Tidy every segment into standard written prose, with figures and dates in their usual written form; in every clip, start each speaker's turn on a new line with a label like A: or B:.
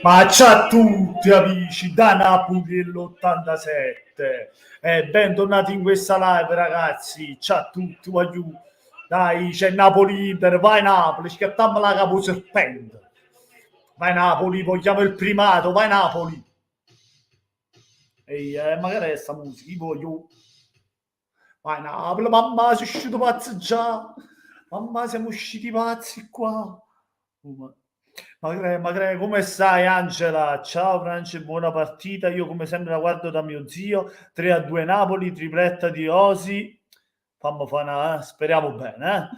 A: Ma ciao a tutti amici da Napoli dell'87, bentornati in questa live ragazzi, ciao a tutti, voglio... dai c'è Napoli-Inter, vai Napoli, scattiamo la capo serpente, vai Napoli, vogliamo il primato, vai Napoli, ehi magari è sta musica, io voglio, vai Napoli, mamma si è uscito pazzo già, mamma siamo usciti pazzi qua. Come stai Angela? Ciao Franci, buona partita. Io come sempre la guardo da mio zio. 3-2 Napoli, tripletta di Osi. Fammi fare speriamo bene.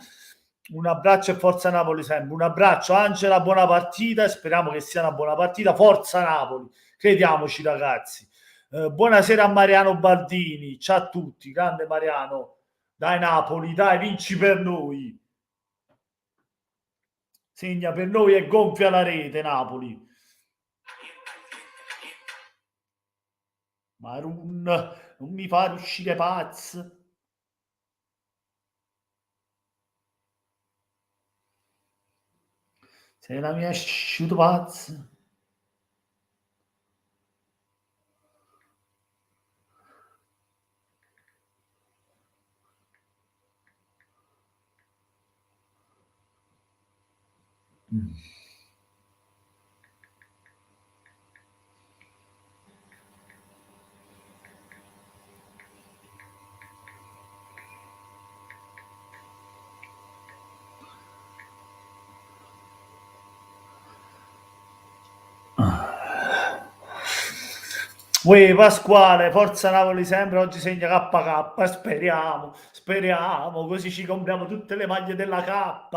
A: Un abbraccio e forza Napoli sempre. Un abbraccio Angela, buona partita. Speriamo che sia una buona partita. Forza Napoli. Crediamoci ragazzi. Buonasera a Mariano Baldini. Ciao a tutti. Grande Mariano. Dai Napoli, dai, vinci per noi. Segna per noi e gonfia la rete Napoli. Marun, non mi fa uscire pazzo. Se la mia asciuto pazzo. Uè Pasquale, forza Napoli sempre, oggi segna KK, speriamo, così ci compriamo tutte le maglie della K.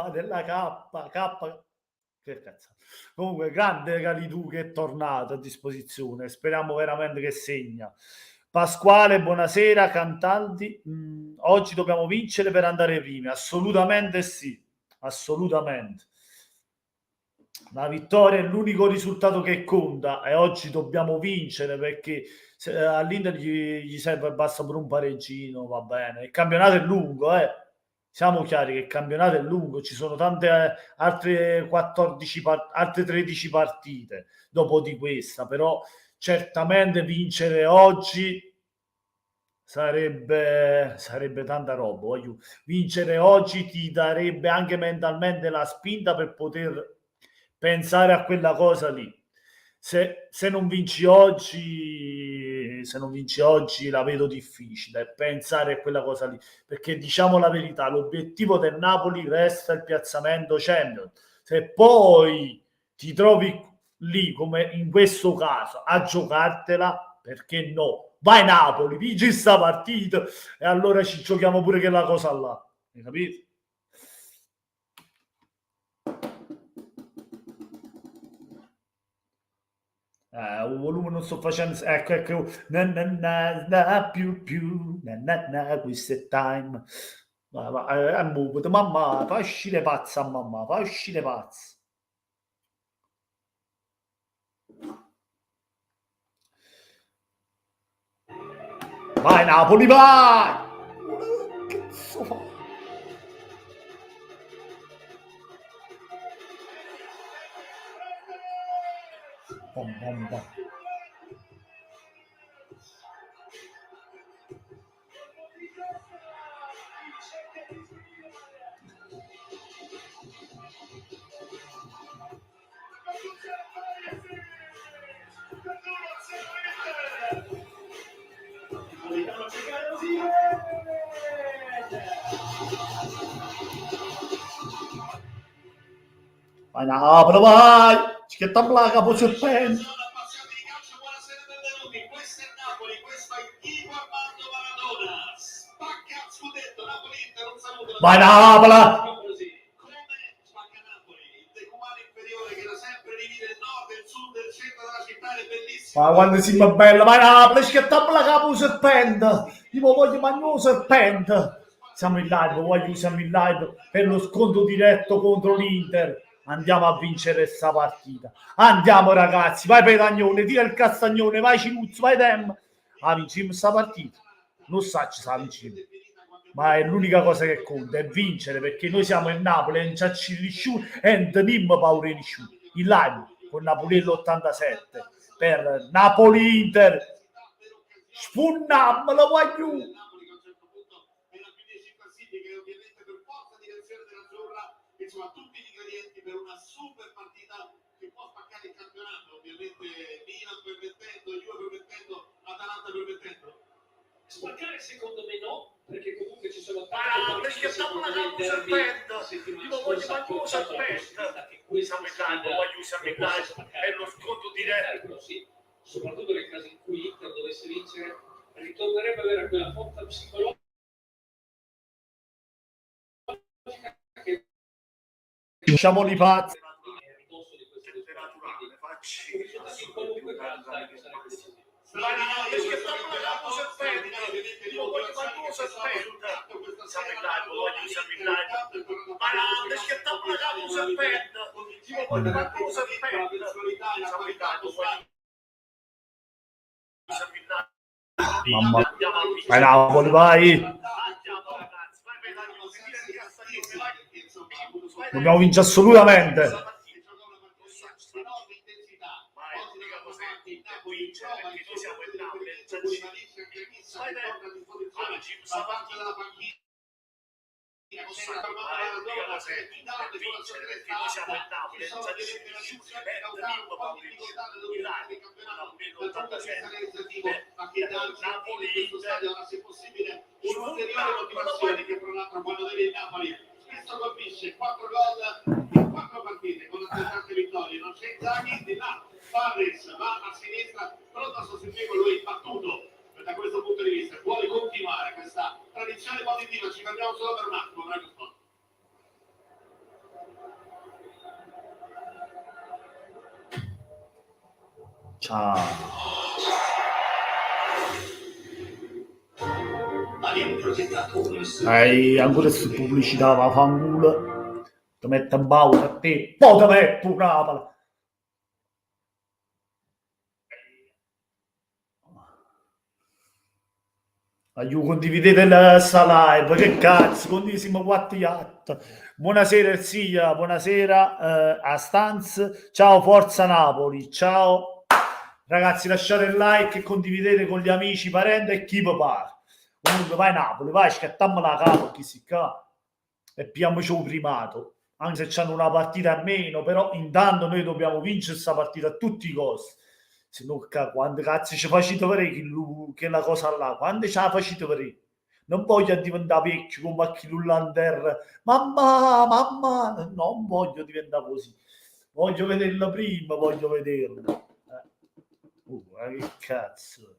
A: Che cazzo. Comunque, grande Calidou che è tornato a disposizione, speriamo veramente che segna. Pasquale, buonasera, Cantaldi, oggi dobbiamo vincere per andare primi, assolutamente sì, assolutamente. La vittoria è l'unico risultato che conta e oggi dobbiamo vincere perché all'Inter gli serve basta pure un pareggino, va bene. Il campionato è lungo, eh. Siamo chiari che il campionato è lungo, ci sono tante altre 14 altre 13 partite dopo di questa, però certamente vincere oggi sarebbe tanta roba. Voglio vincere oggi ti darebbe anche mentalmente la spinta per poter pensare a quella cosa lì. Se non vinci oggi, se non vinci oggi la vedo difficile pensare a quella cosa lì, perché diciamo la verità, l'obiettivo del Napoli resta il piazzamento Champions. Se poi ti trovi lì, come in questo caso, a giocartela, perché no? Vai Napoli, vinci sta partita e allora ci giochiamo pure quella cosa là. Hai capito? Un volume non sto facendo, ecco, questo è time. Mamma, fa uscire pazza, mamma, fa uscire pazza. Vai Napoli, vai! Che cazzo fa? Bom, bom, bom. Vai Napoli, vai! Schietta la capo serpente. Vai Napoli! Ma quando si va bella, ma Napoli, schiattiamo la capo serpente, io voglio mangiare un serpente. Siamo in live, siamo in live per lo scontro diretto contro l'Inter. Andiamo a vincere questa partita. Andiamo ragazzi, vai Petagnone, tira il Castagnone, vai Cinuzzo, vai Dem. Vinciamo questa partita. Non sa ci sa vincere. Ma è l'unica cosa che conta, è vincere, perché noi siamo in Napoli, non ci risciù e non abbiamo paura di nessuno. In live con Napoli l'87 per Napoli-Inter. Sfunnammelo, voglio! Insomma, tutti gli ingredienti per una super partita che può spaccare il campionato. Ovviamente Milan permettendo, Juve permettendo, Atalanta permettendo. Spaccare secondo me no, perché comunque ci sono tanti perché siamo una capo serpente, io voglio mangiare serpente, che questa voglio usare è lo sconto diretto, sì, soprattutto nel caso in cui Inter dovesse vincere, ritornerebbe ad avere quella forza psicologica che diciamo di pazzi naturale, facci qualunque cosa che sarebbe decisivo. Ma no, io schiattavo la capo serpente, io voglio mangiare serpente, siamo in live, ma no, io schiattavo la capo serpente, io voglio mangiare serpente, siamo in live, mamma, vai Napoli, vai! Dobbiamo vincere assolutamente. Spesso colpisce 4 gol in 4 partite con altrettante vittorie. Non c'è Zaghi, di là Farris va a sinistra, pronto a sostituire lui battuto. Da questo punto di vista vuole continuare questa tradizione positiva. Ci fermiamo solo per un attimo, prego Spot. Ciao. Abbiamo progettato ancora questa pubblicità va a fanculo. Ti metto in pausa a te, poi ti metto una pala. Condividete questa live, che cazzo, condividimo 4 yacht. Buonasera Ersilia, buonasera a Stanz, ciao Forza Napoli, ciao ragazzi, lasciate il like e condividete con gli amici, parenti e chi vi pare. Comunque vai Napoli, vai, scattiamo la capo chi si ca e pigliamoci un primato, anche se c'hanno una partita a meno, però intanto noi dobbiamo vincere questa partita a tutti i costi. Se no, quando cazzo ci facete vedere che la cosa là, quando ce la facete vedere? Non voglio diventare vecchio come a chi Lullander, mamma, non voglio diventare così. Voglio vederlo prima, voglio vederlo. Che cazzo.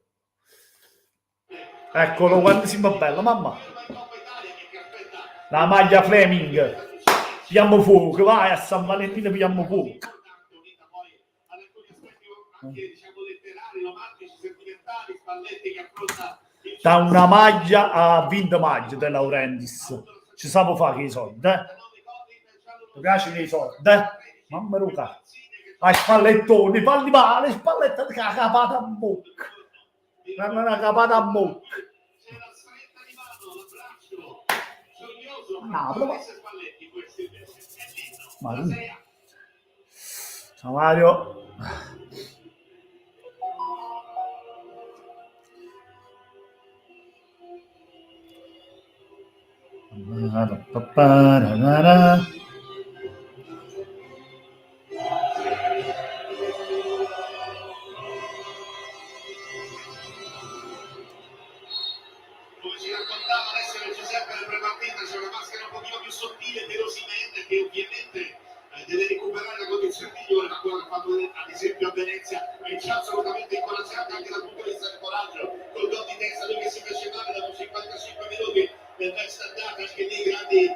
A: Eccolo, quando si va bello, mamma. La maglia Fleming. Pigliamo fuoco, vai a San Valentino, pigliamo fuoco. Da una maglia a 20 maglie De Laurentiis. Ci sa fare che i soldi, Mi piace che i soldi, Mamma mia. A spallettoni, falli male, spalletta che ha capata a bocca. Una capata a bocca. No, però... Ciao Mario. Deve recuperare la condizione migliore da quello che ha fatto ad esempio a Venezia e ci ha assolutamente incoraggiato anche dal punto di vista del coraggio col gol di testa, lui che si fece male dopo 55 minuti nel match standard, anche lì grandi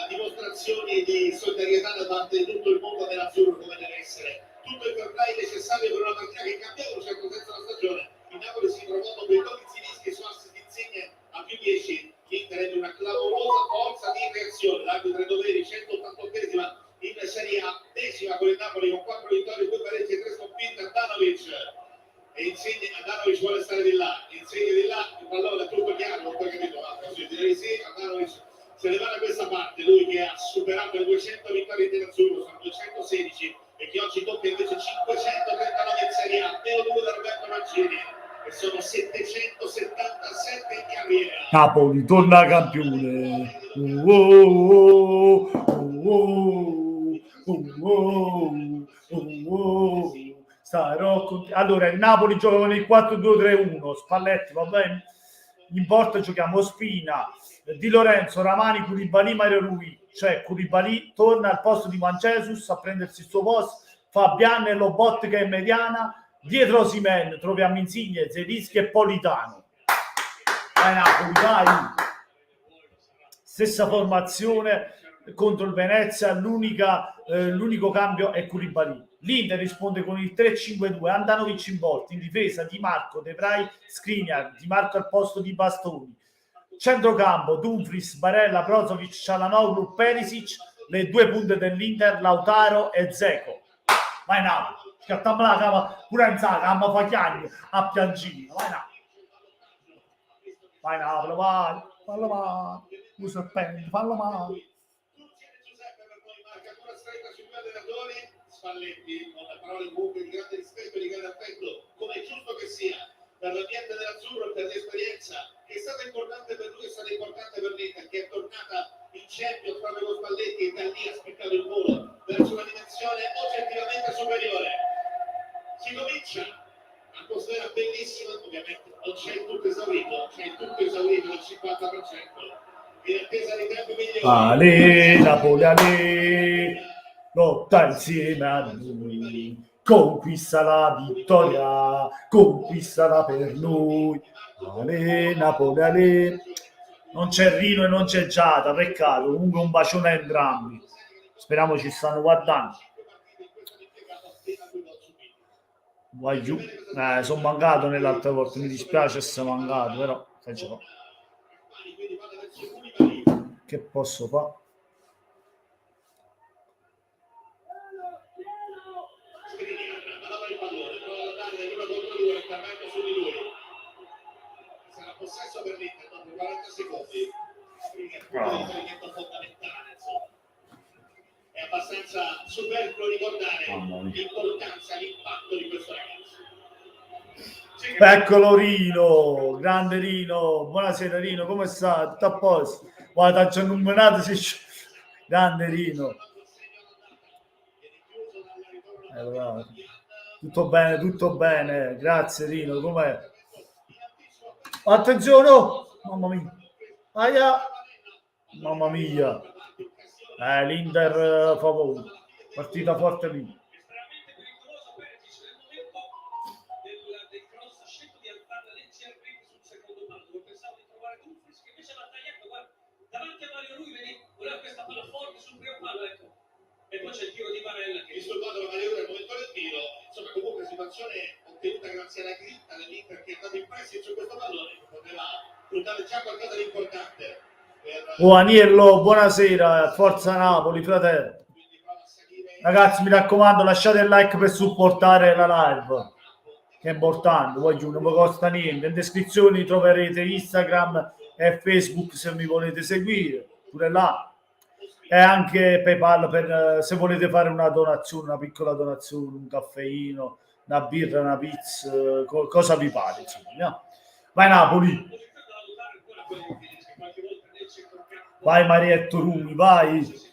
A: dimostrazioni di solidarietà da parte di tutto il mondo dell'azzurro, come deve essere tutto il fair play necessario per una partita che cambia
B: e insegna Andanovic vuole stare di là, insegna di là, il pallone è tutto chiaro, non puoi capito, sì, direi sì, Andanovic se ne va da questa parte, lui che ha superato le 200 vittorie di Nerazzurro, sono 216 e che oggi tocca invece 539 in Serie A, meno 2 da Roberto Mancini e sono 777 in carriera.
A: Napoli torna campione. Allora il Napoli gioca con il 4-2-3-1, Spalletti, va bene? In porta giochiamo Ospina, Di Lorenzo, Ramani, Koulibaly, Mario Rui, cioè Koulibaly torna al posto di Juan Jesus a prendersi il suo posto, Fabian e Lobot che è mediana, dietro Osimhen troviamo Insigne, Zelinski e Politano. Vai Napoli, vai! Stessa formazione contro il Venezia, l'unico cambio è Koulibaly. L'Inter risponde con il 3-5-2, Andanovic in volta, in difesa Di Marco, De Vrij, Skriniar, Di Marco al posto di Bastoni. Centrocampo, Dumfries, Barella, Brozovic, Çalhanoğlu, Perisic, le due punte dell'Inter, Lautaro e Dzeko. Vai Napoli, scattiamo la cava, pure in saga, a Fachiani, a Piangini, vai Napoli. Vai Napoli, vai, fallo male, un serpente, fallo male.
B: Spalletti, con le parole comunque di grande rispetto e di grande affetto, come è giusto che sia, per l'ambiente dell'azzurro e per l'esperienza, che è stata importante per lui, è stata importante per l'Inter, che è tornata in Champions proprio con Spalletti e da lì ha speccato il volo verso una dimensione oggettivamente superiore. Si comincia, atmosfera bellissima, ovviamente non c'è il tutto esaurito, c'è il tutto esaurito al 50%, in attesa di tempo migliore.
A: Ale, Napoli, ale. Lotta insieme a noi, conquista la vittoria, conquistala per noi. Ale, Napoli, ale. Non c'è Rino e non c'è Giada, peccato. Comunque un bacione a entrambi. Speriamo ci stanno guardando. Vai giù. Sono mancato nell'altra volta, mi dispiace essere mancato, però che posso fare?
B: Possesso per l'Inter dopo 40 secondi, riferimento fondamentale, insomma. È abbastanza superfluo ricordare l'importanza, l'impatto di questo ragazzo.
A: Eccolo Rino, grande Rino, buonasera Rino, come sta? Tutto a posto? Guarda, c'è un numerato, grande Rino. Tutto bene, grazie Rino, com'è? Attenzione, oh! Mamma mia, aia, mamma mia, l'Inter favore, partita forte lì.
B: Davanti a Mario Rui, vedi, voleva questa palla forte sul primo palo, ecco. E poi c'è il tiro di Barella che risultato la Mario Rui al momento del tiro. Insomma, comunque situazione ottenuta grazie alla grinta dell'Inter che è andato in prestito su questo pallone, che poteva puntare già qualcosa di importante.
A: Oh Aniello, buonasera, forza Napoli, fratello. Ragazzi, mi raccomando, lasciate il like per supportare la live, che è importante, poi giù non vi costa niente. In descrizione troverete Instagram e Facebook se mi volete seguire, pure là, e anche PayPal per se volete fare una donazione, una piccola donazione, un caffeino, una birra, una pizza, cosa vi pare, insomma. Vai Napoli, vai Marietto Rumi, vai.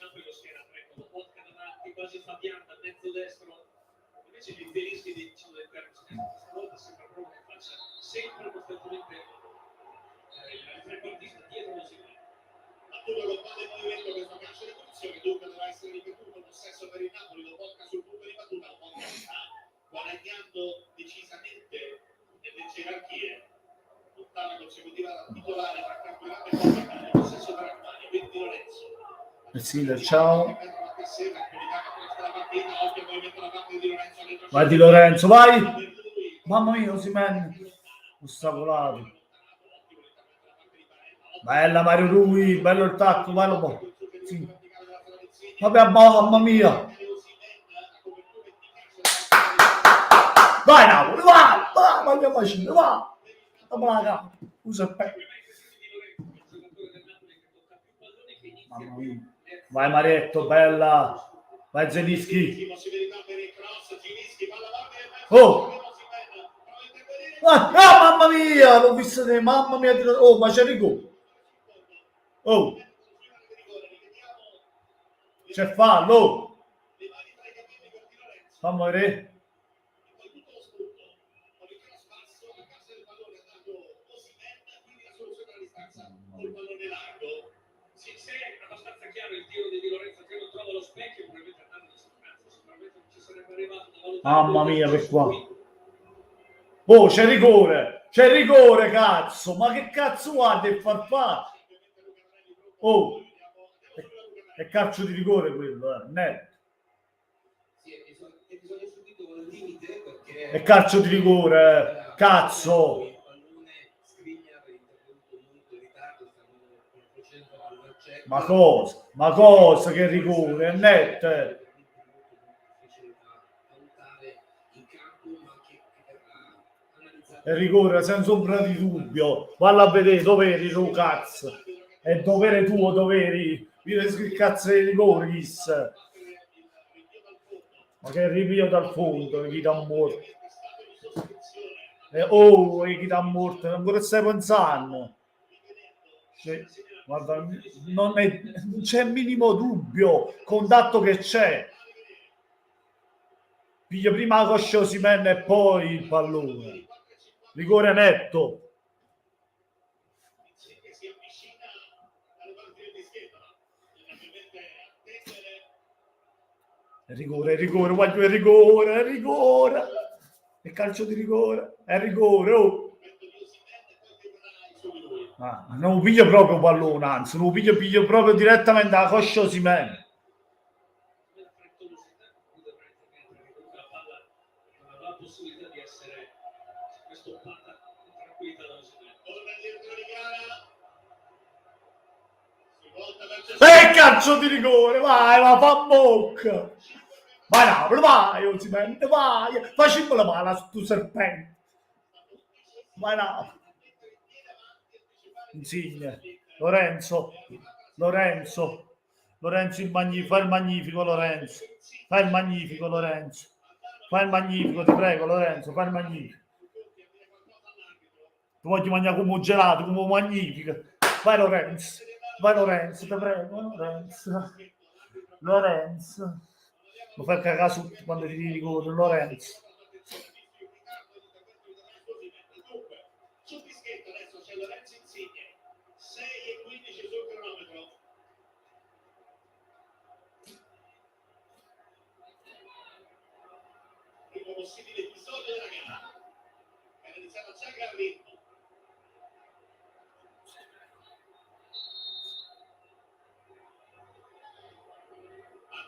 B: Tutto lo fa del movimento questo calcio di punizione, dunque dovrà essere ripetuto possesso per il Napoli, lo tocca sul punto di battuta, lo sta guadagnando decisamente nelle gerarchie, ottava consecutiva da titolare tra campionato e campionato, possesso per Armani, quindi Di Lorenzo.
A: Ciao. Vai Di Lorenzo, vai! Mamma mia, Osimhen, ostacolato. Bella Mario Rui, bello il tacco, bello sì. Vabbè, mamma mia. Vai Napoli, vai, ma andiamo a Cina, vai. Dammi la gamba, usa il petto. Mamma mia. Vai Marietto, bella. Vai Zelischi. Oh! Mamma mia, l'ho visto, mamma mia. Oh, ma c'è rigore. Oh! C'è fallo. Fammi vedere.
B: Se è abbastanza chiaro il tiro di Di Lorenzo che non trova lo specchio, probabilmente andando di stanza, sicuramente non ci sarebbe arrivato da valutare.
A: Mamma mia, per qua. Oh, c'è rigore, cazzo. Ma che cazzo guarda il farfalla? Oh, è calcio di rigore quello, netto. È calcio di rigore, cazzo. Ma cosa che rigore, è netto. È rigore senza ombra di dubbio. Valla a vedere, doveri tu, cazzo. È dovere tuo, doveri. Vedi che cazzo di rigore, chissà. Ma che ripio dal fondo, chi da morto. Oh, chi da morto, ancora stai pensando? Cioè, guarda, non c'è minimo dubbio, contatto che c'è. Piglia prima la coscia Osimhen e poi il pallone. Rigore netto. Rigore, voglio il rigore. È calcio di rigore, è rigore, oh. Non lo piglio proprio pallone, anzi, non lo piglio proprio direttamente dalla coscia Osimhen.
B: La possibilità di essere stoppata con tranquillità da Osimhen.
A: Calcio di rigore, vai, ma fa bocca. Vai Napoli, vai Osimhen, vai. Facciamo la palla su tu serpente. Vai Napoli. Insigne, Lorenzo il magnifico, fai il magnifico Lorenzo, fai il magnifico Lorenzo, fai il magnifico, ti prego Lorenzo, fai il magnifico. Ti voglio mangiare come un gelato, come un magnifico. Vai Lorenzo, ti prego, Lorenzo. Lo fai cagare su quando ti tiri rigore, Lorenzo.
B: Sul dischetto adesso c'è Lorenzo Insigne, 6:15 sul cronometro. Primo possibile episodio della gara. È iniziato già gran ritmo.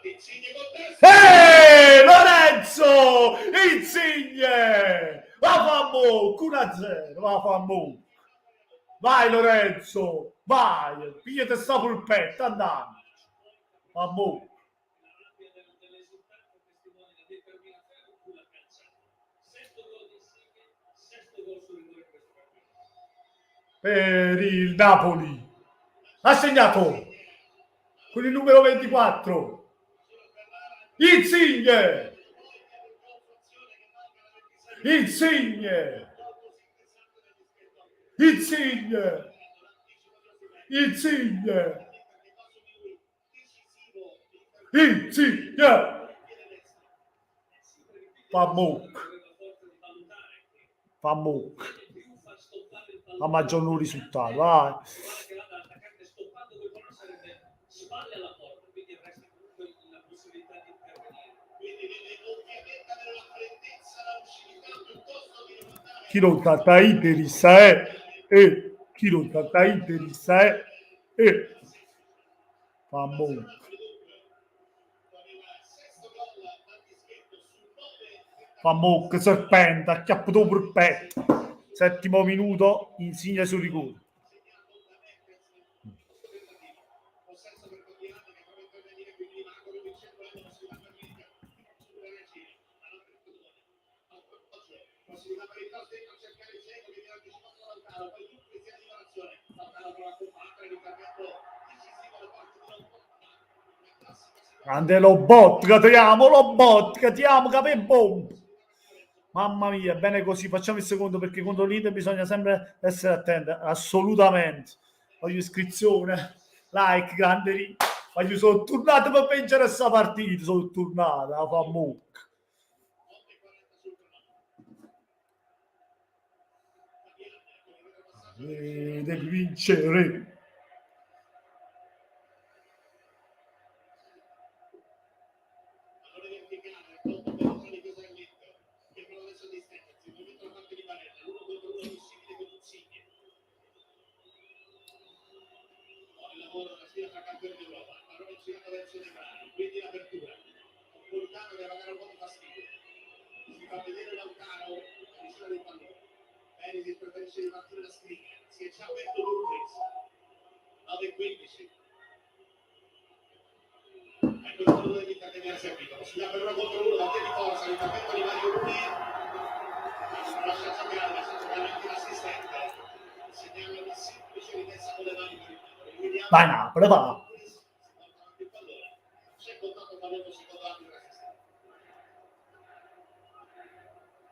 B: Insigne con testa.
A: Lorenzo Insigne! Va fa mo, 1-0, va fa mo. Vai Lorenzo, vai, pigliate sta sul petto, andando. Va mo. Per il Napoli. Ha segnato con il numero 24. Insigne! Insigne! Insigne! Insigne! Insigne! Fa muc. Fa muc. La maggior non risultato, vai. Chi non tratta interista, chi non tratta interista, fa muc. Fa muc, serpente, acchiappato per petto. 7° minuto, Insigne sul rigore.
B: possibilità per il cross dentro a cercare il Dzeko che viene anticipato da Lautaro, poi tutto inizia di liberazione. Lautaro prova a combattere l'intervento decisivo da parte di Lobotka.
A: Grande Lobotka, ti amo, cape bomb. Mamma mia, bene così, facciamo il secondo perché contro l'Inter bisogna sempre essere attenti, assolutamente. Voglio iscrizione, like, grande, voglio sono tornato per vincere questa partita, sono tornato, la fa mucca. Devi vincere.
B: Quindi l'apertura Politano deve avere un po' di fastidio, si fa vedere Lautaro la vicina del pallone, Perisic preferisce ripartire la Skriniar, si è già aperto Dumfries, 9:15, ecco il numero dell'Inter che viene servito, possibilità per 1-1 da di forza, l'intervento di Mario Rui, lascia giocare anche l'assistente, segnala una semplice rimessa con le mani per il Napoli.
A: Vai Napoli, va.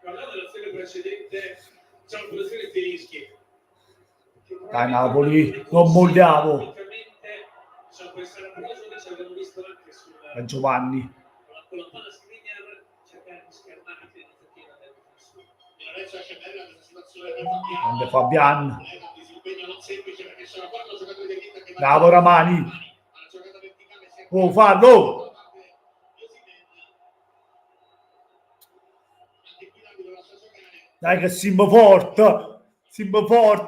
B: Parlando dell'azione precedente, c'è un'operazione Zielinski.
A: Dai Napoli, non molliamo.
B: Diciamo, può essere Brozovic, abbiamo visto anche
A: A Giovanni.
B: con la palla Skriniar cercare di schermare l'iniziativa del difensore. Adesso esce bella questa situazione per
A: Grande Fabian.
B: un disimpegno non semplice perché sono 4 giocatori dell'Inter che
A: Bravo Ramani.
B: alla giocata verticale si è
A: Oh, fallo. Dai che siamo forti,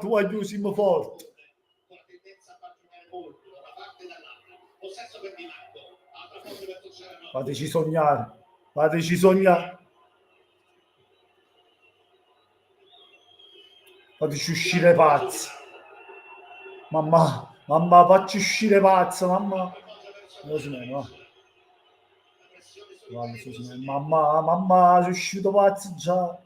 A: voglio siamo forti.
B: Con la tendenza a far giocare molto da una parte e dall'altra. Possesso per Di Marco, altra cosa per Tocciano.
A: Fateci sognare, fateci sognare. Fateci uscire pazzi. Mamma, facci uscire pazza, mamma. Mamma, sono uscito pazzo già.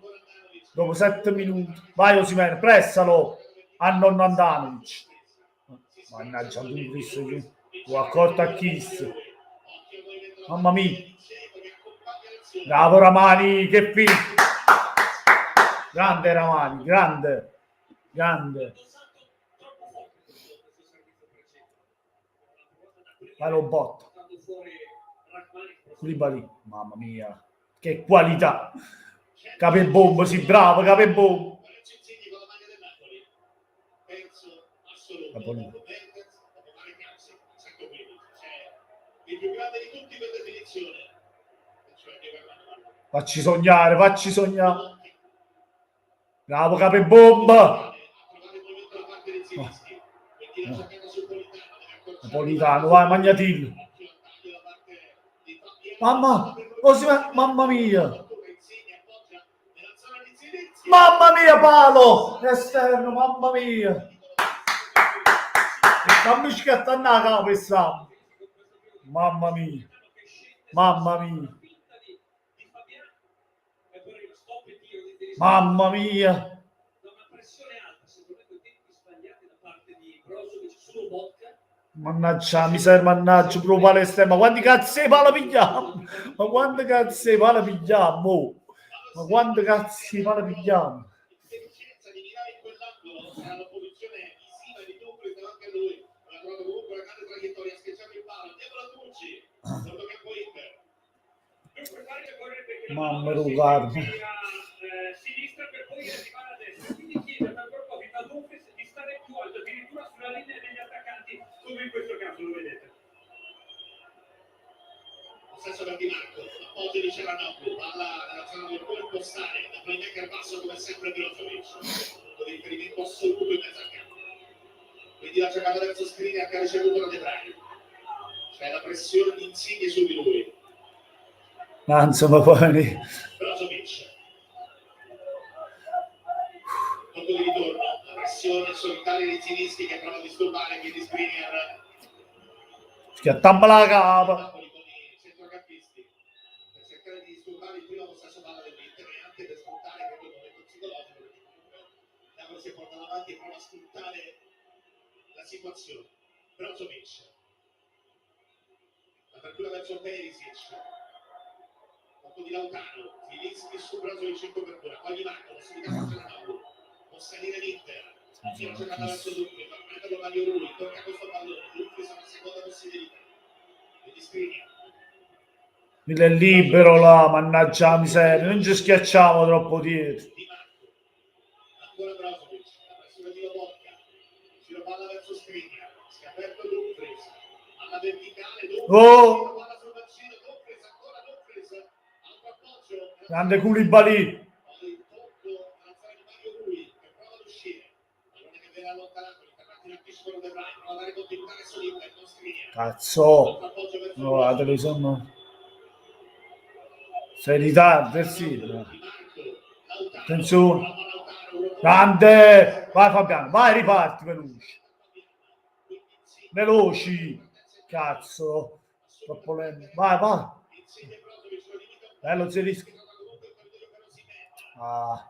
A: Dopo 7 minuti. Vai Osimhen, pressalo a nonno Andanovic. Mannaggia, tu visto che ho accorto a Kiss. Mamma mia. Bravo Ramani, che film. Grande Ramani, grande. Vai lo botto. Koulibaly, mamma mia, che qualità. Capebomb, sì, bravo, capebomb.
B: Il più grande di tutti per definizione.
A: Facci sognare. Bravo capebomb. Napolitano, vai Magnatillo. Mamma mia. Mamma mia, palo esterno, mamma mia. Fammi scattare la capo, mamma mia. Mamma mia. Mannaggia, mi serve mannaggia, proprio palestra. Ma quanti cazzo di palla pigliamo? Ma quanto cazzo di palla pigliamo?
B: L'efficienza di mirare in quell'angolo sarà la posizione visiva di Dumfries davanti a lui. Ha trovato comunque una grande traiettoria, ha schiacciato il palo. Devola Tucci, dopo che poi
A: Mamma mia,
B: sinistra per poi arrivare a destra. Quindi chiede a proposito a Dumfries di stare più alto, addirittura sulla linea degli attaccanti, come in questo caso lo vedete. Possesso per Di Marco, appoggio di Ceranoglu, palla nella zona del gol impostare, da playmaker basso come sempre Brozovic, con riferimento assoluto in mezzo al campo. Quindi la giocata verso Skriniar che ha ricevuto la De Vrij. C'è la pressione di Insigne su di lui.
A: insomma, poi
B: Brozovic. Colpo di ritorno, la pressione solitaria di Zielinski che prova a disturbare, quindi Skriniar.
A: schiattamma la capa.
B: Con i centrocampisti per cercare di disturbare il primo possesso palla dell'Inter e anche per sfruttare proprio il momento si è portato avanti e prova a sfruttare la situazione. Brozovic, l'apertura verso Perisic, fatto di Lautaro, Zilinski su Brozovic in copertura, poi Di Marco, possibilità per Giannauro, può salire l'Inter, ottima giocata verso Dumfries, va a prenderlo Mario Rui, tocca questo pallone, Dumfries ha una seconda possibilità, quindi Skriniar.
A: Il è libero là, mannaggia la miseria, non ci schiacciamo troppo dietro.
B: Di Marco, ancora Brozovic, la pressione di Lobotka, giro palla verso Skriniar, si è aperto Dumfries, alla verticale,
A: Oh!
B: palla sul bacino, Dumfries, ancora Dumfries, altro appoggio,
A: Grande Koulibaly.
B: poi il tocco alla zona di Mario Rui, che prova ad uscire, pallone che viene allontanato, l'intervento in anticipo non vedrà, prova a dare continuità verso l'Inter, con Skriniar,
A: Cazzo.
B: altro appoggio verso
A: No, la televisione. Sei in ritardo, sì. Attenzione. Grande. Vai Fabiano, vai, riparti veloci. Veloci. Cazzo. Troppo lento. Vai, vai. Bello Zelischi. Ah.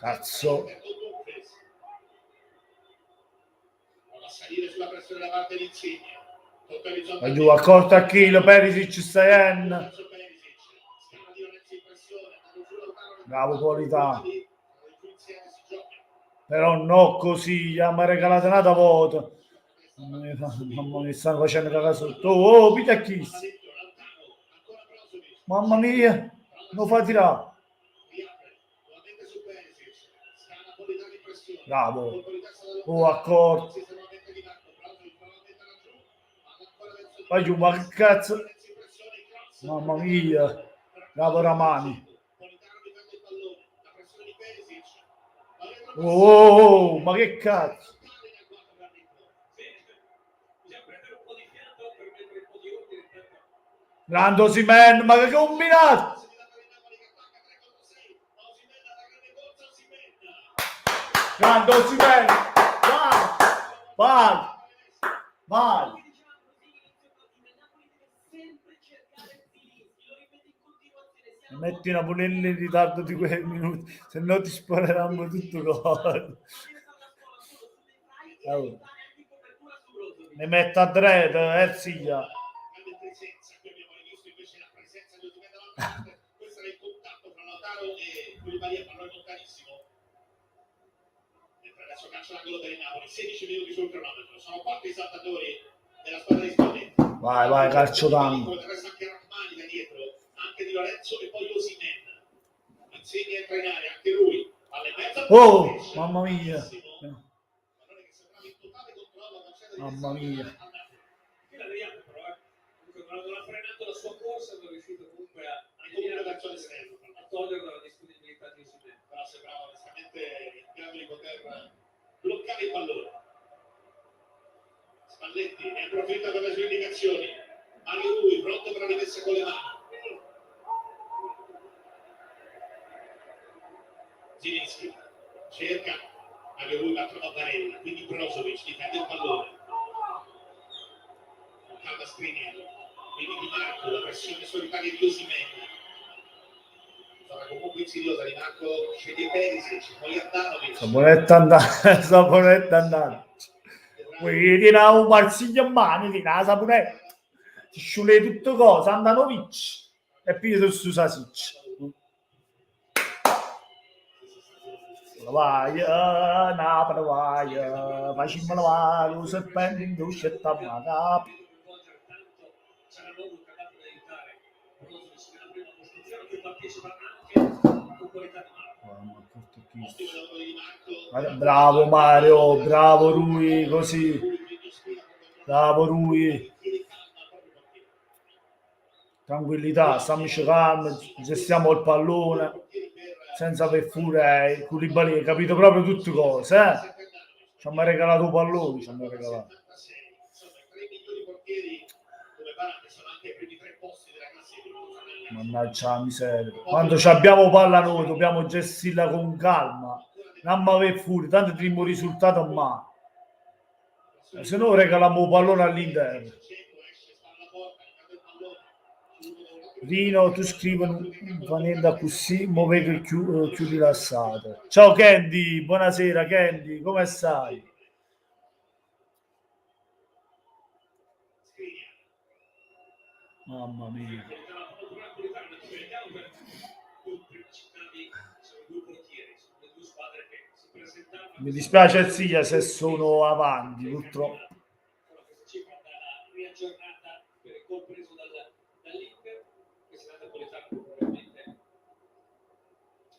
A: Cazzo.
B: a salire sulla pressione da parte di Insigne.
A: Vai giù, accorto a Chilo, Perisic, Sayen. Bravo Politano. Però no così, mi ha regalato una volta. Mamma mia, stanno facendo cagare sotto. Oh, piglia chi? Mamma mia, non fa tirare. Bravo. Oh, accordo. Vai giù, ma che cazzo? Mamma mia. Bravo Ramani. Oh, ma che cazzo? Grande Osimhen, ma che combinato! Grande Osimhen, vai, vai, vai. Metti una punella in ritardo di quei minuti, se no ti spoileranno tutto cosa. Oh. Ne metto a dred, Erzia.
B: Questo era il contatto tra Lautaro e Koulibaly, pallone lontanissimo. Mentre adesso calcio l'angolo per il Napoli, 16 minuti sul cronometro, sono 4 esaltatori della squadra di Spalletti.
A: Vai, vai, calcio d'angolo.
B: Resta anche Rachmani da dietro, anche Di Lorenzo e poi Osimhen. Insigne entra in area, anche lui. Alle mezza.
A: Oh, mamma mia. Mamma mia.
B: Non ha frenato la sua corsa, non è riuscito comunque a verso l'esterno, a togliere la disponibilità di Osimhen. Però sembrava onestamente in grado di poter bloccare il pallone. Spalletti ne approfitta per le sue indicazioni. Mario Rui pronto per la rimessa con le mani. Zilinski cerca, Mario Rui va a Barella, quindi Brozovic difende il pallone. Calda Skriniar, quindi Di Marco, la pressione solitaria di Osimhen. Sarà comunque insidiosa, Di Marco sceglie Perisic, poi Andanovic.
A: Saponetta andare, Saponetta andare. Vedi un marsiglio in mano, di una Saponetta. Ti sciule tutto cosa, Andanovic e Pietro Susasic. Vai, Napoli, vai, facciamo vai, lo serpente in dusce tamma. Bravo Mario, bravo Rui, così. Bravo Rui. Tranquillità, stiamo calmi, gestiamo il pallone senza per fure Koulibaly, hai capito proprio tutte cose, eh? Ci hanno regalato un pallone, ci hanno regalato. Mannaggia la miseria. Quando abbiamo palla noi dobbiamo gestirla con calma, non avere fuori, tanto primo risultato a mano. Se no regaliamo un pallone all'interno. Rino, tu scrivi venendo così, mo vedo più rilassato. Ciao Candy, buonasera Candy, come stai? Mamma mia. Mi dispiace Zia se sono avanti, purtroppo.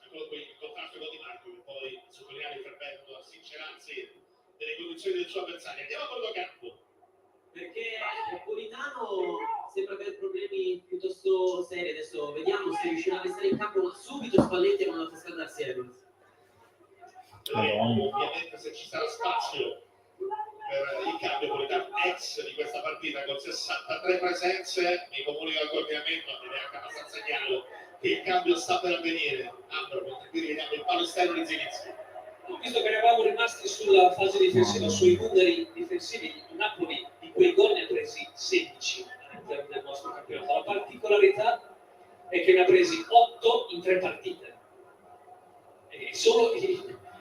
B: Eccolo qui, il contrasto con Di Marco, che poi sottolineava il fermento, sinceranzi delle condizioni del suo avversario. Andiamo a Portocampo.
C: Perché Napolitano sembra avere problemi piuttosto seri. Adesso vediamo se riuscirà a restare in campo, ma subito Spalletti ha mandato a scaldarsi Evans.
B: Ovviamente se ci sarà spazio per il cambio, Napolitano ex di questa partita con 63 presenze, mi comunica il coordinamento, ed è anche abbastanza chiaro che il cambio sta per avvenire. Ambro, mentre qui vediamo il palo esterno di Zinizzi.
C: Visto che eravamo rimasti sulla fase difensiva, sui numeri difensivi, il Napoli di quei gol ne ha presi 16 all'interno del nostro campionato. La particolarità è che ne ha presi 8 in 3 partite. E solo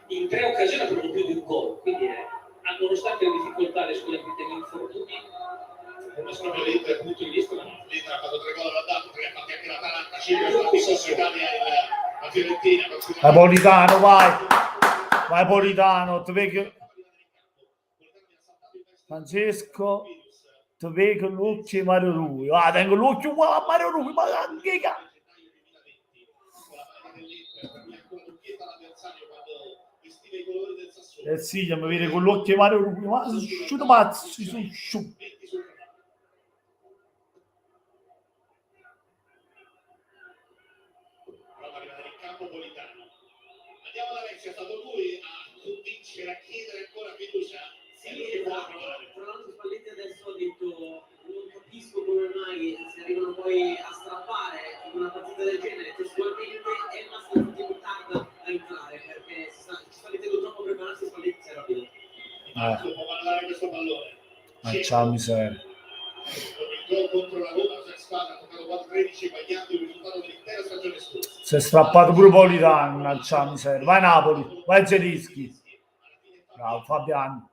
C: in 3 occasioni ha preso più di un gol. Quindi, nonostante le difficoltà, le sue gli infortuni,
B: Uno proprio l'Inter, punto di vista, l'Inter ha fatto 3 gol all'andata, 3 ha fatto anche l'Atalanta, 5 stati in Italia la Fiorentina.
A: Napolitano, vai Politano, ti vedo. Francesco, ti vedo l'occhio di Mario Rui. Ah, tengo l'occhio uguale a Mario Rui, ma anche sì, mi vede con l'occhio di Mario Rui, ma sono uscito pazzo, sono uscito.
B: Andiamo da Alexia, è stato lui a convincere, a chiedere ancora fiducia.
C: Sì, esatto. Tra l'altro Spalletti adesso ha detto non capisco come mai si arrivano poi a strappare in una partita del genere testualmente e il Master tarda a entrare perché ci sta mettendo troppo a prepararsi. Spalletti si è rapido.
B: Può mandare questo pallone.
A: Ciao miseria.
B: Il gol contro la Roma, la squadra ha toccato 4-13, sbagliando il risultato dell'intera stagione scorsa.
A: Si è strappato pure Politano, ciao miseria. Vai Napoli, vai Zelischi. Bravo Fabiano.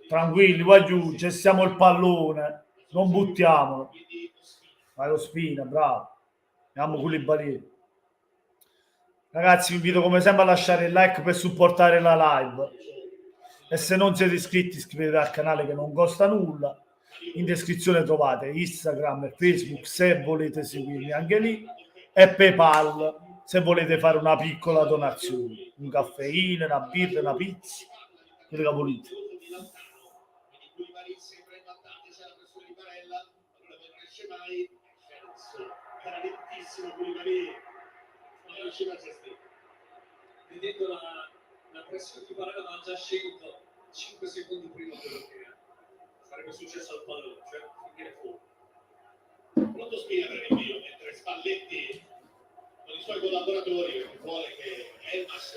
A: Tranquilli, vai giù, gestiamo il pallone, non buttiamolo. Vai lo Spina, bravo. Andiamo con le balie. Ragazzi, vi invito come sempre a lasciare il like per supportare la live. E se non siete iscritti, iscrivetevi al canale che non costa nulla. In descrizione trovate Instagram e Facebook se volete seguirmi anche lì, e PayPal se volete fare una piccola donazione, un caffeino, una birra, una pizza, quello che volete.
C: Vedendo la pressione di Barella aveva già scelto 5 secondi prima quello che sarebbe successo al pallone, cioè finire fuori.
B: Pronto Spina per il rinvio, mentre Spalletti con i suoi collaboratori, perché vuole che Elmas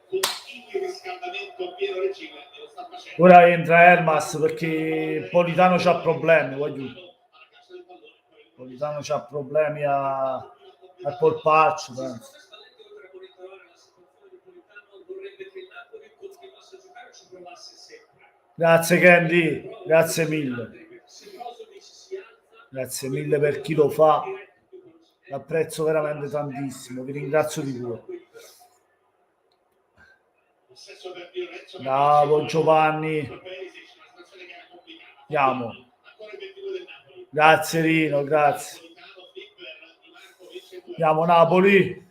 B: continui il riscaldamento a pieno regime e lo sta facendo.
A: Ora entra Elmas perché Politano c'ha problemi, voglio. Politano c'ha problemi al polpaccio, penso. Grazie Candy, grazie mille. Grazie mille per chi lo fa. L'apprezzo veramente tantissimo, vi ringrazio di cuore. Bravo Giovanni. Andiamo. Grazie Rino, grazie. Andiamo Napoli.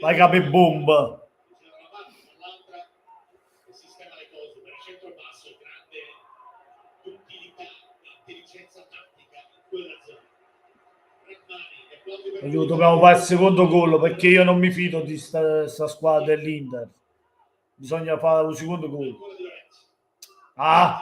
A: Vai Capibomba. Dobbiamo fare il secondo gol perché io non mi fido di sta squadra dell'Inter. Bisogna fare un secondo gol. Ah!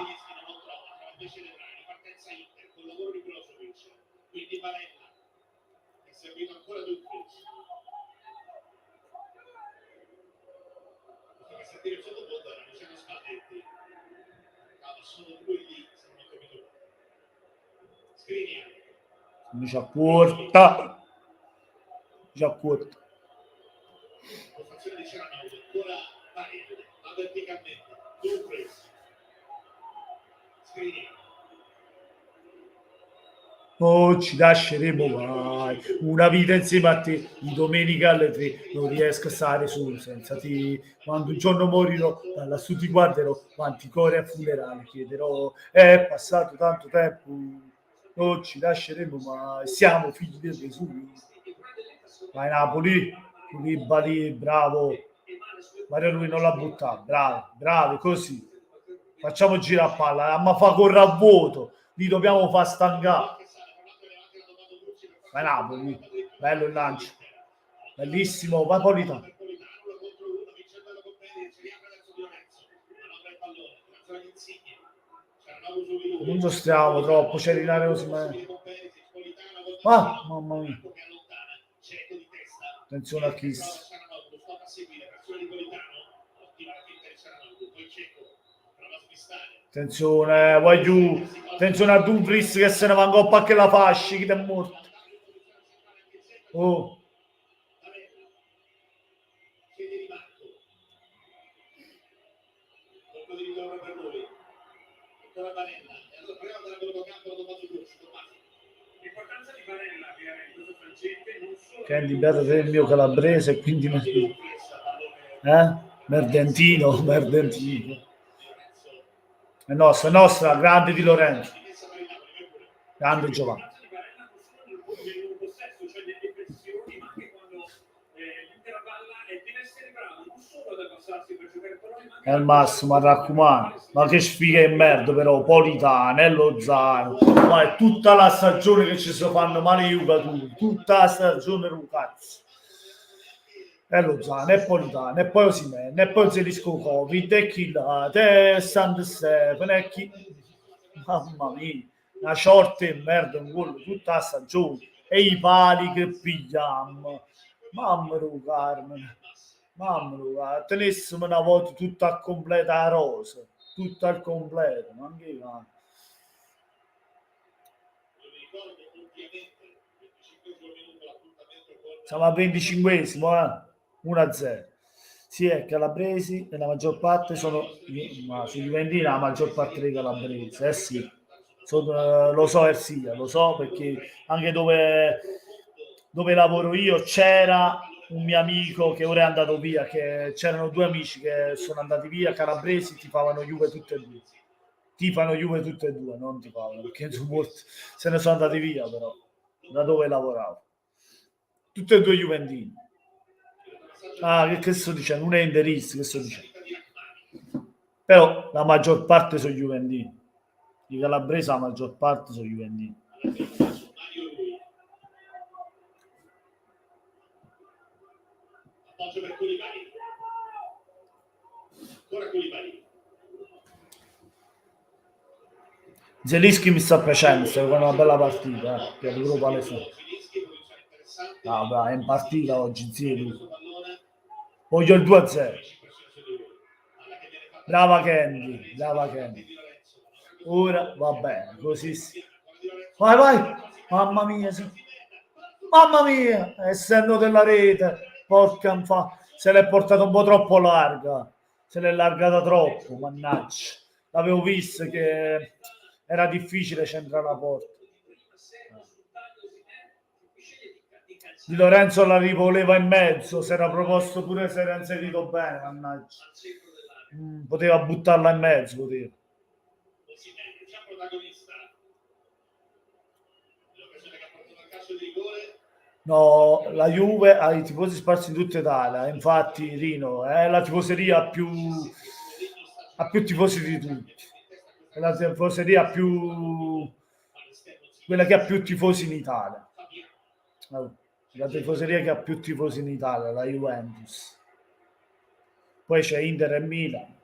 B: Skriniar.
A: Non ci apporta. Ci apporta.
B: Postazione di Cianoglu, ancora Barella, ma verticalmente. Dumfries. Skriniar.
A: Oh, ci lasceremo mai. Una vita insieme a te, di domenica alle 3, non riesco a stare solo senza te. Quando un giorno morirò, da lassù ti guarderò, quanti cori a funerale chiederò. È passato tanto tempo, non ci lasceremo mai. Siamo figli di Gesù. Vai Napoli, Koulibaly, bravo. Mario lui non l'ha buttato, bravi, bravi, così. Facciamo girare a palla, ma fa correre a vuoto, li dobbiamo far stancare. Vai Napoli, bello il lancio, bellissimo, va Politano. Non sostiamo troppo, c'è Rinare Osimhen. Ah, mamma mia. Attenzione a Kiss. Attenzione, vai giù. Attenzione a Dumfries che se ne va in coppa che la fasci, chi ti è morto. Oh. Candy beata del mio calabrese, quindi Merdentino, Merdentino. È nostra, grande Di Lorenzo. Grande Giovanni. È il massimo, a raccomando. Ma che sfiga in merda però, Politano, e Lozano. Ma è tutta la stagione che ci si fanno male i giocatori. Tutta la stagione un cazzo. E Lozano, e Politano, e poi Osimhen, e poi Zelisco Covid, e chi là, e San Stefano, e chi... Mamma mia, una short e merda, un gol tutta la stagione. E i pali che pigliamo. Mamma mia, Carmen. Mamma mia, tenessimo una volta tutta al completo a rosa, tutta al completo, ma anche io. Siamo al 25esimo, 1-0. Sì, è calabresi e la maggior parte sono, ma su Juventini la maggior parte dei calabresi, sì. Lo so Ersilia, lo so perché anche dove lavoro io c'era un mio amico che ora è andato via, che c'erano due amici che sono andati via, calabresi, tifavano Juve tutte e due. Tifano Juve tutte e due, non tifavano, perché se ne sono andati via però, da dove lavoravo. Tutte e due Juventini. Ah, che sto dicendo? Uno è interista, che sto dicendo? Però la maggior parte sono Juventini. I calabresi la maggior parte sono Juventini.
B: Appoggio per Koulibaly. Ancora Koulibaly.
A: Zelinski mi sta piacendo, sta con una bella partita, che è il gruppo alle sue. No, è in partita oggi, zio. Voglio il 2-0. Brava Candy, brava Candy. Ora va bene, così sì. Vai, vai. Mamma mia, sì. Mamma mia, essendo della rete, porca fa, se l'è portata un po' troppo larga. Se l'è allargata troppo, mannaggia. L'avevo visto che era difficile centrare la porta. Di Lorenzo la rivoleva in mezzo, si era proposto pure se era inserito bene, mannaggia. Poteva buttarla in mezzo, poteva. No, la Juve ha i tifosi sparsi in tutta Italia, infatti Rino è la tifoseria ha più tifosi di tutti, è la tifoseria più quella che ha più tifosi in Italia, la tifoseria che ha più tifosi in Italia, la Juventus. Poi c'è Inter e Milan.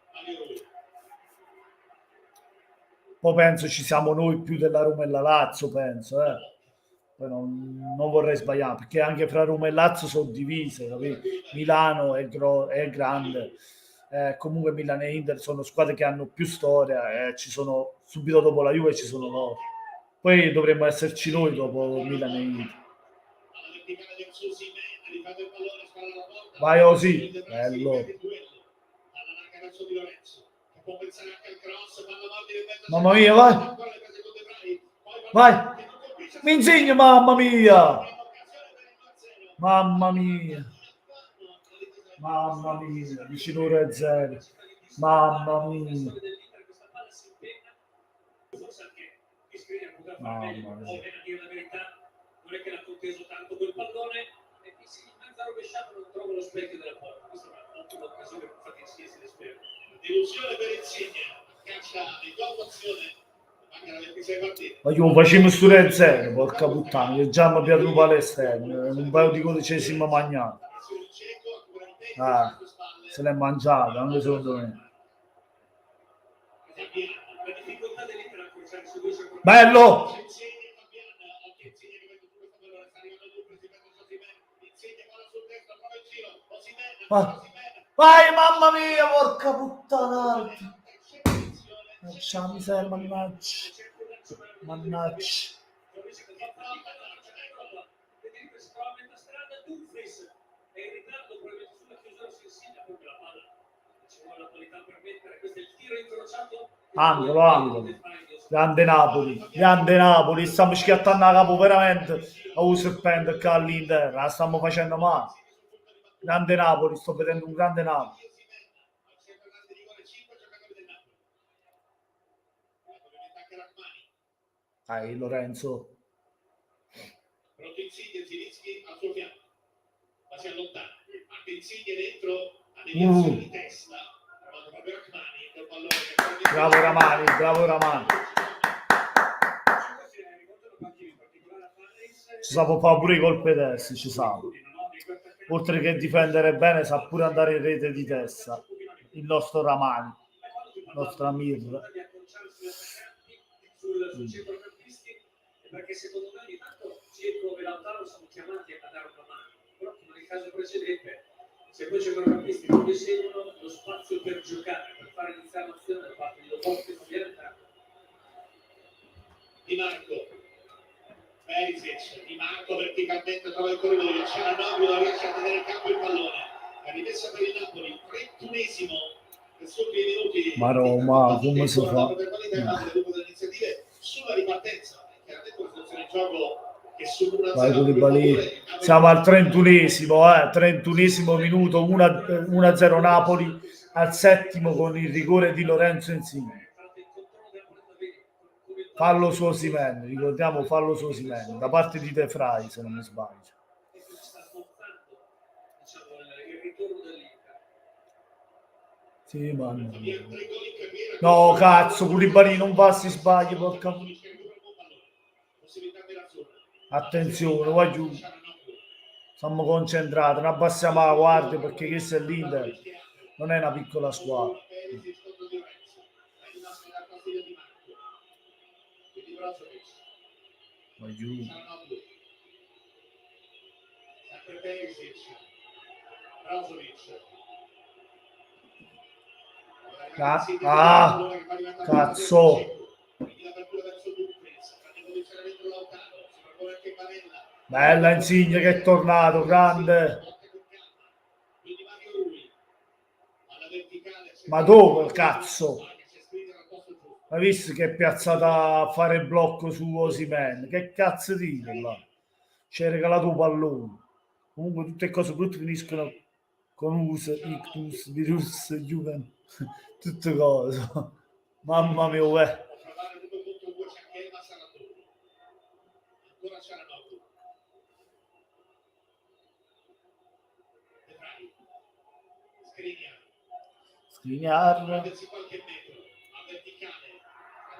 A: Poi penso ci siamo noi più della Roma e la Lazio, penso, Poi non vorrei sbagliare, perché anche fra Roma e Lazio sono divise, capito? Milano è grande, comunque Milan e Inter sono squadre che hanno più storia, ci sono subito dopo la Juve ci sono loro. Poi dovremmo esserci noi dopo Milan e Inter.
B: alla verticale verso Osimhen, rifà il pallone, spara alla porta.
A: Vai così, bello.
B: Alla larga verso Di Lorenzo, che può pensare anche al cross, palla mobile in mezzo.
A: Mamma mia, vai.
B: Ancora le prese con De Vrij, poi
A: Vai.
B: che non colpisce.
A: Mi insegni, mamma mia.
B: Occasione per il 1-0.
A: Mamma mia. Mamma mia, vicino 1-0. Mamma mia. Mamma mia.
C: Non è che l'ha conteso tanto quel pallone e si mezza rovesciato, non trovo lo specchio della porta. Questa è un'ottima occasione per fare insieme si spera.
B: Delusione per Insigne, caccia di gol azione, mancano 26 partite.
A: Ma io facciamo sto 0, porca puttana, che già mi abbiamo trovato all'esterno, un paio di codicesimo magnato. Ah, se l'è mangiato, anche secondo me.
B: La difficoltà dell'Inter a accorciare su due secondi.
A: Bello! Vai, mamma mia, porca puttana! Lasciami miseria, mannaggia. Mannaggia. Angolo, angolo. Grande Napoli, stiamo schiattando a capo veramente a un serpente che all'Inter, la stiamo facendo male. Grande Napoli, sto vedendo un grande Napoli. Dai, Lorenzo.
B: Pronto Insigne, Zilinski al suo fianco, ma si allontana. Anche Insigne dentro, a deviazione di testa. Proprio Rachmani, col pallone.
A: Bravo Ramani, bravo Ramani. Ci sa può fare pure i colpi destra, ci sa. Oltre che difendere bene, sa pure andare in rete di testa. Il nostro Ramani, il nostro Amir.
C: Perché secondo me ogni tanto Dzeko e Lautaro sono chiamati a dare una mano, però come nel caso precedente, se poi c'è centrocampisti non gli seguono, lo spazio per giocare, per fare iniziare l'azione da parte di Lobotka non viene tanto.
B: Di Marco, Perisic, Di Marco verticalmente trova il corridoio, Cialanoglu non riesce a tenere in campo il pallone, è rimessa per il Napoli, 31esimo per solo i minuti.
A: Ma Roma, come si fa?
B: Sulla ripartenza, chiaramente una situazione di gioco che su una
A: Vai Koulibaly. Siamo al 31esimo minuto, 1-0 Napoli, al settimo con il rigore di Lorenzo Insigne. Fallo su Osimhen, ricordiamo fallo su Osimhen, da parte di De Vrij, se non mi sbaglio. Sì, man. No, cazzo, Koulibaly non va, si sbaglia, porca. Attenzione, vai giù. Siamo concentrati, non abbassiamo la guardia perché questo è l'Inter, non è una piccola squadra. Vai giù. Cazzo. Bella Insigne che è tornato, grande. Ma dove, cazzo? Hai visto che è piazzata a fare il blocco su Osimhen? Che cazzo dite là? Ci hai regalato un pallone. Comunque tutte cose brutte finiscono con us, ictus, virus, juven, tutte cose. Mamma mia, uè. Skriniar.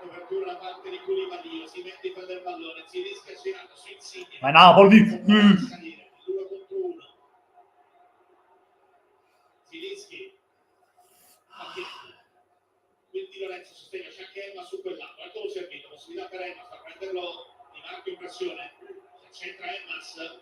B: Copertura da parte di Koulibaly, si mette per il pallone, si rischia girando su Insigne.
A: Ma Napoli!
B: 2 contro 1. Zilinski. Quindi Lorenzo sostegna, c'è anche Emma su quel lato. Eccolo servito, possibilità per Emma, fa prenderlo Di Marco in pressione. Centra Emmas.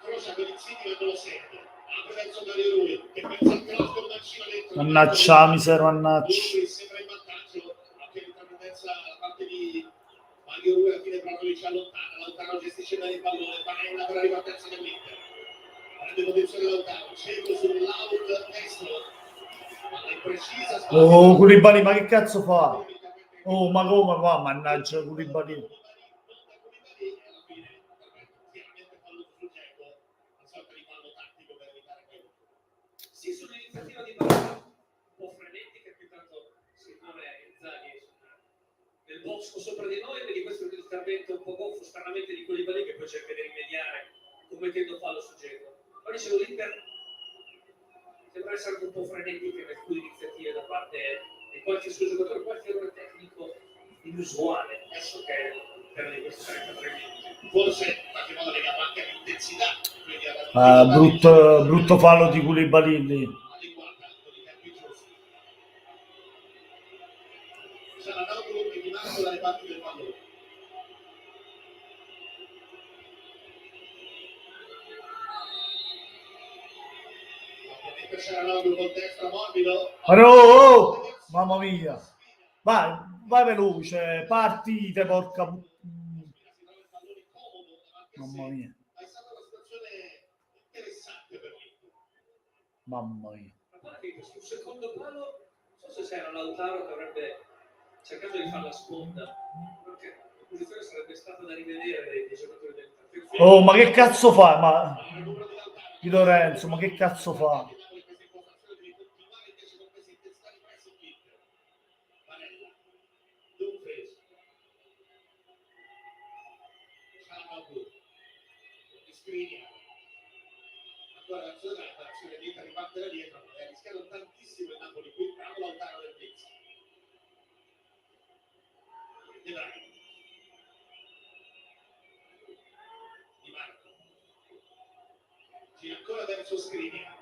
B: Crocia per Insigne ma non lo sente. Apre verso Dario Rui, che pensa al cross con Mancino dentro.
A: Mannaggia, miseria, mannaggia.
B: Sembra in vantaggio, anche ripartenza da parte di Mario Rui, alla fine Branovic allontana, Lautaro gestisce bene il pallone, Barella per la ripartenza dell'Inter. Prende posizione Lautaro, centro sull'out destro, palla imprecisa,
A: Oh, Koulibaly, ma che cazzo fa? Oh, ma come fa? Mannaggia Koulibaly.
C: Sì, sull'iniziativa di Barella, un po' frenetica, che tanto Simone Inzaghi nel box sopra di noi, vedi questo intervento un po' gonfo stranamente di Koulibaly, che poi cerca di rimediare commettendo fallo su Dzeko. Ma dicevo, l'Inter sembra essere anche un po' frenetica in alcune iniziative da parte di qualche suo giocatore, qualche errore tecnico inusuale, adesso che per di questi 33 minuti.
B: Forse in qualche modo legato anche all'intensità.
A: Brutto fallo di Koulibaly lì.
B: Sarà Nautolo che rimane dalle parti del pallone. Ovviamente c'era Nautolo con destra morbido.
A: Oh, mamma mia. Vai veloce, partite, porca. Mamma mia.
B: È stata una situazione interessante per l'Inter.
A: Mamma mia.
C: Ma guarda che sul secondo palo, non so se c'era Lautaro che avrebbe cercato di fare la sponda, perché la posizione sarebbe stata da rivedere dei giocatori dell'Inter.
A: Oh, ma che cazzo fa? Ma Di Lorenzo, ma che cazzo fa?
B: Ancora l'azione di Inter riparte da dietro, ha rischiato tantissimo il Napoli qui, bravo Lautaro del Pizzi. De Vrij. Di Marco. Gira ancora verso Skriniar.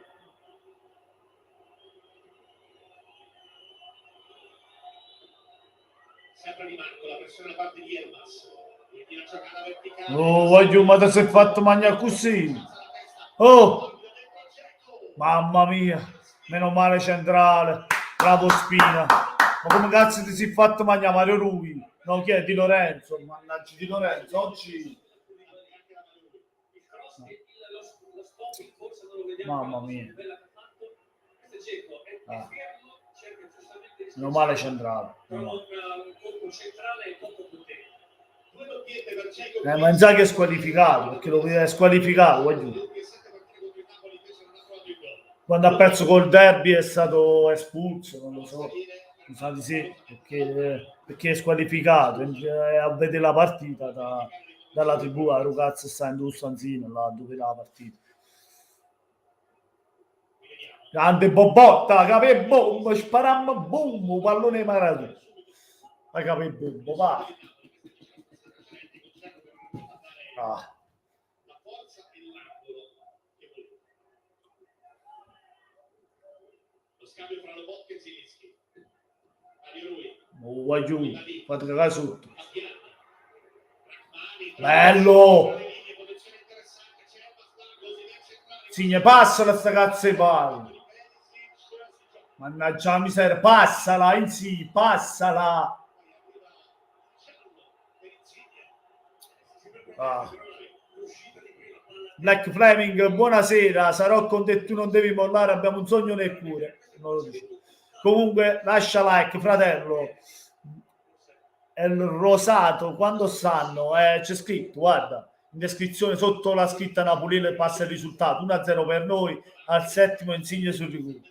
B: Sempre Di Marco, la pressione da parte di Elmas. Quindi la giocata verticale.
A: Oh, voglio, ma ti sei fatto mangiare così? Oh, mamma mia, meno male centrale, bravo Spina. Ma come cazzo ti sei fatto mangiare Mario Rui? No, chi è? Di Lorenzo, mannaggia Di Lorenzo, oggi... Mamma mia. Ah. Meno male centrale. No. Ma Inzaghi è squalificato, perché lo è squalificato, voglio. Quando ha perso col derby è stato espulso, non lo so. Mi sa di sì, perché è squalificato, a vedere la partita dalla TV, la ragazza sta in Stanzino, là dove la partita. Grande Bobotta, capè bomba, sparammo bombo, pallone Maradona. Ma capè bombo, va. Ah.
B: Lo scambio fra Lobotka e Zilinski. Mario Rui.
A: Oh, vai giù, fate cagare sotto. Bello! Signe, passala sta cazzo di palla. Mannaggia la miseria, passala, in sì, passala. Ah. Black Fleming, buonasera, sarò con te, tu non devi mollare, abbiamo un sogno nel cuore. Non lo dico. Comunque lascia like, fratello. È il rosato, quando stanno? C'è scritto, guarda, in descrizione sotto la scritta Napolile passa il risultato, 1-0 per noi, al settimo Insigne sul rigore.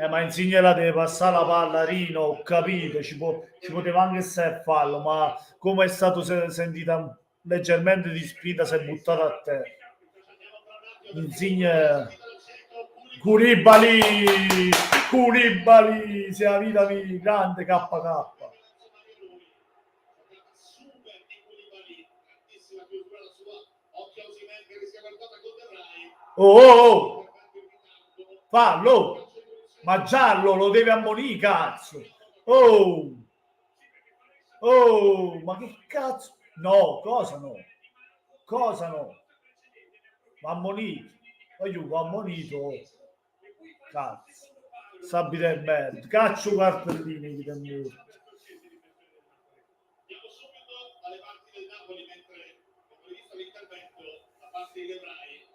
A: Ma Insigne la deve passare la palla, Rino, ho capito, ci poteva anche essere fallo, ma come è stato sentita leggermente di spinta, si è buttato a terra. Insigne... Koulibaly, sia la vita mia, grande KK. Oh, fallo, ma giallo lo deve ammonire, cazzo. Oh, ma che cazzo? No, cosa no? Va ammonito, va ammonito. Cazzo. Sabbi del merda. Caccio Quartellini che del morto.
B: Andiamo subito alle parti del Napoli, mentre abbiamo visto l'intervento da parte di Debray.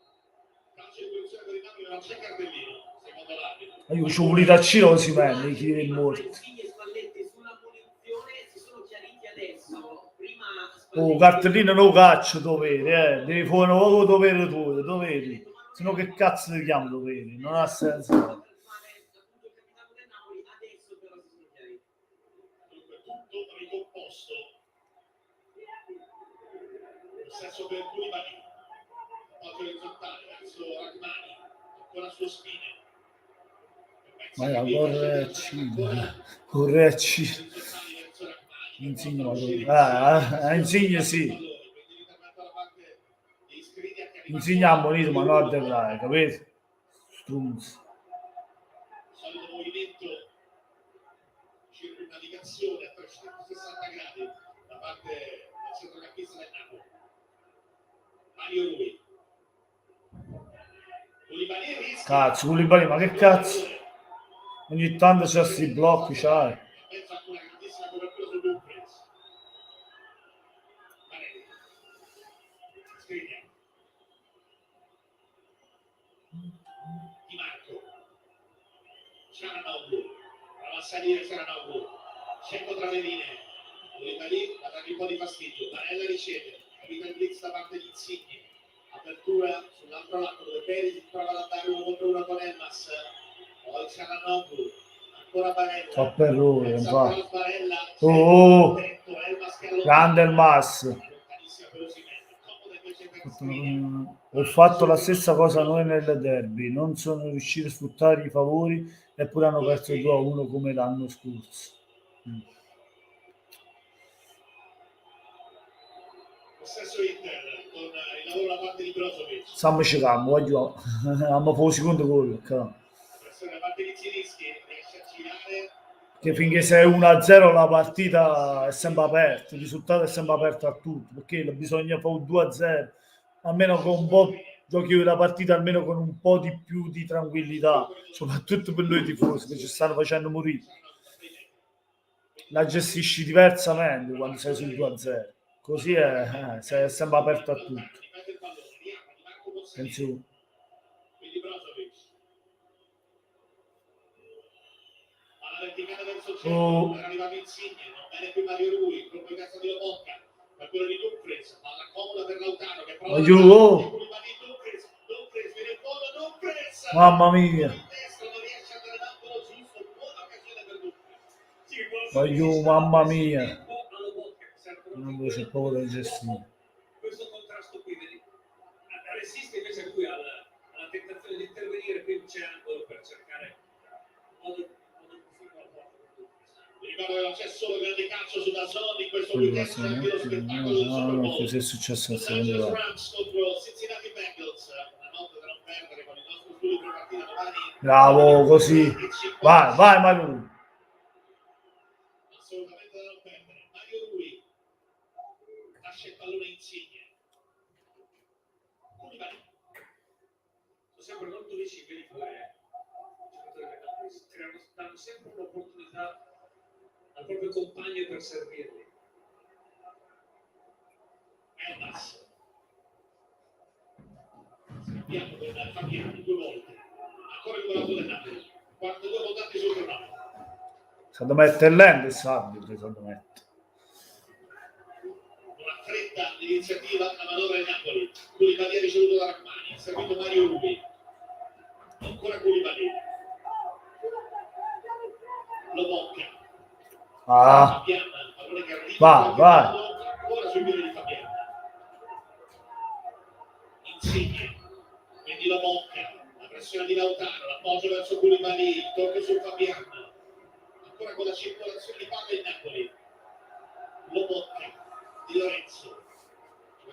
B: Calcio di punizione per il Napoli, non c'è cartellino, secondo l'arbitro.
A: Io ci ho voluto a Ciro si mette, chi deve morto.
D: Sulla punizione si sono chiariti adesso. Prima
A: Oh, cartellino non caccio dovere, devi fare un poco dovere tuo, doveri. Se no che cazzo ti chiamo doveri? Non ha senso.
D: appunto il capitano del Napoli adesso però si sono chiariti.
B: Dunque tutto ricomposto. Possesso per Koulibaly. Quattro orizzontale verso Rachmani. Ancora suo spine.
A: Ma corre a Ciro. Insigne, ma Insigne sì. Insigne ha ammonito, ma non a Debray, capito? Strunz.
B: Solito movimento, circumnavigazione a 360 gradi da parte del centrocampista del Napoli. Mario Rui. Koulibaly rischia.
A: Cazzo, Koulibaly, ma che cazzo? Ogni tanto c'è sti blocchi, c'hai.
B: Penso anche una grandissima copertura su Dumfries. Marelli. Skriniar. Di Marco. Cialanoglu. Prova a salire Cialanoglu. Scendo tra le linee. Koulibaly va a dargli un po' di fastidio. Barella riceve. Evita il blitz da parte di Insigne. Apertura sull'altro lato dove Perisic prova ad andare 1-1 con Elmas. Poi Cialanoglu. Ancora Barella.
A: Troppo errore, infatti.
B: Barella.
A: Oh,
B: Elmas che allontana.
A: grande il Mas.
B: Lontanissima per Osimhen. Comodo invece per Skriniar.
A: Ho fatto la stessa cosa noi nel derby, non sono riusciti a sfruttare i favori eppure hanno perso 2-1 come l'anno scorso.
B: Possesso Inter con il lavoro da parte di Brozovic.
A: Stiamo cercando, voglio, abbiamo fatto il secondo gol.
B: Pressione da parte di Zilinski, riesce a girare.
A: Che finché sei 1-0 la partita è sempre aperta, il risultato è sempre aperto a tutti, perché bisogna fare un 2-0, almeno con un po', giochi la partita almeno con un po' di più di tranquillità, soprattutto per noi tifosi che ci stanno facendo morire. La gestisci diversamente quando sei sul 2-0, così è sempre aperto a tutti. Penso.
B: Quindi Brozovic. Alla verticale verso il centro, è arrivato Insigne, non bene più Mario Rui, colpo di testa di Lobotka, per quello di Dumfries, palla comoda per Lautaro che prova Dumfries viene in fondo, Dumfries!
A: Mamma mia!
B: In destra non riesce a dare l'angolo giusto, buona occasione per Dumfries.
A: Voglio, mamma mia! Non c'è poco da gestire.
C: Questo contrasto qui, vedi, resiste invece qui alla tentazione di intervenire, qui c'è angolo per cercare modo
B: mi ricordo che c'è solo grande calcio su Dazon in questo weekend, c'è anche lo spettacolo del Super Bowl.
A: Cosa è successo al
B: Los
A: secondo
B: Angeles
A: gol?
B: Rams contro Cincinnati Bengals, una notte da non perdere con il nostro studio di partita domani.
A: Bravo, così. Vai Mario.
B: Assolutamente da non perdere. Mario Rui lascia il pallone Insigne. Koulibaly.
C: sono sempre molto vicini di fare danno sempre un'opportunità al proprio compagno per servirli.
B: Elmas. Scambiato con Fabiani 2 volte. Ancora il golato del Napoli. 42 votati sul cronometro.
A: Secondo me è lento il Sabio, secondo me.
B: Una fretta l'iniziativa, la manovra di Napoli. Koulibaly ha ricevuto da Rachmani, ha servito Mario Rui. Ancora Koulibaly. Lobotka. Fabian, pallone che arriva.
A: Vai.
B: Ancora sul piede di Fabian. Insigne. Quindi Lobotka. La pressione di Lautaro, l'appoggio verso Koulibaly, il tocco su Fabian. Ancora con la circolazione di palla in Napoli. Lobotka di Lorenzo,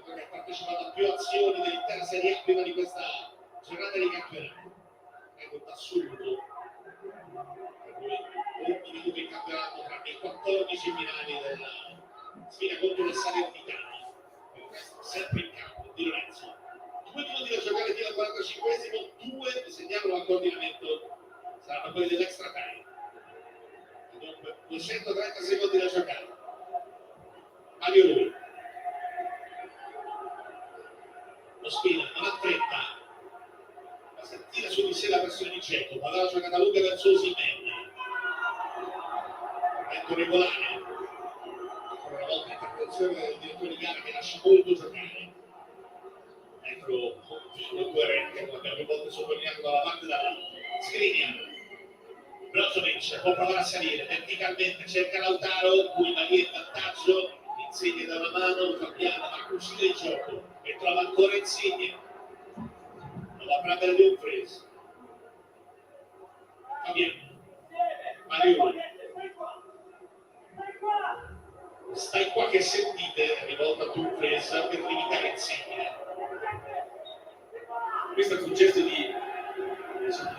B: che ha partecipato a più azioni dell'intera Serie A prima di questa giornata di campionato. Ecco un assurdo per lui, l'ultimo minuto in campionato tra i 14 finali della sfida contro le Salernitane. Per il resto sempre in campo di Lorenzo. 2 minuti da giocare fino al 45esimo, 2 segnalano al coordinamento saranno quelli dell'extra time. Dunque, 230 secondi da giocare. Mario Rui. Lo spina, non ha fretta. Ma se tira su di sé la pressione di Dzeko, ma la giocata lunga verso Osimhen. Momento regolare. Ancora una volta interpretazione del direttore di gara che lascia molto giocare. Ecco, un coerente, come abbiamo più volte sottolineato dalla parte dall'altra. Skriniar. Brozovic può provare a salire verticalmente, cerca Lautaro, Koulibaly in vantaggio, Insigne da una mano, lo fa piano, ma uscire il gioco e trova ancora Insigne. Lo va a prendere Dumfries. Fabiano. Mario. Stai qua che sentite, rivolta a Dumfries per limitare Insigne.
C: Questo è un gesto di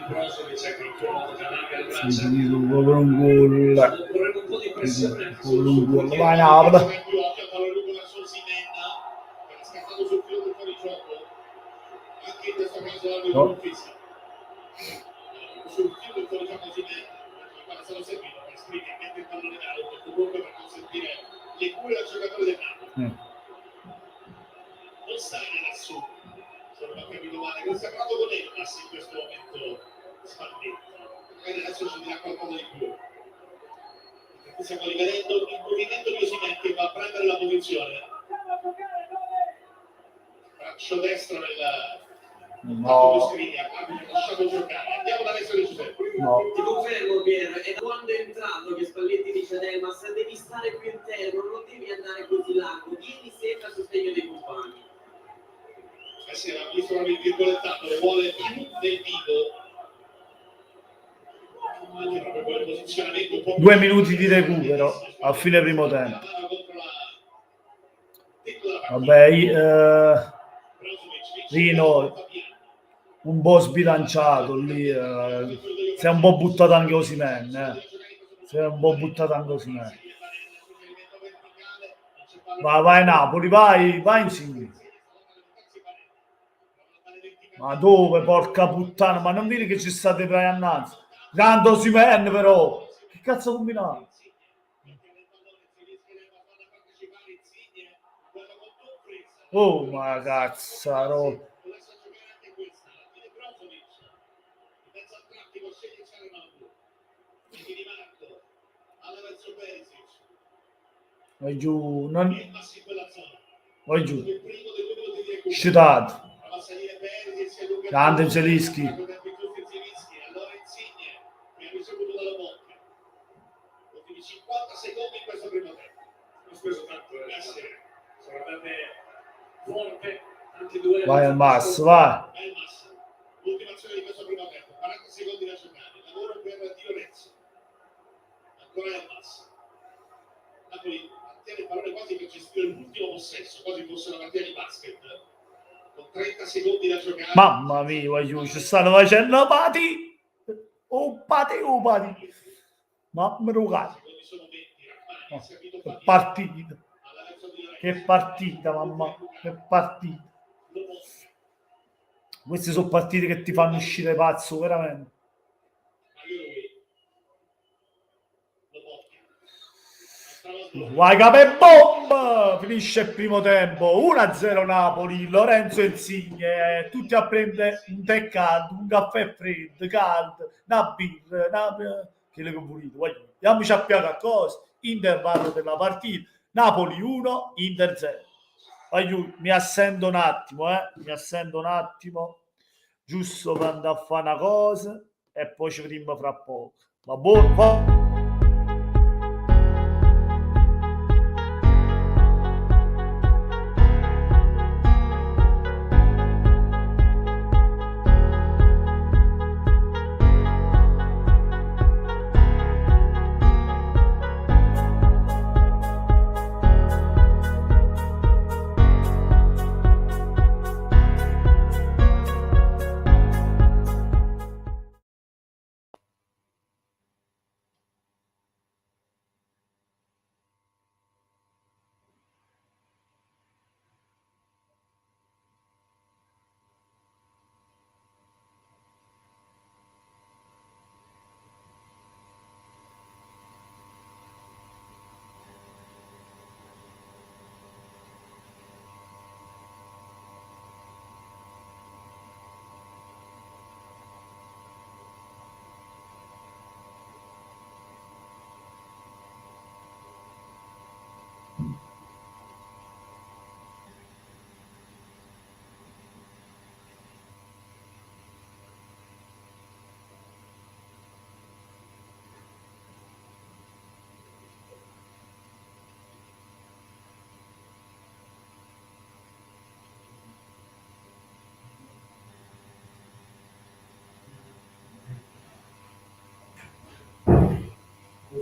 C: Brozovic che in quel modo che allarga le braccia.
A: un gol.
C: Vorremmo un po' di pressione anche sul
A: Vai,
B: Occhio al pallone lungo verso Osimhen, che è scattato sul filo del fuorigioco. Anche in questo caso l'arbitro non fischia. Sul filo del fuorigioco Osimhen, ma è stato servito per Skriniar mette il pallone in alto, comunque per consentire le cure al giocatore del Napoli. Non stare lassù, se non ho capito male, non si è parlato con Elmas in questo momento Spalletti. Magari adesso ci dirà qualcosa di più. Perché stiamo rivedendo il movimento di Osimhen che va a prendere la posizione. Braccio destro
A: No.
B: Skriniar, ha lasciato giocare. Andiamo da Alessio Di Giuseppe.
A: No.
D: Ti confermo, Pier, è da quando è entrato che Spalletti dice ad Elmas devi stare più interno, non devi andare così largo, vieni sempre a sostegno dei compagni.
B: Eh sì, abbiamo visto proprio il virgolettato, le vuole più del vivo. Anche proprio quel posizionamento un po'
A: 2 minuti di recupero a fine primo tempo. Vabbè, Rino un po' sbilanciato lì, si è un po' buttato anche Osimhen, si è un po' buttato anche Osimhen. Vai Napoli, vai Insigne. Ma dove, porca puttana, ma non vedi che ci state innanzi? Grande Osimhen però, che cazzo ha combinato? Oh ma cazzaro. Vai giù, vai giù. Sciutato. Grande Zelinski.
B: Allora Insigne che ha ricevuto dalla Bocca. Ultimi 50 secondi in questo primo tempo.
C: Non speso tanto, sono andate forte, anche due.
A: Vai al Masso, vai.
B: Elmas, l'ultima azione di questo primo tempo, 40 secondi da giocare, lavoro per Di Lorenzo. Ancora Elmas. Napoli mantiene il pallone quasi per gestire l'ultimo possesso, quasi fosse una partita di basket. Con 30 secondi da giocare.
A: Mamma mia, voglio, ci stanno facendo pati. Pati. Mamma mia, che partita. Che partita, mamma. Che partita. Queste sono partite che ti fanno uscire pazzo, veramente. Vai Cape Bomb! Finisce il primo tempo, 1-0 Napoli, Lorenzo Insigne, tutti a prendere un tè caldo, un caffè freddo, caldo, una birra, che le volete, andiamoci a piacere a cosa, intervallo della partita, Napoli 1, Inter 0. Mi assento un attimo, giusto per andare a fare una cosa e poi ci vediamo fra poco. Va buono?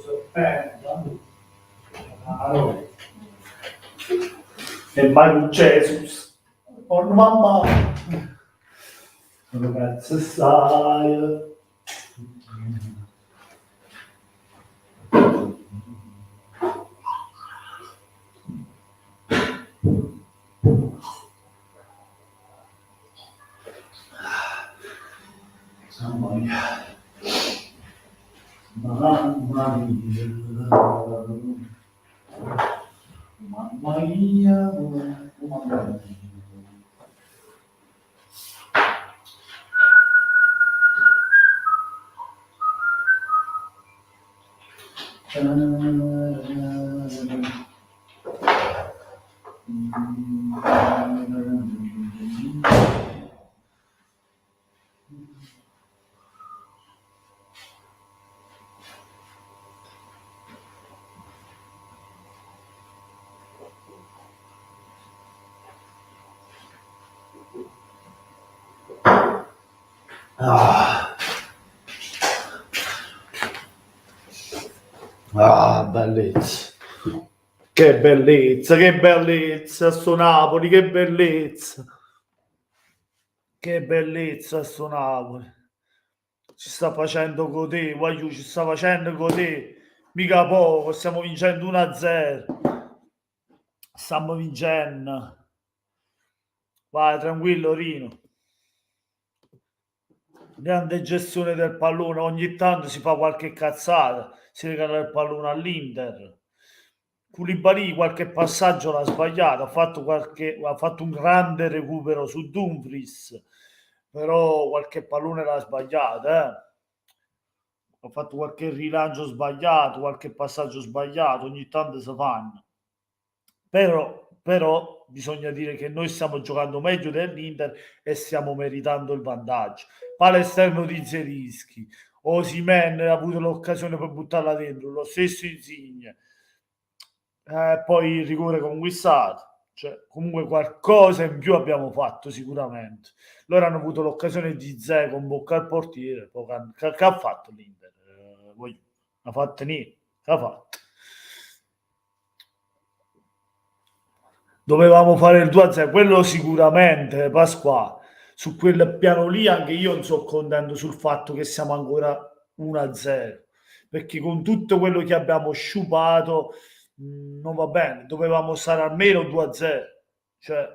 A: sorprenda. E Mario Jesus. Oh mamma. Come cazzo stai? Mamma mia. Mamma mia. Mamma mia. Mamma mia. Bellezza. Che bellezza sto Napoli, che bellezza. Che bellezza sto Napoli. Ci sta facendo godere, voglio, ci sta facendo godere. Mica poco, stiamo vincendo 1-0. Stiamo vincendo. Vai, tranquillo Rino. Grande gestione del pallone, ogni tanto si fa qualche cazzata, si regala il pallone all'Inter. Koulibaly qualche passaggio l'ha sbagliato, ha fatto un grande recupero su Dumfries, però qualche pallone l'ha sbagliato, ha fatto qualche rilancio sbagliato, qualche passaggio sbagliato, ogni tanto si fanno. Però bisogna dire che noi stiamo giocando meglio dell'Inter e stiamo meritando il vantaggio. Palla esterno di Zelinski, Osimhen ha avuto l'occasione per buttarla dentro, lo stesso Insigne, poi il rigore conquistato, cioè comunque qualcosa in più abbiamo fatto sicuramente. Loro hanno avuto l'occasione di Dzeko con bocca al portiere, che ha fatto l'Inter? Ha fatto niente, ha fatto. Dovevamo fare il 2-0, quello sicuramente, Pasqua. Su quel piano lì anche io non sono contento sul fatto che siamo ancora 1-0, perché con tutto quello che abbiamo sciupato non va bene, dovevamo stare almeno 2-0, cioè,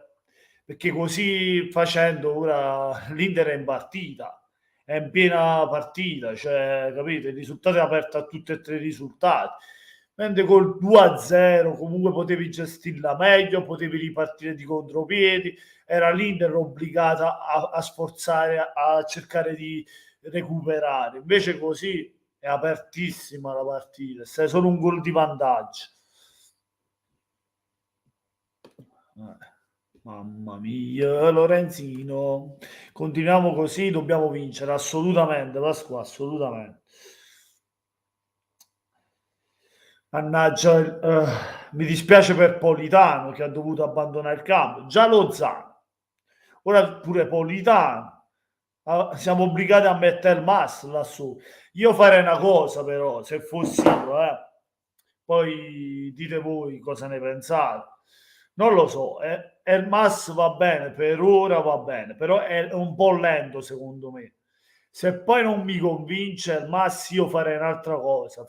A: perché così facendo ora l'Inter è in partita, è in piena partita, cioè, capite, il risultato è aperto a tutti e tre i risultati. Mentre col 2-0 comunque potevi gestirla meglio, potevi ripartire di contropiedi, era l'Inter obbligata a sforzare, a cercare di recuperare. Invece così è apertissima la partita, sei solo un gol di vantaggio. Mamma mia, Lorenzino, continuiamo così, dobbiamo vincere, assolutamente, Pasqua, assolutamente. Mannaggia, mi dispiace per Politano che ha dovuto abbandonare il campo, già Lozano, ora pure Politano, siamo obbligati a mettere il Mas lassù. Io farei una cosa però, se fossi io, poi dite voi cosa ne pensate. Non lo so, il Mas va bene, per ora va bene, però è un po' lento secondo me. Se poi non mi convince il Mas, io farei un'altra cosa,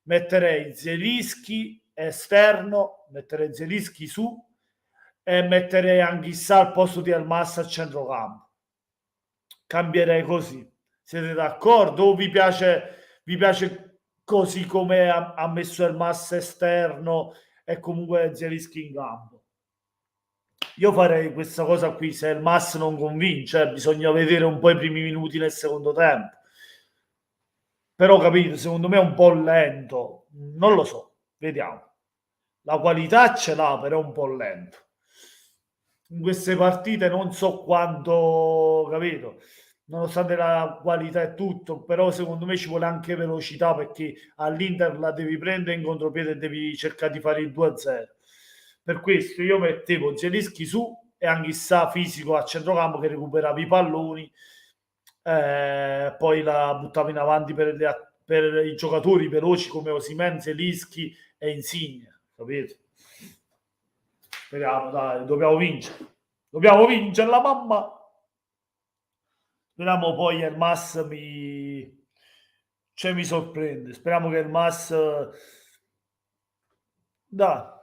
A: metterei Zelinski esterno, metterei Zelinski su e metterei Anghissà al posto di Elmas a centrocampo. Cambierei così. Siete d'accordo? O vi piace così come ha messo Elmas esterno e comunque Zelinski in campo? Io farei questa cosa qui, se il Mas non convince, bisogna vedere un po' i primi minuti nel secondo tempo. Però capite, secondo me è un po' lento, non lo so, vediamo. La qualità ce l'ha, però è un po' lento. In queste partite non so quanto, capito? Nonostante la qualità e tutto, però secondo me ci vuole anche velocità, perché all'Inter la devi prendere in contropiede e devi cercare di fare il 2-0. Per questo io mettevo Zelinski su e Anghissà fisico a centrocampo che recuperava i palloni, poi la buttava in avanti per i giocatori veloci come Osimhen, Zelinski e Insigne, capito? Speriamo, dai, dobbiamo vincere la mamma. Speriamo poi Elmas mi sorprende, speriamo che Elmas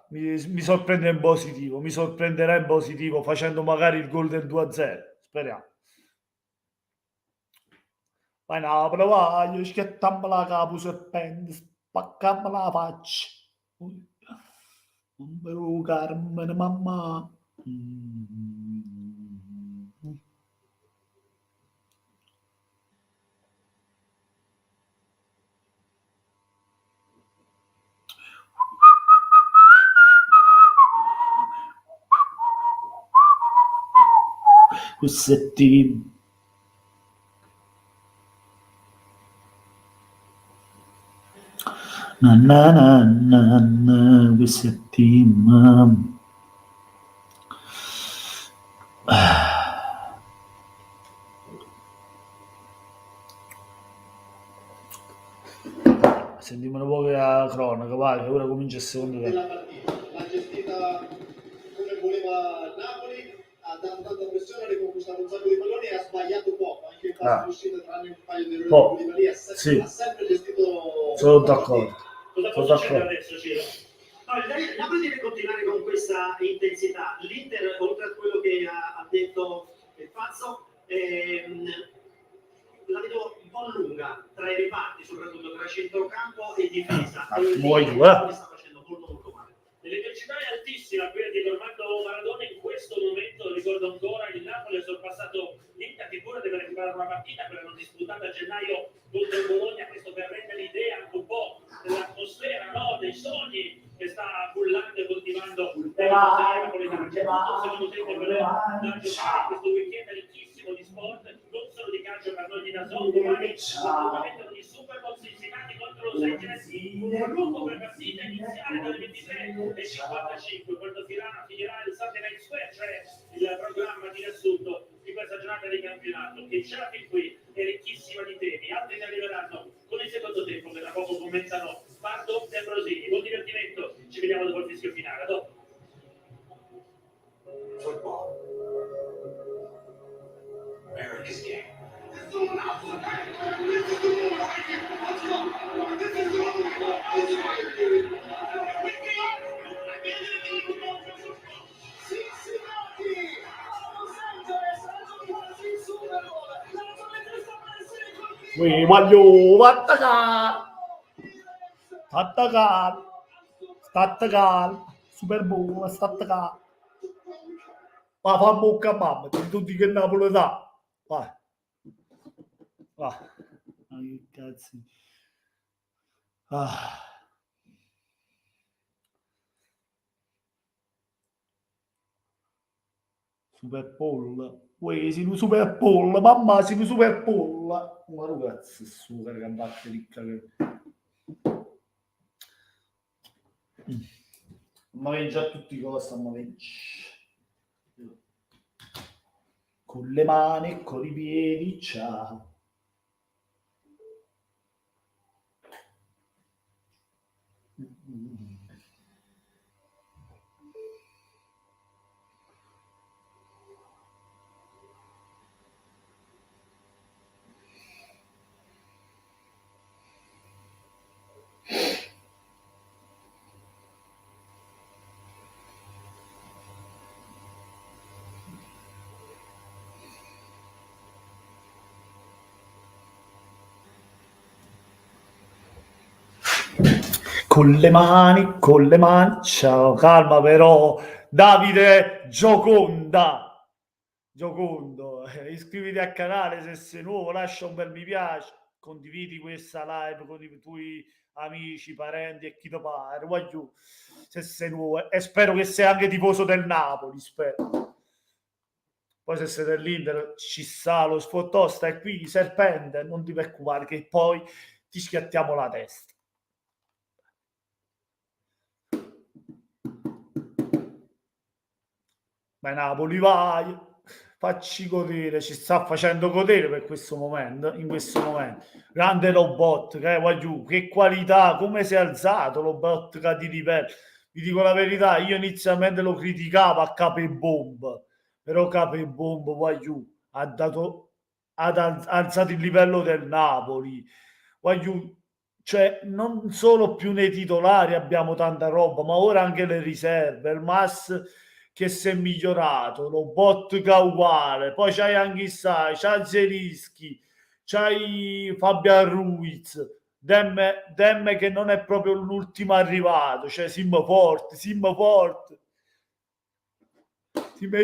A: mi sorprende in positivo, mi sorprenderà in positivo facendo magari il gol del 2-0, speriamo. Vai Napoli, vai, schiattammi la capo serpente, spaccammi la faccia. Un bel Carmen, mamma. Questo è team. Questo è team. Sentiamo un po' che la cronaca, vai, che ora comincia il secondo tempo.
B: Della partita, l'ha gestita come voleva Napoli, ha dato tanta pressione, ha riconquistato un sacco di palloni e ha sbagliato poco, anche in fase di uscita tranne un paio di errori di lì, ha sempre gestito.
A: Sono d'accordo.
E: Cosa può succedere adesso, Ciro? No, il Napoli deve continuare con questa intensità. L'Inter, oltre a quello che ha detto il Fazzo, la vedo un po' lunga tra i reparti, soprattutto tra centrocampo e difesa.
A: Sta
E: facendo molto male.
C: L'intensità è altissima, quella di Armando Maradona in questo momento, ricordo ancora, il Napoli ha sorpassato l'Inter che pure deve recuperare una partita, quella non disputata a gennaio contro il Bologna, questo per rendere l'idea anche un po' dell'atmosfera, no? Dei sogni che sta cullando e coltivando la napoletana. C'è tutto secondo tempo però da giocare questo weekend ricchissimo di sport, non solo di calcio per noi di Dazon, domani appuntamento di Super Bowl Cincinnati contro Los Angeles, un lungo prepartita iniziale dalle 23:55 quando finirà il Sunday Night Square, cioè il programma di riassunto di questa giornata di campionato che già fin qui è ricchissima di temi, altri ne arriveranno con il secondo tempo che da poco commentano Pardo e Ambrosini. Buon divertimento, ci vediamo dopo il fischio finale, a dopo.
B: Football. America's game.
A: voglio attaccare, Super Bowl, attaccare. Ma fa bocca a mamma, di tutti che napoletano. Vai. Ma che cazzo. Super Bowl. Uè, si un Super Bowl, mamma, si un Super Bowl. Ma ragazzi, su, che batte ricca che... Ma vince a tutti i costi, ma vince. Con le mani e con i piedi, ciao. Con le mani, ciao, calma però, Davide Giocondo, iscriviti al canale se sei nuovo, lascia un bel mi piace, condividi questa live con i tuoi amici, parenti e chi ti pare, voglio, se sei nuovo, e spero che sei anche tifoso del Napoli, spero. Poi se sei dell'Inter ci sta lo sfottò, stai qui, serpente, non ti preoccupare che poi ti schiattiamo la testa. Vai Napoli, vai, facci godere, ci sta facendo godere per questo momento, in questo momento. Grande Lobotka, voglio, che qualità, come si è alzato Lobotka di livello. Vi dico la verità, io inizialmente lo criticavo a Capebomb, però Capebomb, voglio, ha alzato il livello del Napoli. Voglio, cioè, non solo più nei titolari abbiamo tanta roba, ma ora anche le riserve, il Mas che si è migliorato, lo Botka uguale, poi c'hai anche i Sai, c'hai Zelischi, c'hai Fabian Ruiz, Demme che non è proprio l'ultimo arrivato, cioè siamo forti, siamo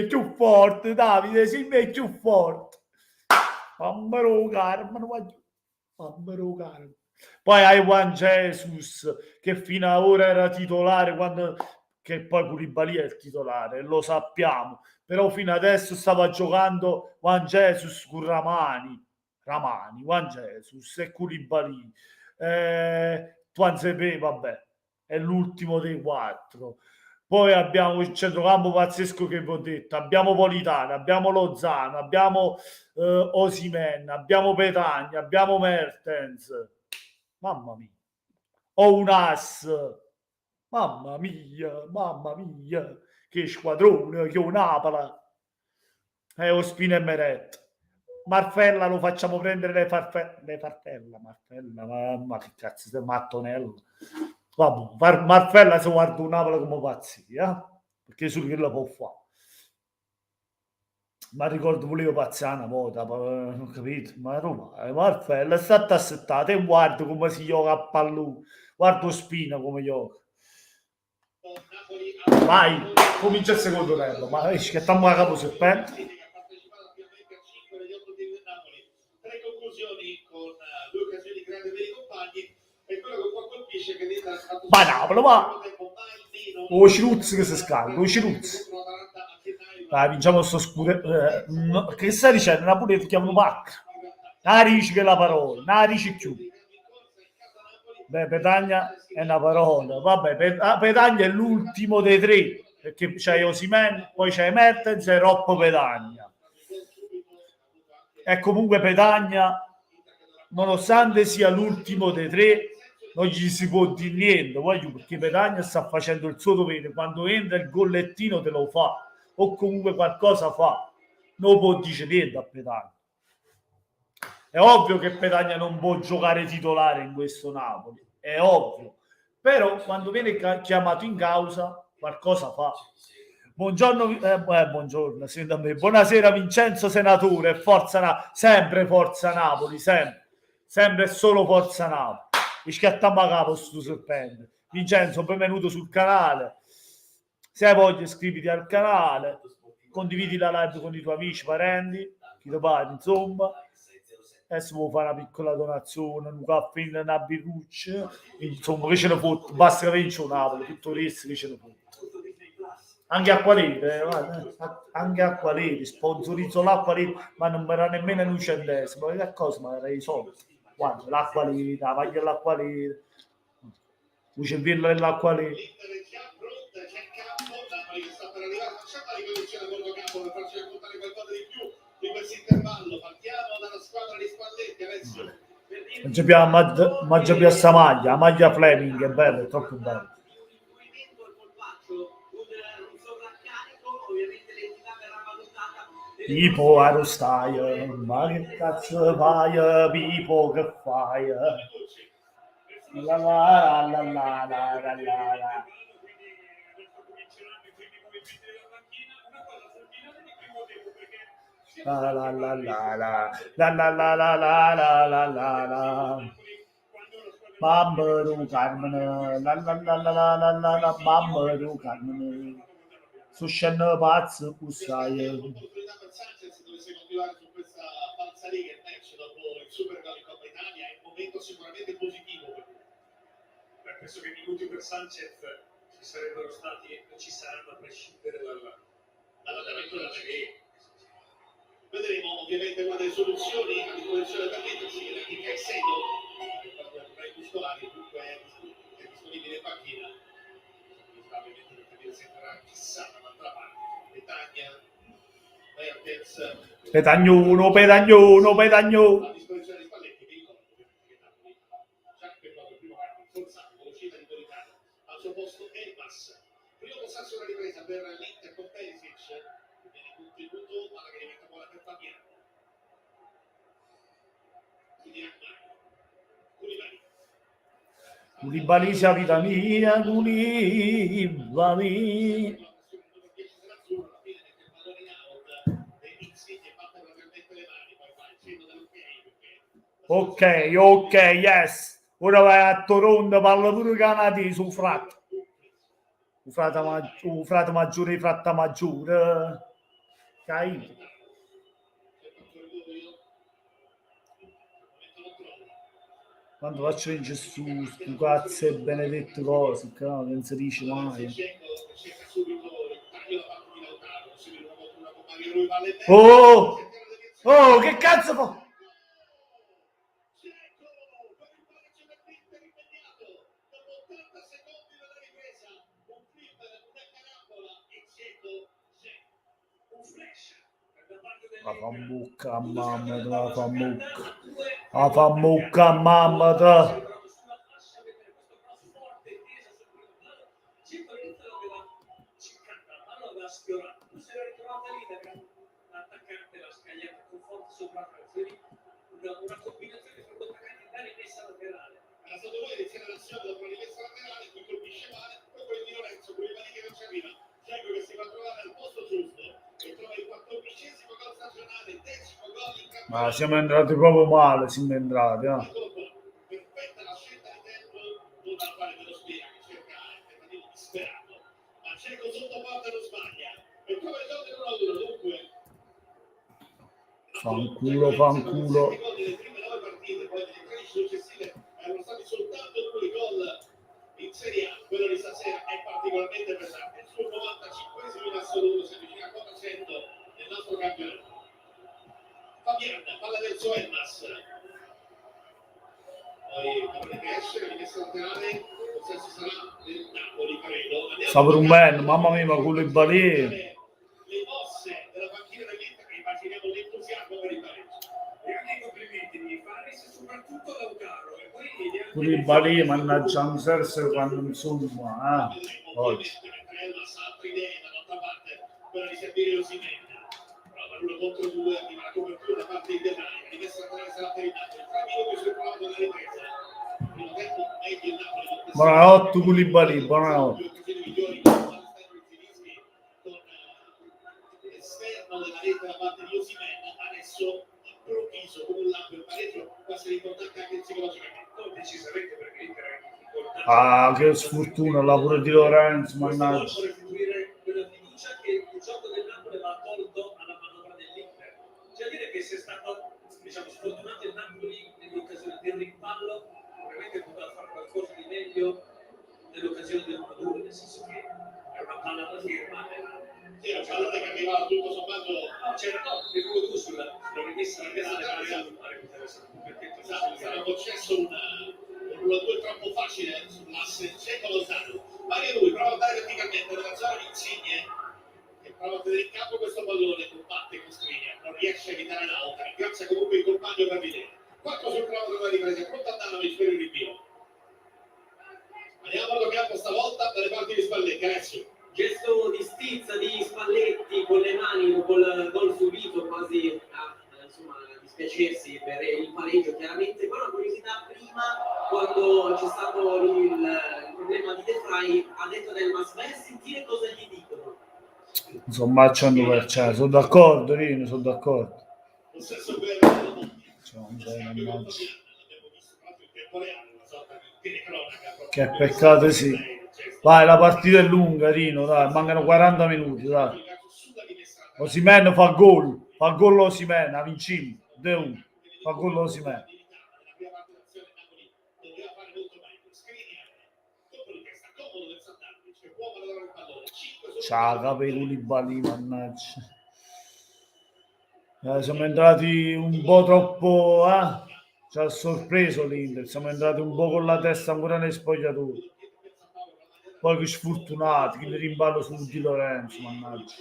A: più forte, Davide, siamo più forte. Mammaro Carmen, mammaro Carmen. Poi hai Juan Jesus che fino ad ora era titolare quando che poi Koulibaly è il titolare, lo sappiamo, però fino adesso stava giocando Juan Jesus con Ramani, Juan Jesus e Koulibaly. Tuanzebe, vabbè, è l'ultimo dei 4. Poi abbiamo il centrocampo pazzesco che vi ho detto, abbiamo Politano, abbiamo Lozano, abbiamo Osimhen, abbiamo Petagna, abbiamo Mertens. Mamma mia. Ho un as. Mamma mia, che squadrone, che un'apola. Ospina e Meret. Marfella lo facciamo prendere Marfella, ma che cazzo, sei Mattonello. Vabbè, Marfella si guarda un'apola come pazzia, perché solo che la può fare. Ma ricordo pure io pazzia una volta, non capito, ma Roma, Marfella è stata assettata e guarda come si gioca a pallone, guarda Ospina come gioca. Vai, comincia il secondo tempo, ma esci che stiamo a capo serpente.
B: Tre conclusioni con due occasioni di grande per i compagni e quello che un po' colpisce è che l'Inter ha fatto
A: ma Napoli, ma o Ciruzzi che si scalda, o Ciruzzi. Dai, vinciamo sto scuro. No, che stai dicendo? Napoli ti chiamano pacca. Narici che è la parola, Narici più. Beh, Petagna è una parola. Vabbè, Petagna è l'ultimo dei tre, perché c'è Osimhen, poi c'è Mertens e Roppo Petagna. E comunque Petagna, nonostante sia l'ultimo dei tre, non gli si può dire niente, voglio, perché Petagna sta facendo il suo dovere. Quando entra il gollettino te lo fa, o comunque qualcosa fa. Non può dire niente a Petagna. È ovvio che Petagna non può giocare titolare in questo Napoli, è ovvio. Però quando viene chiamato in causa, qualcosa fa. Buongiorno, buongiorno, buonasera Vincenzo Senatore, sempre Forza Napoli, sempre e solo Forza Napoli. Mi schiattiamo a capo sto serpente. Vincenzo, benvenuto sul canale. Se hai voglia iscriviti al canale, condividi la live con i tuoi amici, parenti, chi ti pare, insomma. Adesso devo fare una piccola donazione, un caffè, una birruccia, insomma, che ce ne fotte, basta che vince un Napoli, tutto il resto che ce ne fotte. Anche Acqualete, anche Acqualete, sponsorizzo l'Acqualete, ma non mi era nemmeno un centesimo, ma che cosa mi era i soldi? Guarda, l'Acqualete, la maglia dell'Acqualete, il cervello dell'Acqualete.
B: L'Inter è già pronta, c'è il campo, Napoli che sta per arrivare, facciamo la ricostruzione a bordo campo per farci raccontare qualcosa di più di questo intervallo. Partiamo dalla squadra di Spalletti adesso.
A: Mangia più sta maglia, la maglia Fleming è bella, è troppo bella. Pipo, arrostai, ma che cazzo fai, Pipo, che fai? La la la la la la la la. La la la la la la la la la la la la la. Bambero Carmen, la la la la la la la la, Bambero Carmen. Su scena pazzo, sai.
B: L'opportunità per Sanchez dovesse continuare su questa falsariga il match dopo il Super Gol in Coppa Italia è un momento sicuramente positivo per lui.
C: Penso che i minuti per Sanchez ci sarebbero stati e ci saranno a prescindere dall'andamento della Serie.
B: Vedremo ovviamente una delle soluzioni a disposizione per mettersi che Caicedo, tra i muscolari, dunque è disponibile in panchina. Sta ovviamente per capire se entrerà chissà dall'altra parte. Petagna, Mertens,
A: Petagnuno.
B: a disposizione di Spalletti che ricordo che Napoli già per il primo tempo forzato con l'uscita di Politano al suo posto Elmas. Primo passaggio della ripresa per l'Inter con Perisic, viene contenuto alla che diventa buona per Fabiano. Quindi Koulibaly.
A: Koulibaly sia vita mia, Koulibaly. Ok, yes. Ora vai a Toronto, parla pure canadese, su frate. Un frate maggiore, fratta maggiore. Capito? Quando faccio in Gesù, stu cazzo e benedetto cose, che non si dice mai. Oh, che cazzo fa? La fa mucca a mamma, la fa mucca. La fa mucca a mamma, te.
C: L'attaccante l'ha scagliata con forza sopra una combinazione fra due attaccanti da rimessa laterale.
B: Era stato lui a iniziare l'azione dopo la rimessa laterale, poi colpisce male, poi quello di Lorenzo, Koulibaly che non ci arriva. Dzeko che si va a trovare al posto giusto e trova il 14° gol stagionale, 10° gol in campionato.
A: Ma siamo entrati proprio male, siamo entrati.
B: Perfetta la scelta di tempo, non da fare dello spiega che cerca il tentativo disperato. Ma Dzeko sotto porta non sbaglia. E come il gol del 1-1, dunque.
A: Fanculo.
B: Nelle prime 9 partite, poi nelle 13 successive erano stati soltanto 2 gol in Serie A. Quello di stasera è particolarmente pesante. Sul 95esimo in assoluto si avvicina a quota 100 nel nostro campionato. Fabian, palla verso Elmas. Poi dovrebbe essere rimessa laterale, forse ci sarà del Napoli, credo.
A: Sta per un bel, mamma mia, ma Koulibaly.
B: Le mosse della panchina dell'Inter, che immaginiamo l'entusiasmo per il pareggio.
C: E anche i complimenti di Faris e soprattutto Lautaro. E poi
A: Koulibaly, mannaggia, un serse quando insomma, oggi.
B: Mentre Elmas ha altre idee dall'altra parte, quella di servire Osimhen. Prova l'uno contro 2, arriva la copertura da parte di De Vrij, rimessa laterale sarà per il Napoli. 3 minuti sul prova della ripresa. Primo tempo meglio il Napoli.
A: Buonanotte Koulibaly, buonanotte.
B: Esterno della rete da parte di Osimhen, adesso improvviso con un lampo il pareggio può essere importante anche psicologicamente.
C: non decisamente perché l'Inter è in difficoltà.
A: Ah, che sfortuna, la pure di Lorenzo, mannaggia.
C: Questo restituire quella fiducia che il gioco del Napoli va tolto alla manovra dell'Inter. Cioè dire che sia stato, diciamo, sfortunato il Napoli nell'occasione del rimpallo, probabilmente poteva fare qualcosa di meglio nell'occasione del 1-2, nel senso che è una palla da firma.
B: Sì, la palla che arrivava tutto sommato.
C: C'era il 1-2 sulla rimessa laterale, perché
B: sarà concesso un 1-2 troppo facile sull'asse Dzeko-Lozano. Mario lui prova a andare verticalmente nella zona di Insigne e prova a tenere in campo questo pallone, combatte con Skriniar, non riesce a evitare l'auto, ringrazia comunque il compagno per vedere. 4 sul prova della ripresa, pronto a Andanovic per il rinvio. Andiamo allo campo stavolta dalle parti di Spalletti, adesso.
D: Gesto di stizza di Spalletti con le mani dopo il gol subito, quasi insomma dispiacersi per il pareggio chiaramente. Poi una curiosità, prima quando c'è stato il problema di De Vrij ha detto Elmas vai a sentire cosa gli dicono.
A: Insomma al 100%, sono d'accordo Rino, sono d'accordo.
B: Lo stesso per l'abbiamo visto proprio in tempo reale, una sorta di telecronaca.
A: Che peccato, sì. Vai, la partita è lunga, Rino, dai, mancano 40 minuti, dai. Osimhen fa gol Osimhen, a vincimo, 2-1, fa gol Osimhen. Ciao, capelli Koulibaly, mannaggia. Siamo entrati un po' troppo, ci ha sorpreso l'Inter, siamo entrati un po' con la testa ancora nei spogliatoi. Poi che sfortunati, che rimballo su Di Lorenzo, mannaggia.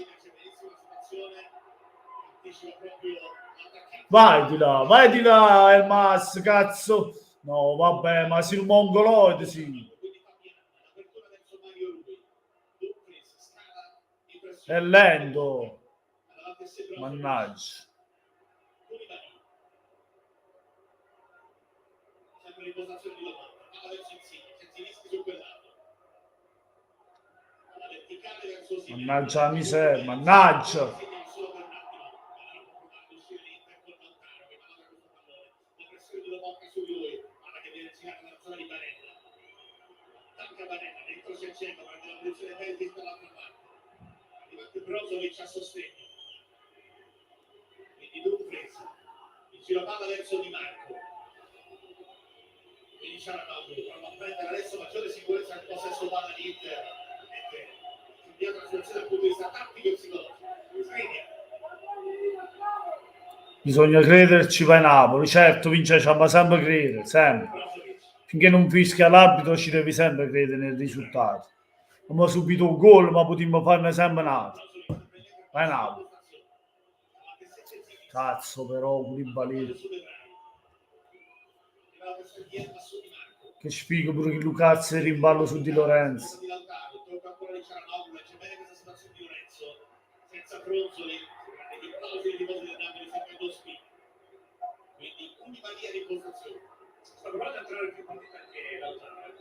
A: vai di là, Elmas, cazzo. No, vabbè, ma sei un mongoloide, sì.
B: Quindi Fabian, l'apertura verso Mario Rui. Dumfries scala in
A: È
B: pressione.
A: lento.
B: Davanti a sé Brozovic.
A: Mannaggia.
B: Koulibaly. Sempre l'impostazione di domanda. Palla verso Insigne. Senzinischi su quel lato. Alla verticale verso Osimhen.
A: Mannaggia la miseria, mannaggia.
B: Insigne solo per un attimo. Allora può provare ad uscire l'Inter con Lautaro che manovra questo pallone. La pressione di Lobotka su di lui. Palla che viene girata nella zona di Barella. Tanca Barella dentro Shevchenko prende la posizione Peltis dall'altra parte. Arriva anche Brozovic a sostegno. Quindi Dumfries. In giro palla verso Di Marco. Quindi Cialanoglu prova a prendere adesso maggiore sicurezza nel possesso palla di Inter. Cambiata la situazione dal punto di vista tattico e psicologico. Skriniar.
A: Bisogna crederci, va in Napoli. Certo, vince, ci ma sempre credere, sempre.
B: Brozovic.
A: Finché non fischia l'arbitro ci devi sempre credere nel risultato. Abbiamo subito un gol, ma potremmo farne sempre un altro. Vai in Napoli. Cazzo, però, Koulibaly. Che sfigo pure che Lucazzi e rimballo su Di Lorenzo.
B: Tocca ancora di Cialanoglu, c'è bene questa situazione di Lorenzo, senza Bronzoli, e di applausi di tifosi del Napoli, sempre lo spin. Quindi Koulibaly è l'impostazione.
C: Sta provando a entrare più partita anche Lautaro.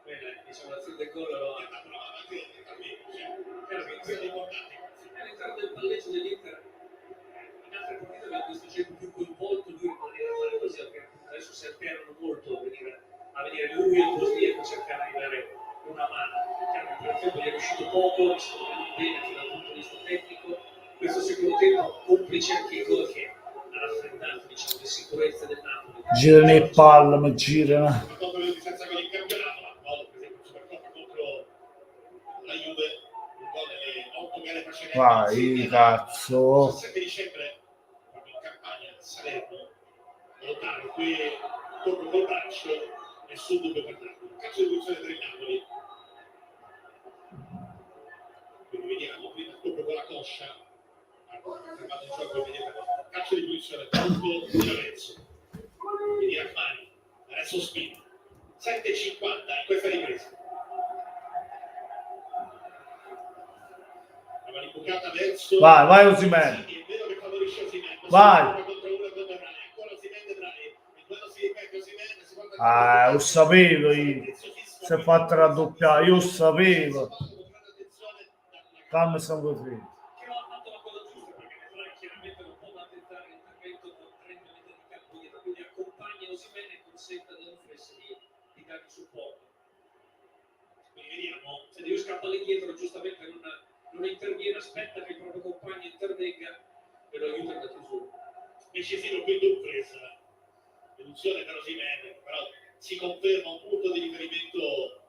C: Bene, diciamo l'azione del gol lo
B: È una prova anche talmente, cioè,
C: chiaramente
B: è importante.
C: all'interno del palleggio dell'Inter. In altre partite abbiamo visto sempre più coinvolto, lui rimanere a fare così, adesso si alternano molto a venire lui e il Bosnia per cercare di dare una mano. Chiaramente per esempio gli è riuscito poco, si sta vedendo bene anche dal punto di vista tecnico. Questo secondo tempo complice anche il gol che ha raffreddato, diciamo, le sicurezze del Napoli.
A: Girano le palle, ma girano.
B: Una Coppa di senza gol in campionato, ma no, per esempio Supercoppa contro la Juve, un gol nelle 8 gare precedenti.
A: Vai, cazzo.
B: 17 dicembre, proprio in campagna a Salerno, Lautaro qui corre col braccio, nessun dubbio per Napoli. Calcio di punizione per il Napoli. Quindi vediamo, prima corre con la coscia, fermato il gioco immediatamente. Calcio di punizione, colpo di Lorenzo. Quindi Rachmani, adesso spin. 7,50 in questa ripresa. La imbucata verso
A: Vai Osimhen.
B: È vero che favorisce Osimhen.
A: Vai.
B: Contro uno contro Brai. Ancora Osimhen e Brai. Il duello si ripete, Osimhen si porta
A: Lo sapevo io. Si è fatto raddoppiare, io lo sapevo. Calma, sono così.
C: Che non ha fatto la cosa giusta perché Brai chiaramente non può tentare l'intervento con 30 metri di campo dietro, quindi accompagna Osimhen e consente a Dumfries di dargli supporto. Quindi vediamo, se Dio scappa lì dietro giustamente non interviene, aspetta che il proprio compagno intervenga e lo aiuta da chiusura.
B: Decisivo qui Dumfries. Deduzione per Osimhen, però si conferma un punto di riferimento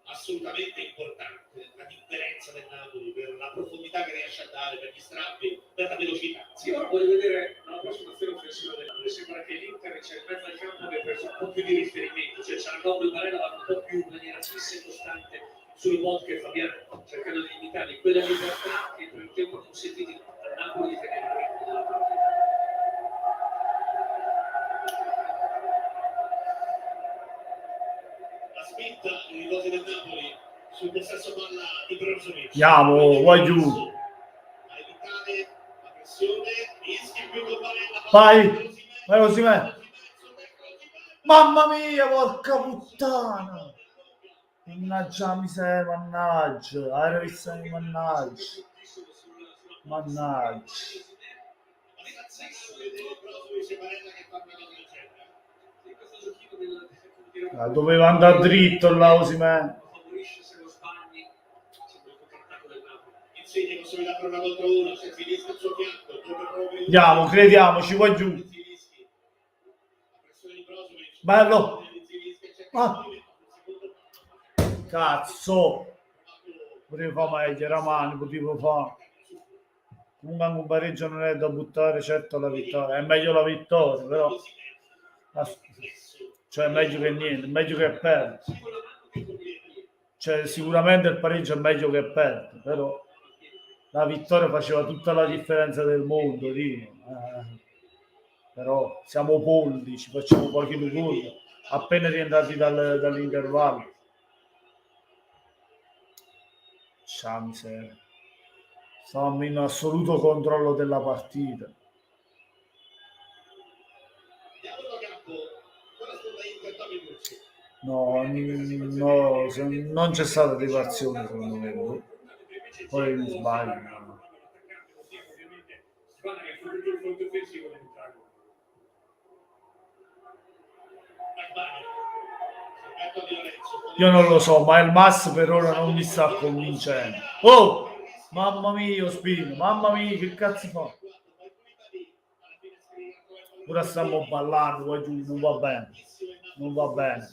B: assolutamente importante, la differenza del Napoli per la profondità che riesce a dare, per gli strappi, per la velocità.
C: Sì, ora voglio vedere la prossima azione offensiva del Napoli. Sembra che l'Inter c'è in mezzo al campo che ha preso un po' più di riferimento, cioè Cialanoglu e Barella vanno un po' più in maniera fissa e costante sulle Vodka e Fabiano, cercando di limitarli quella libertà che per il tempo consentiti al Napoli di tenere il ritmo della partita.
B: La spinta dei tifosi del Napoli sul possesso palla di Brozovic.
A: Andiamo, vai giù.
B: A evitare la pressione, rischia qui con Barella.
A: Vai Osimhen. Mamma mia, porca puttana. Mannaggia la miseria, mannaggia. Hai visto, mannaggia. Mannaggia. Doveva andare dritto là Osimhen.
C: Favorisce se lo sbagli, sembra il contrattacco del Napoli.
B: Insigne possibilità per una contro uno, se finisce il suo fianco,
A: Andiamo, crediamoci, vai giù.
B: la pressione di Brozovic.
A: Bello.
B: Ah.
A: Cazzo. Potevo fare meglio, era mani, potevo fare. Comunque anche un pareggio non è da buttare, certo la vittoria. È meglio la vittoria, però. Cioè è meglio che niente, è meglio che perdere. Cioè sicuramente il pareggio è meglio che perdere, però la vittoria faceva tutta la differenza del mondo, dico. però siamo polli, ci facciamo pochi gol appena rientrati dall'intervallo. C'ha miseria. Stavamo in assoluto controllo della partita. No, non c'è stata deviazione secondo me. Poi mi sbaglio. No. Io non lo so, ma il Mas per ora non mi sta convincendo. Oh, mamma mia, Spino, mamma mia, che cazzo fa? Ora stiamo ballando, poi tu, non va bene, non va bene.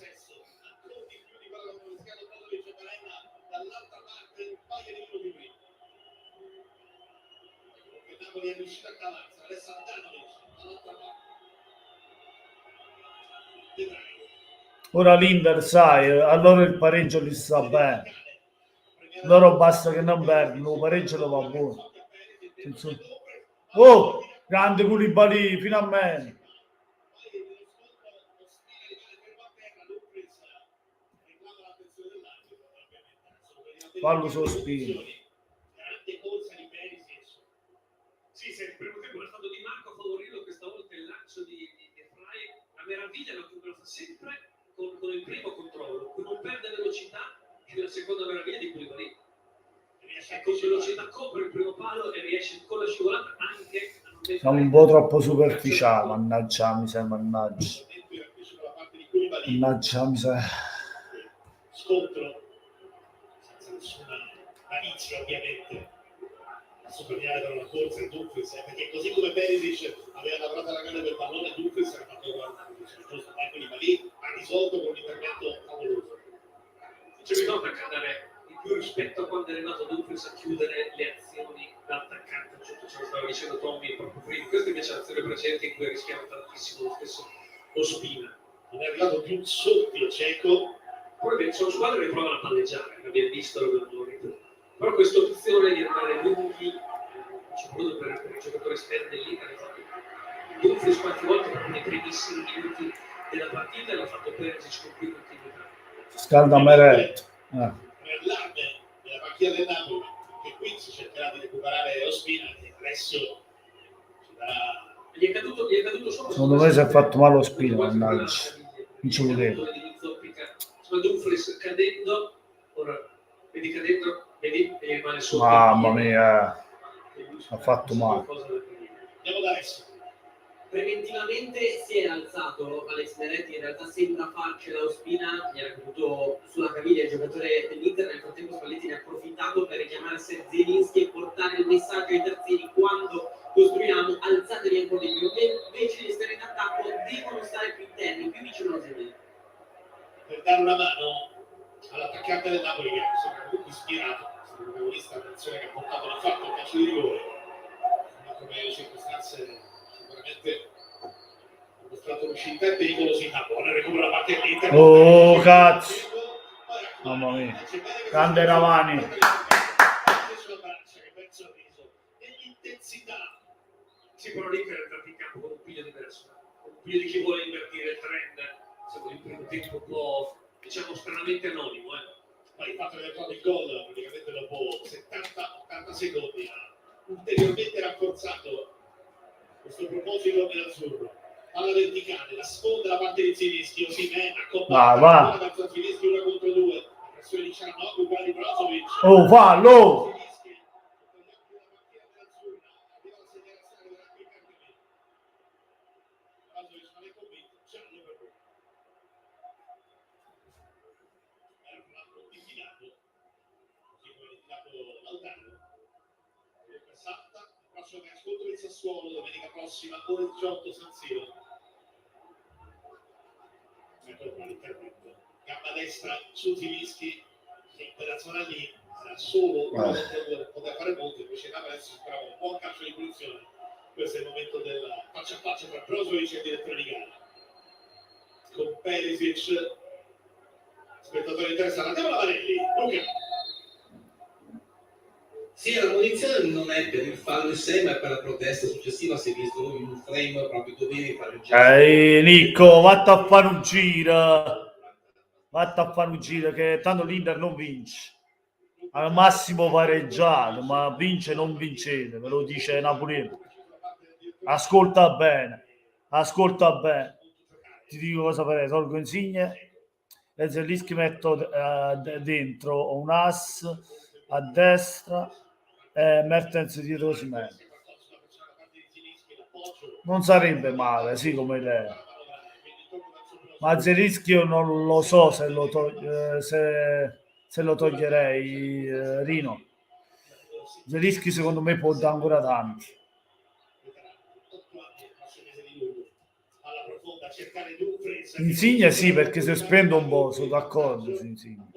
A: Ora l'Inter, sai, allora il pareggio gli sta bene. Loro basta che non perdono, il pareggio lo va buono. Oh, grande Koulibaly, finalmente. Fallo sospiro.
C: Sì, se il primo tempo è stato Di Marco a favorirlo, questa volta il lancio di Fry, la meraviglia lo fa sempre con il primo controllo, con non perde velocità, e la seconda meraviglia di Koulibaly. Con velocità copre il primo palo e riesce con la scivolata anche a non mettere...
A: Siamo un po' troppo superficiali, mannaggia, mi sa, mannaggia. Mannaggia, mi sa.
B: Scontro senza nessuna malizia, ovviamente, a sottolineare per una corsa il Dumfries, perché così come Perisic aveva lavorato alla grande del pallone, Dumfries era fatto guardare, giusto, ma quindi lì ha risolto con un intervento favoloso.
C: Ci mi nota dare di più rispetto a quando è arrivato Dumfries a chiudere le azioni da attaccante, ce lo stava dicendo Tommy proprio prima. Questa invece è l'azione precedente in cui rischiava tantissimo lo stesso Ospina.
B: Non è arrivato più sotto il cieco.
C: Poi sono squadre che provano a palleggiare, l'abbiamo visto, l'abbiamo ripetuto. Però questa opzione di andare lunghi, soprattutto per i giocatori esterni dell'Inter, l'ha fatto Dumfries qualche volta proprio nei primissimi minuti della partita e l'ha fatto Perisic con più continuità.
A: Scalda Meret.
B: Nell'arme della panchina del Napoli, che qui si cercherà di recuperare Ospina, che adesso ci darà...
C: Gli è caduto solo.
A: Secondo me si è fatto male Ospina, mannaggia. Non ci volevo.
C: Dumfries cadendo, ora vedi cadendo, vedi e rimane sotto.
A: Mamma mia, ha fatto male.
B: Andiamo da adesso.
D: Preventivamente si era alzato Alex Meret, in realtà sembra farcela Ospina, gli era caduto sulla caviglia il giocatore dell'Inter. Nel frattempo Spalletti ne ha approfittato per richiamare Zielinski e portare il messaggio ai terzini: quando costruiamo alzatevi ancora di più, invece di stare in attacco devono stare più interni, più vicino allo Zielinski.
B: Per dare una mano all'attaccante del Napoli, che sembra comunque ispirato, è stato protagonista dell'azione che ha portato di fatto il calcio di rigore, ma come le circostanze sicuramente ha mostrato lucidità e pericolosità. Buona recupero da parte dell'Inter.
A: Oh cazzo, mamma mia, grande Ravani.
C: Sì, però l'Inter è entrato in campo con un piglio diverso, un piglio di chi vuole invertire il trend. Il primo tempo un po', diciamo, stranamente anonimo.
B: Ma il fatto di aver fatto il gol praticamente dopo 70-80 secondi ha ulteriormente rafforzato questo proposito dell'azzurro. Alla verticale, la sponda da parte di Zielinski, Osimhen
A: va.
B: Verso Zielinski 1 contro 2, la pressione di Cianoglu, quella di Brozovic.
A: Oh, fallo!
B: Contro il Sassuolo domenica prossima, ore 18, San Siro. Ecco qua l'intervento. Gamba destra su Zielinski, che in quella zona lì era solo poter fare molto, invece adesso sperava un buon calcio di punizione. Questo è il momento del faccia a faccia tra Brozovic e il direttore di gara. Con Perisic, spettatore interessante. Andiamo a Varelli, Luca. Sì, la munizione non è per il fallo in sé, ma è per la protesta successiva. Si è visto lui in un frame proprio dovevi fare un gesto.
A: Nico, vatti a fare un giro. Vatti a fare un giro che tanto l'Inter non vince. Al massimo pareggiato, ma vince non vincete, ve lo dice Napoleone. Ascolta bene, ascolta bene. Ti dico cosa farei, tolgo Insigne e Zelinski metto dentro un as a destra e Mertens dietro Osimhen. Non sarebbe male, sì, come idea. Ma Zelinski io non lo so se lo, se lo toglierei, Rino. Zelinski secondo me può dare ancora tanti. Insigne sì, perché se spendo un po', sono d'accordo su Insigne.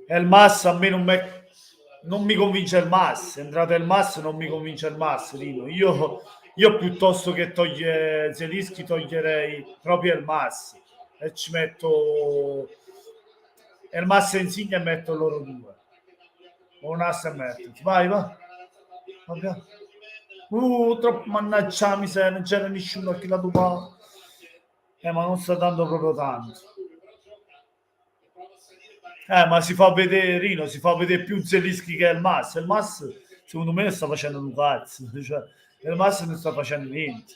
A: E il Mas a me non mi convince il Mas, è entrato il Mas, non mi convince il Mas, Rino. Io piuttosto che togliere Zelinski toglierei proprio il Mas e ci metto il Mas e Insigne e metto loro due. O un as e Mertens. Vai, va. Vabbè. Troppo mannaggia miseria, non c'era nessuno a chi la dupava. Ma non sta dando proprio tanto. Ma si fa vedere Rino, si fa vedere più Zelinski che il Mas. Il Mas secondo me ne sta facendo un cazzo. Cioè, il Mas non sta facendo niente.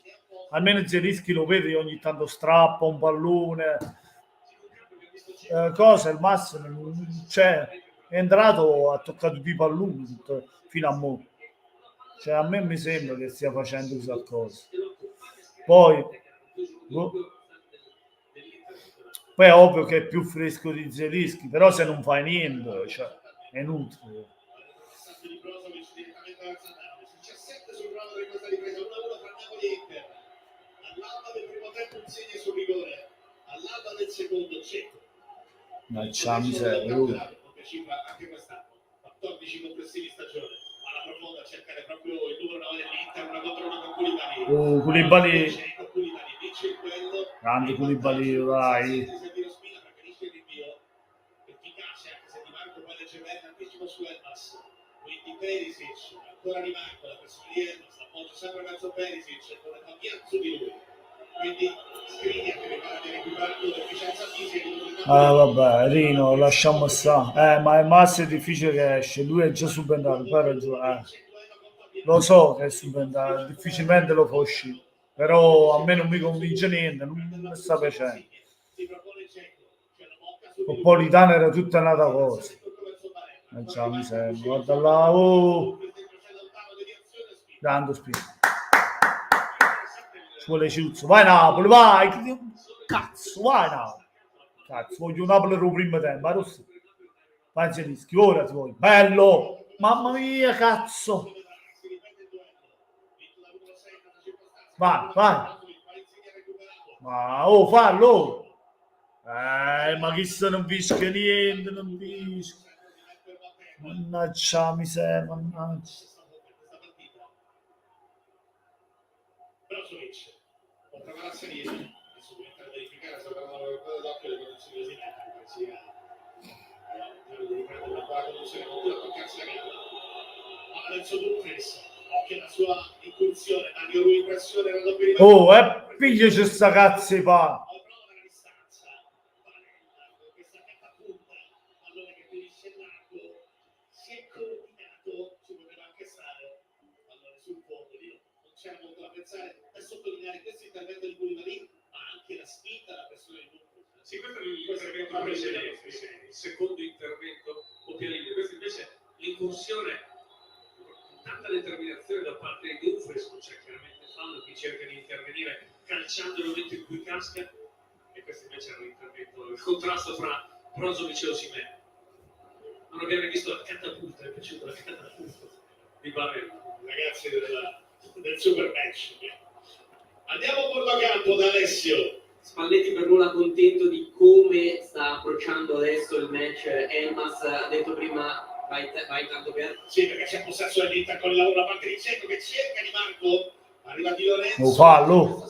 A: Almeno Zelinski lo vedi ogni tanto strappa un pallone. Cosa? Il Mas cioè, è entrato, ha toccato i palloni fino a mo'. Cioè, a me mi sembra che stia facendo qualcosa. Poi è ovvio che è più fresco di Zelinski, però se non fai niente, cioè, è inutile.
B: All'alba del secondo c'è.
A: Ma c'ha miseria.
B: Anche quest'anno, 14 complessivi stagione. Alla profonda a cercare proprio il numero 9 dell'Inter, una contro una con Koulibaly.
A: Koulibaly. Grande Koulibaly, vai.
B: Efficace anche se Di Marco poi leggermente anticipo su Elmas. Quindi Perisic, ancora Di Marco, la pressione di Elmas, l'appoggio sempre verso Perisic, con la via su di lui. Quindi Skriniar che prepara di recuperare l'efficienza fisica.
A: Vabbè, Rino, lasciamo stare. Ma il Mas è difficile che esce, lui è già subentrato, poi ragione. Lo so che è subentrato, difficilmente lo fa uscire, però a me non mi convince niente, non mi sta piacendo. Napolitano era tutta un'altra cosa. Già mi sembra, guarda là, grande spinto. Ci vuole Ciuzzo, vai Napoli, vai, cazzo, vai Napoli. Cazzo, voglio Napoli per il primo tempo, vai Zelinski, ora ti voglio, bello, mamma mia, cazzo. Vai. Ma fallo. Ma chi se non fischia niente, non fischia. Mannaggia miseria, mannaggia.
B: Brozovic, può provare a salire, adesso diventa verificare se avranno l'occhio le condizioni così nette, sia di riprendere una buona condizione, continua a toccarsi la gamba. Adesso Dumfries, occhio alla sua incursione, Mario Rui pressione, raddoppio di
A: piglia c'è sta cazzo pa.
B: Per sottolineare questo intervento di Koulibaly, ma anche la spinta, la pressione di Dumfries. Sì, questo è l'intervento precedente, il secondo intervento Opialini. Questo invece l'incursione con tanta determinazione da parte di Dumfries, non c'è chiaramente fallo, chi cerca di intervenire calciando il momento in cui casca, e questo invece era l'intervento, il contrasto fra Brozovic e Osimhen. Non abbiamo visto la catapulta, è piaciuta la catapulta di Barrel, ragazzi del super match. Andiamo a bordo campo da Alessio.
D: Spalletti per nulla contento di come sta approcciando adesso il match. Elmas ha detto prima vai tanto per...
B: Sì, perché c'è possesso dell'Inter con il lavoro da parte di Cecco che cerca Di Marco. Arriva Di Lorenzo.
A: Fallo.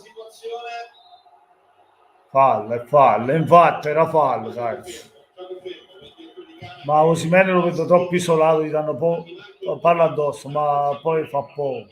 A: Fallo, infatti era fallo, cazzo. Ma Osimhen lo vedo troppo isolato, gli danno palla addosso, ma poi fa poco.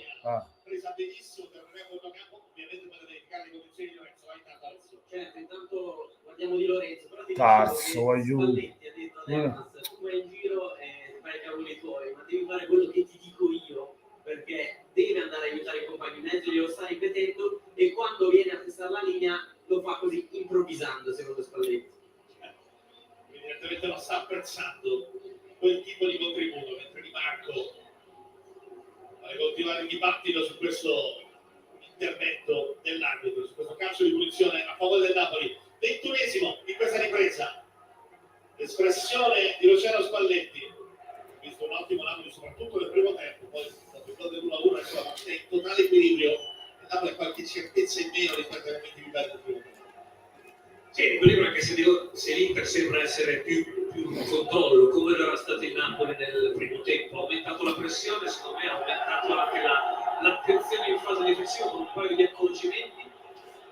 B: Presa benissimo per non avere campo, ovviamente per verificare le condizioni di Lorenzo. Vai Tarso.
D: Certo, intanto guardiamo di Lorenzo, però ti
A: Tarso,
D: dicevo che
A: aiuto.
D: Spalletti ha detto ad Elmas, tu vai in giro e fai i cavoli tuoi, ma devi fare quello che ti dico io, perché deve andare a aiutare i compagni in mezzo, glielo sta ripetendo, e quando viene a testare la linea lo fa così improvvisando, secondo Spalletti.
B: Evidentemente non sta apprezzando quel tipo di contributo, mentre Di Marco vuole continuare il dibattito su questo intervento dell'arbitro, su questo calcio di punizione a favore del Napoli. 21esimo in questa ripresa, l'espressione di Luciano Spalletti. Ho visto un ottimo Napoli soprattutto nel primo tempo, poi dopo il gol dell'1-1 la partita in totale equilibrio, il Napoli ha qualche certezza in meno rispetto ai momenti di perdere il primo tempo.
C: Sì, equilibrio, anche se l'Inter sembra essere più in controllo, come era stato il Napoli nel primo tempo. Ha aumentato la pressione, secondo me ha aumentato anche l'attenzione in fase difensiva con un paio di accorgimenti.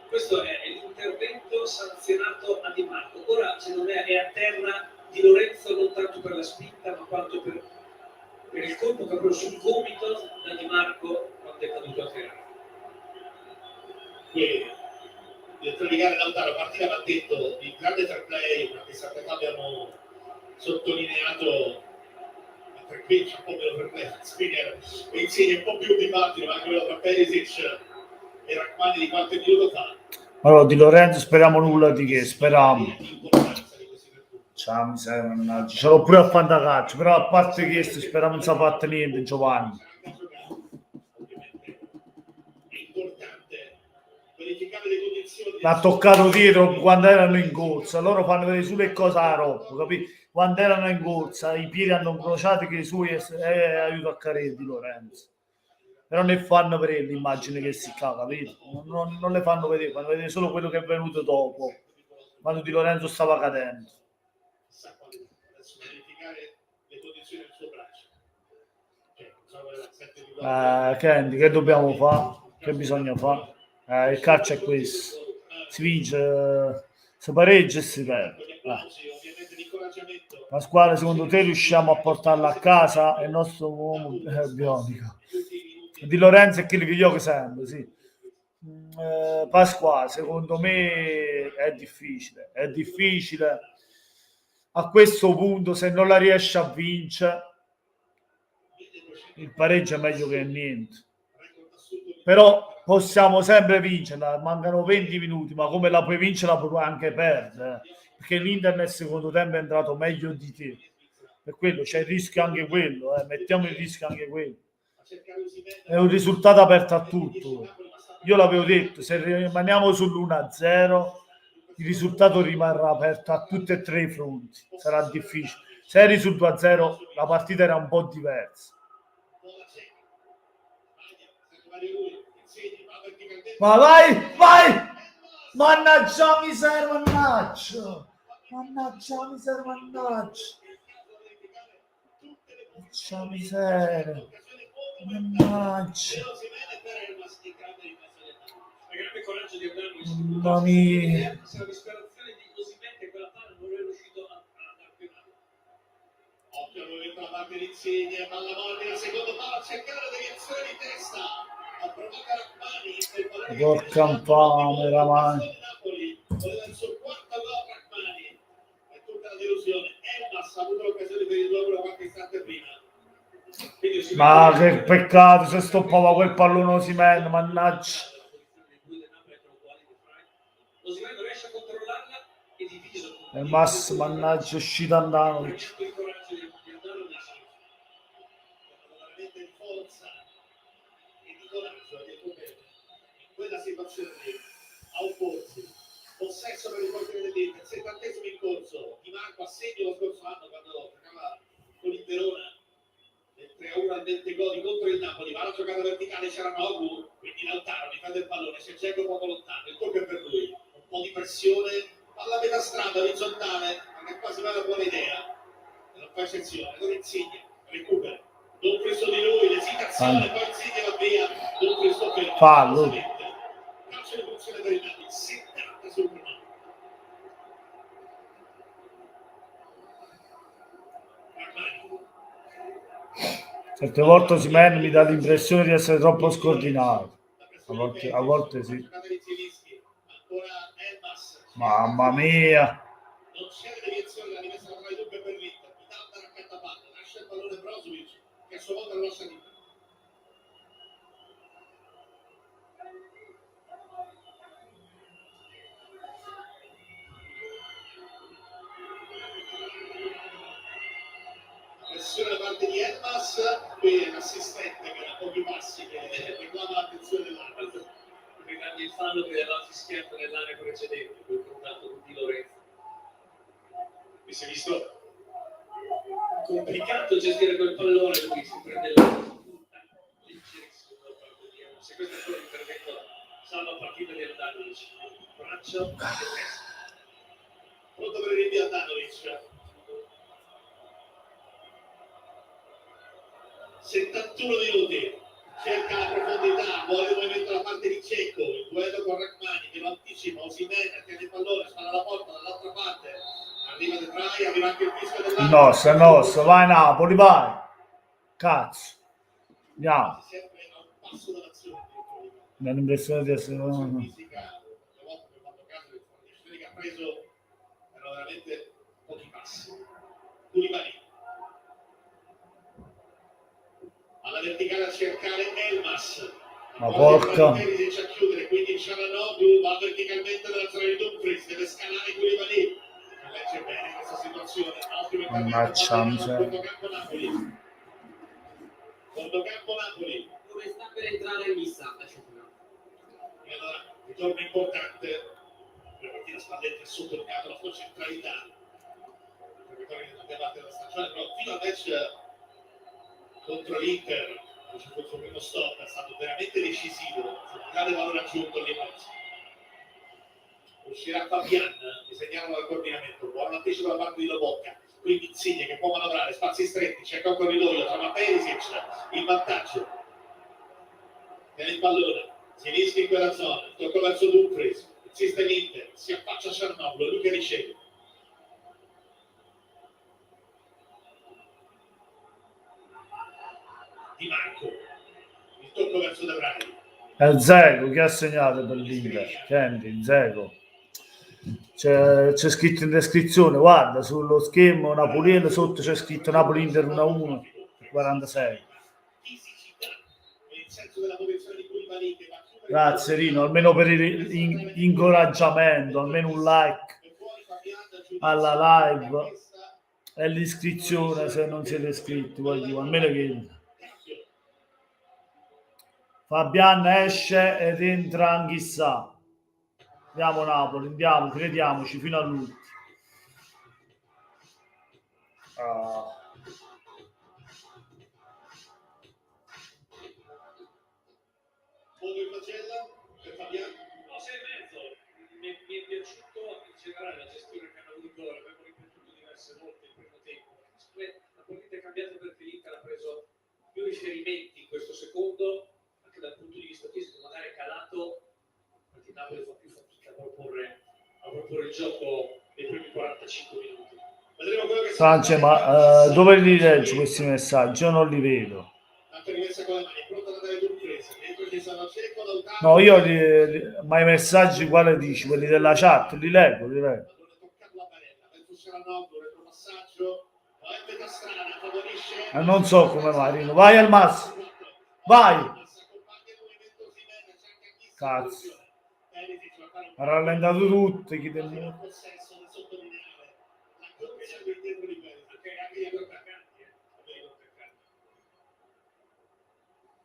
C: Questo è l'intervento sanzionato a Di Marco. Ora, secondo me, è a terra Di Lorenzo non tanto per la spinta, ma quanto per il colpo che ha preso sul gomito da Di Marco quando è caduto a terra.
B: Direttore di gara Lautaro, partita va detto il grande fair play, una che sempre abbiamo sottolineato, mentre qui c'è un po' meno fair play, Skriniar e Insigne un po' più dibattito, ma anche quello tra Perisic e Rachmani di qualche minuto fa.
A: Allora, Di Lorenzo speriamo nulla di che, speriamo. Ciao, mi serve, mannaggia. Ce l'ho pure a fantacalcio, però a parte questo speriamo non si fatta niente, Giovanni. L'ha toccato dietro quando erano in corsa, loro fanno vedere sulle cose a roba, capito? Quando erano in corsa i piedi hanno incrociato che i suoi aiuto a carere Di Lorenzo, però ne fanno vedere l'immagine che si caga, capito? Non le fanno vedere solo quello che è venuto dopo, quando Di Lorenzo stava cadendo. Candy, che dobbiamo fare? Che bisogna fare? Il calcio è questo, si vince, si pareggia e si perde. Pasquale, secondo te riusciamo a portarla a casa? È il nostro uomo bionico. Di Lorenzo è quello che io sempre, sì. Pasquale, secondo me è difficile a questo punto. Se non la riesce a vincere, il pareggio è meglio che niente, però possiamo sempre vincerla. Mancano 20 minuti, ma come la puoi vincere la puoi anche perdere, perché l'Inter nel secondo tempo è entrato meglio di te, per quello c'è il rischio anche quello, mettiamo il rischio anche quello. È un risultato aperto a tutto. Io l'avevo detto, se rimaniamo sull'1-0 il risultato rimarrà aperto a tutti e tre i fronti, sarà difficile. Se eri sul 2-0 la partita era un po' diversa. Ma vai! Mannaggia miseria, mannaggia miseria, mannaggia. Mamma mia.
C: La disperazione di Osimhen che quella palla non è riuscito a campionare.
B: Occhio al movimento da parte di Insigne, palla morta, la seconda palla, cercare la deviazione di testa. Ha provato Rachmani.
A: Porca infame, Ramani.
B: Voleva il suo quarto gol Rachmani. È tutta la delusione. Elmas ha avuto l'occasione per il gol qualche istante prima.
A: Ma che peccato se stoppava quel pallone Osimhen, mannaggia.
C: Osimhen non riesce a controllarla e divisa.
A: È massimo, mannaggia, è uscito Andanovic.
B: Quella situazione lì, a opporsi, possesso per il portiere dell'Inter, 70esimo in corso, Di Marco a segno lo scorso anno quando giocava con il Verona, nel 3-1 al 20 gol contro il Napoli, va la giocata verticale, c'era Nogu, quindi Lautaro mi prende il pallone, c'è Dzeko poco lontano, il colpo è per lui, un po' di pressione, alla metà strada, orizzontale, non è quasi una buona idea, non fa eccezione, con Insigne, recupera, non preso di lui, l'esitazione, poi Insigne va via, non preso per
A: fallo.
B: Calcio di funzione per il Napoli, 70 sul cronometro.
A: Certe volte Osimhen mi dà l'impressione di essere troppo scordinato. A volte sì. Mamma mia.
B: Non c'è la deviazione, la rimessa tra i due per l'Inter. Vidal raccattapalla, lascia il pallone Brozovic, che a sua volta lo lascia lì. Pressione da parte di Elmas, qui è l'assistente che ha pochi passi, che reclama l'attenzione dell'arbitro.
C: Riprende il fallo che aveva fischiato nell'area precedente, quel contatto con Di Lorenzo.
B: Mi si è visto
C: Complicato gestire quel pallone, lui si prende la punta leggerissimo dal parco. Se questo è solo l'intervento salva partita di Andanovic, braccio e testa.
B: pronto per il rinvio a Andanovic. 71 minuti, cerca la profondità, vuole il movimento da parte di Cecco, il duello con Rachmani che lo anticipa, Osimhen tiene il pallone, spara la porta dall'altra parte, arriva De Vrij, arriva anche il fischio dell'arbitro.
A: Nostro, vai Napoli, vai. Cazzo. Andiamo.
B: Sempre a un passo dall'azione.
A: Mi ha l'impressione di essere...
B: Fisica, le volte che ho fatto caso, le decisioni che ha preso erano veramente pochi passi. Koulibaly. Alla verticale a cercare Elmas.
A: Ma porca.
B: Riesce a chiudere, quindi Cialanoglu va verticalmente dalla zona di Dumfries, deve scalare Koulibaly. Legge bene questa situazione.
A: Mannaggia miseria.
B: Fondocampo Napoli.
D: Dove sta per entrare il Missa?
B: E allora, ritorno importante. La partita Spalletti ha sottolineato la sua centralità. Per ritornare nella debate della stagione, però fino al match contro l'Inter, c'è il suo primo stop, è stato veramente decisivo, fu un grande valore aggiunto lì. Uscirà Fabian, che segnalano dal coordinamento, buon anticipo da parte di Lobotka, quindi Insigne che può manovrare, spazi stretti, cerca un corridoio, trova Perisic, in vantaggio, tiene il pallone, si rischia in quella zona, tocca verso Dumfries, insiste l'Inter, si affaccia a Cialanoglu, lui che riceve. Di Marco, il tocco verso De Vrij.
A: È Dzeko che ha segnato per l'Inter. Senti, Dzeko. C'è scritto in descrizione, guarda, sullo schermo Napoliello, sotto c'è scritto Napoli-Inter 1-1, 46. Grazie Rino, almeno per l'incoraggiamento, almeno un like alla live e l'iscrizione se non siete iscritti, voglio, almeno che Fabian esce ed entra Anghissà. Andiamo Napoli, andiamo, crediamoci fino all'ultimo.
B: Per Fabian.
C: No, 6,5. Mi è piaciuto in generale la gestione che hanno avuto, l'abbiamo ripetuto diverse volte il primo tempo. La partita è cambiata perché l'Inter ha preso più riferimenti in questo secondo, anche dal punto di vista fisico, magari è calato, perché Napoli fa più fatica a proporre il gioco nei primi 45 minuti.
B: Vedremo quello che
A: Francia, ma dove li leggi questi messaggi? Io non li vedo. No, io ma i messaggi quali dici? Quelli della chat, li leggo, li leggo. Non so come Marino. Vai al massimo. Vai. Cazzo. Ha rallentato tutto. Chi del mondo.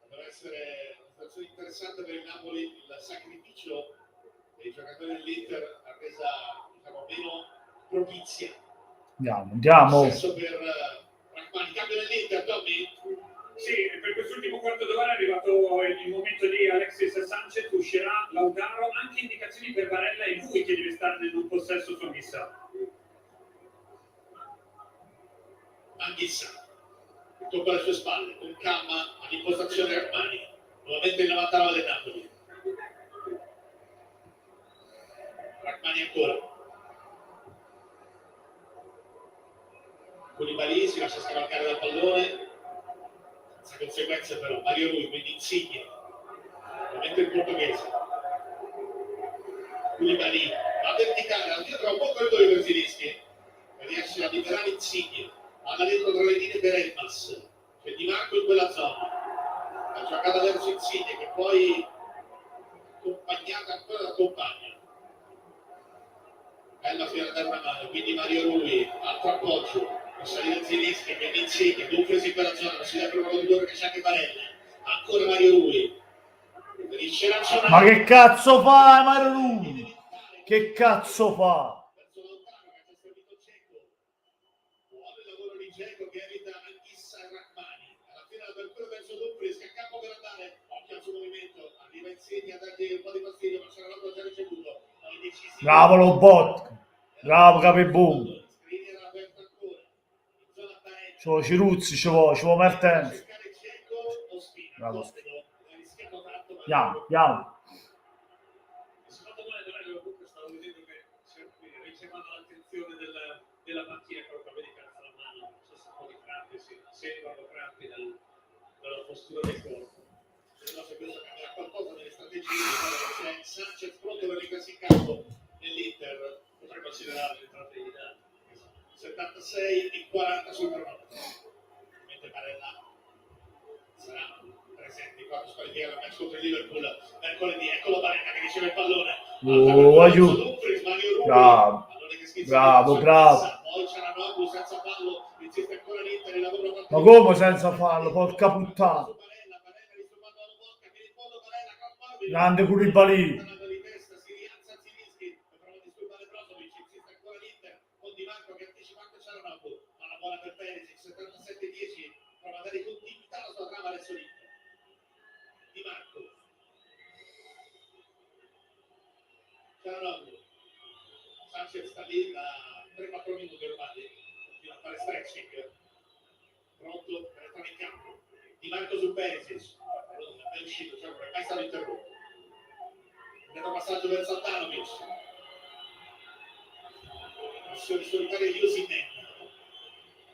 B: Deve essere una situazione interessante per il Napoli, il sacrificio dei giocatori dell'Inter ha resa, diciamo, meno propizia.
A: Andiamo.
B: Per Rachmani, cambio dell'Inter, Tommy.
F: Sì, per quest'ultimo quarto d'ora è arrivato il momento di Alexis Sanchez, uscirà Lautaro, anche indicazioni per Barella e lui che deve stare nel possesso su Anghissà.
B: Anghissà, tocca alle sue spalle, con calma all'impostazione Rachmani, nuovamente il 99 del Napoli. Rachmani ancora. Koulibaly si lascia scavalcare dal pallone. conseguenze però. Mario Rui, quindi Insigne, ovviamente il portoghese. Koulibaly, la verticale, dietro un po' corridoio per Zielinski, riesce a liberare Insigne, alla dentro tra le linee per Elmas, c'è Di Marco in quella zona, la giocata verso Insigne che poi accompagnata ancora dal compagno. Bella fiera da una mano, quindi Mario Rui, altro appoggio, per salire Zielinski, quindi Insigne, Dumfries in quella zona, non si deve proprio di che c'è anche Barella, ancora Mario Rui, riesce a ragionare.
A: Ma che cazzo fa Mario Rui? Che cazzo fa?
B: Verso lontano che ha servito Dzeko, buono il lavoro di Dzeko che evita Anghissa e Rachmani, alla fine l'apertura verso Dumfries che a capo per andare, occhio al suo movimento, arriva Insigne a dargli un po' di fastidio, ma c'era l'altro già ricevuto, non decisivo.
A: Bravo lo bot. Bravo Capibum.
B: Screen era aperto ancora, in zona pareggia.
A: Ci vuole Ciruzzi, ci vuole Mertens.
B: Cercare Dzeko o Spina,
A: Bravo.
B: Comodo, ha rischiato tanto, ma
A: Andiamo.
C: Secondo me però io comunque stavo vedendo che ricevano l'attenzione della panchina proprio vedi che alza la mano, non so se un po' di crampi, sembrano crampi dalla postura del corpo.
B: no, se questo cambierà qualcosa nelle strategie, c'è Sanchez pronto per rimettersi in campo nell'Inter,
C: Potrei considerare l'entrata di Vidal.
B: 76 e 40 sul cronometro, mentre Barella sarà presente qua per squalificare il match contro il Liverpool mercoledì. Eccolo Barella che riceve il pallone.
A: Aiuto.
B: Dumfries, Mario Rui,
A: Bravo.
B: pallone che schizza
A: Bravo,
B: in
A: bravo.
B: mezzo, poi c'era Noglu senza fallo, insiste ancora l'Inter, il lavoro fatto.
A: Ma come senza fallo? Porca puttana.
B: Barella risolvando la botta, che in fondo Barella con Marvin.
A: Grande Koulibaly.
B: Di testa, si rialza Zielinski, prova a disturbare Brozovic, insiste ancora l'Inter, con Di Marco che anticipa anche Cialanoglu, ma la buona per Perisic, 77-10, prova a dare continuità alla sua trama verso l'Inter. Di Marco. Cialanoglu. Sanchez sta lì da 3-4 minuti ormai, continua a fare stretching. Pronto per entrare in campo. Di Marco su Perisic, è uscito, cioè non è mai stato interrotto. Detto passaggio verso Andanovic, pressione solitaria di Osimhen,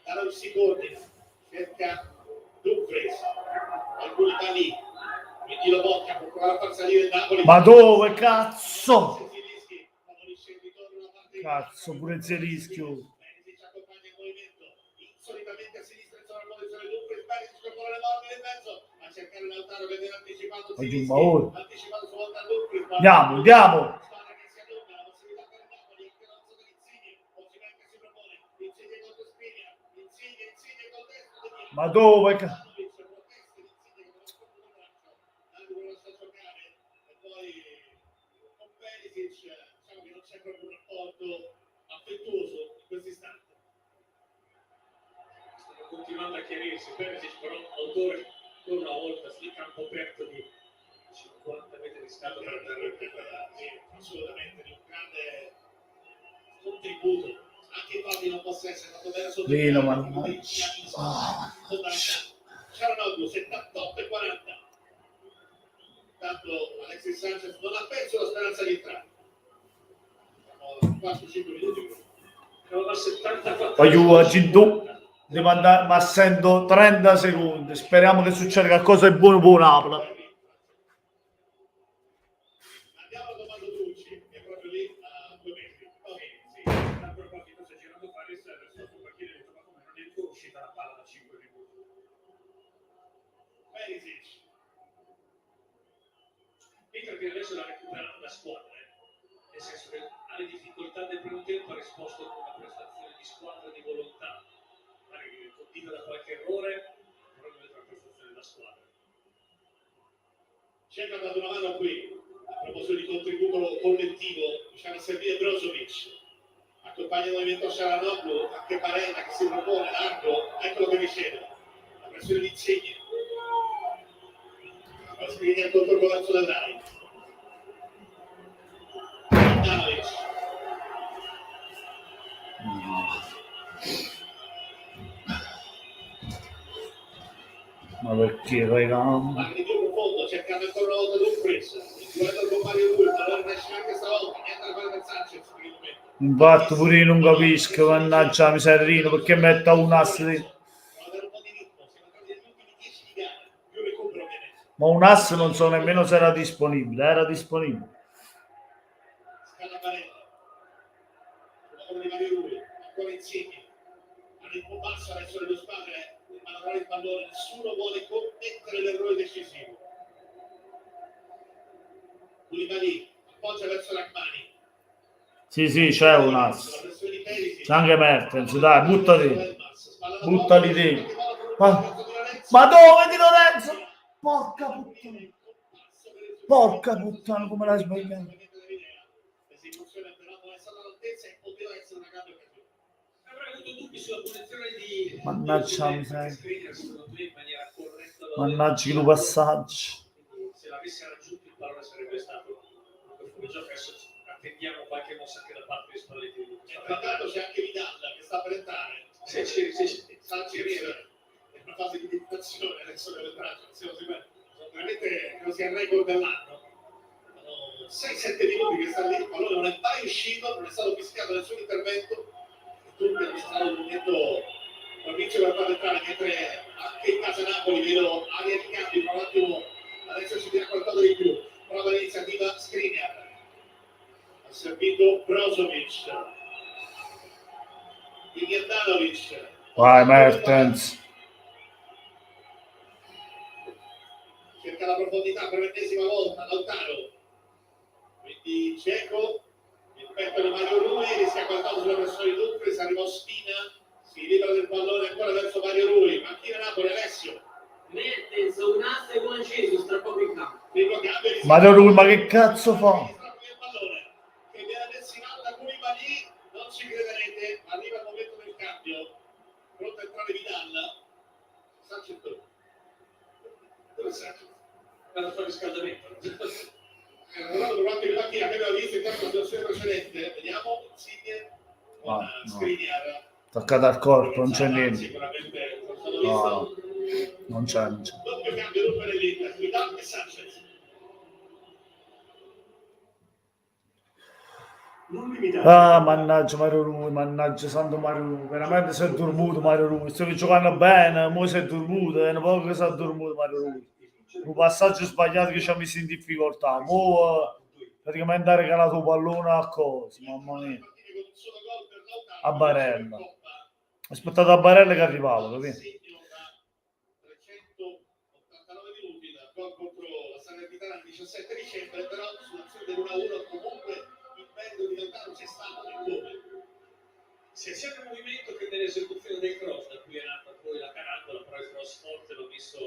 B: Danovic si corre, cerca Dumfries, alcuni lì, quindi lo bocca, può provare a far salire il Napoli.
A: Ma dove cazzo?
B: Zielinski favorisce il ritorno da parte di
A: Cazzo, pure Zielinski.
B: Perisic accompagna il movimento, insolitamente a sinistra in zona di posizione Dumfries, Perisic con le mani nel mezzo, a cercare Lautaro che viene anticipato Zielinski,
A: Ma ora.
B: anticipato su volta Dumfries.
A: Andiamo.
B: Squadra che si allunga, la possibilità per il Napoli, anche la zona di Insigne, Osimhen che si propone, Insigne contro Skriniar, Insigne col destro di Diaz.
A: Ma dove cazzo?
B: Danovic protesta di Insigne che non scorre il braccio, Danovic lo lascia giocare, e poi con Perisic, diciamo che non c'è proprio un rapporto affettuoso in questo istante.
C: Stanno continuando a chiarirsi, Perisic però autore ancora una volta sul campo aperto di 50 metri di scatto per andare a recuperare.
B: Assolutamente di un grande contributo, anche infatti non possa essere stato verso
A: Lino, ma
B: Cialanoglu 78-40. Intanto Alexis Sanchez non ha perso la speranza di entrare. Siamo 4-5 minuti.
C: Siamo a 74.
A: Aiuto, Gindu. Devo andare, ma essendo 30 secondi. Speriamo che succeda qualcosa di buono per Napoli.
B: Andiamo a Tommaso Trucci, che è proprio lì a 2 metri.
C: Sì, a proposito, sta girando Paris verso il panchino e ma come non è ancora uscita la palla da 5 minuti.
B: Perisic.
C: Mentre che adesso la recupera la squadra, nel senso che alle difficoltà del primo tempo ha risposto con una prestazione di squadra di volontà, magari colpita da qualche errore, però non è una prestazione da squadra.
B: C'è dato una mano qui, a proposito di contributo collettivo, diciamo a servire Brozovic, accompagna il movimento Cialanoglu, anche Barella che si propone largo, eccolo che riceve, la pressione di Insigne, la Skriniar contro il colazzo del Rai, Danovic,
A: Ma perché, raga?
B: parla di più profondo, cercando ancora una volta Dumfries, inquadrato con Mario Rui, ma non riesce anche stavolta, niente da fare per Sanchez per il momento.
A: Infatti pure io non capisco, mannaggia la miserina, perché metta un ass di...
B: Prova ad avere un po' di ritmo, siamo entrati negli ultimi 10 di gara.
A: Ma un ass non so nemmeno se era disponibile. Era disponibile.
B: Scala Barella, lavoro di Mario Rui, ancora Insigne, a ritmo basso adesso le due squadre manovrare il pallone, nessuno vuole commettere l'errore decisivo. Koulibaly appoggia verso Rachmani.
A: Sì, c'è un ass. C'è anche Mertens, dai, buttati. Buttali dentro. Ma dove di Lorenzo? Porca puttana. Porca puttana, come l'hai sbagliato.
B: L'esecuzione però non è stata all'altezza e poteva essere una grande occasione.
C: Avrei avuto dubbi sulla posizione di
A: Mannaggia la miseria.
C: Skriniar, secondo me in maniera corretta.
A: Mannaggia che passaggi.
C: Quindi, se l'avesse raggiunto il pallone sarebbe stato un fuori gioco. Adesso attendiamo qualche mossa anche da parte di Spalletti.
B: Intanto c'è anche Vidal che sta per entrare. Sanchez è una fase di meditazione adesso delle braccia. Veramente credo sia il record dell'anno. 6-7 minuti che sta lì, il pallone non è mai uscito, non è stato fischiato nel suo intervento. Tutti hanno stato un momento propicio per farlo entrare, mentre anche in casa Napoli vedo aria di cambio, tra un attimo adesso ci dirà qualcosa di più. Prova l'iniziativa Skriniar, ha servito Brozovic, quindi Andanovic.
A: Vai Mertens.
B: Cerca la profondità per l'ennesima volta, Lautaro. Quindi Dzeko, il petto di Mario Rui, rischia qualcosa sulla pressione di Dumfries, arriva Spina, si libera del pallone ancora verso Mario Rui, macchina Napoli, Alessio.
D: Mertens, un ass e un Jesus tra poco in campo.
A: Mario Rui, ma che cazzo fa?
B: Il pallone che viene messo in alto da Koulibaly, non ci crederete, arriva il momento del cambio, pronto a entrare Vidal. Sanchez dove è Sanchez?
C: Per fare riscaldamento.
B: Durante il macchina che aveva visto in la situazione precedente, vediamo Insigne con Skriniar.
A: Toccata al corpo, non c'è niente.
B: Sicuramente
A: No, non c'è.
B: doppio cambio dunque nell'Inter, Vidal e Sanchez.
A: Ah, mannaggia Mario Rui, mannaggia santo Mario Rui, veramente si è dormito Mario Rui, stavi giocando bene, mo si è dormito, è un po' che si è dormito Mario Rui. Un passaggio sbagliato che ci ha messo in difficoltà, mo praticamente ha regalato un pallone a cosa, mamma mia. A Barella. Aspettato a Barella che arrivava, capito?
B: 389 minuti dal gol contro la Salernitana il 17 dicembre, però sull'azione dell'1-1 comunque il merito di Lautaro c'è stato nel come.
C: Sia nel movimento che nell'esecuzione del cross, da cui è nata poi la carandola, però il cross forte l'ho visto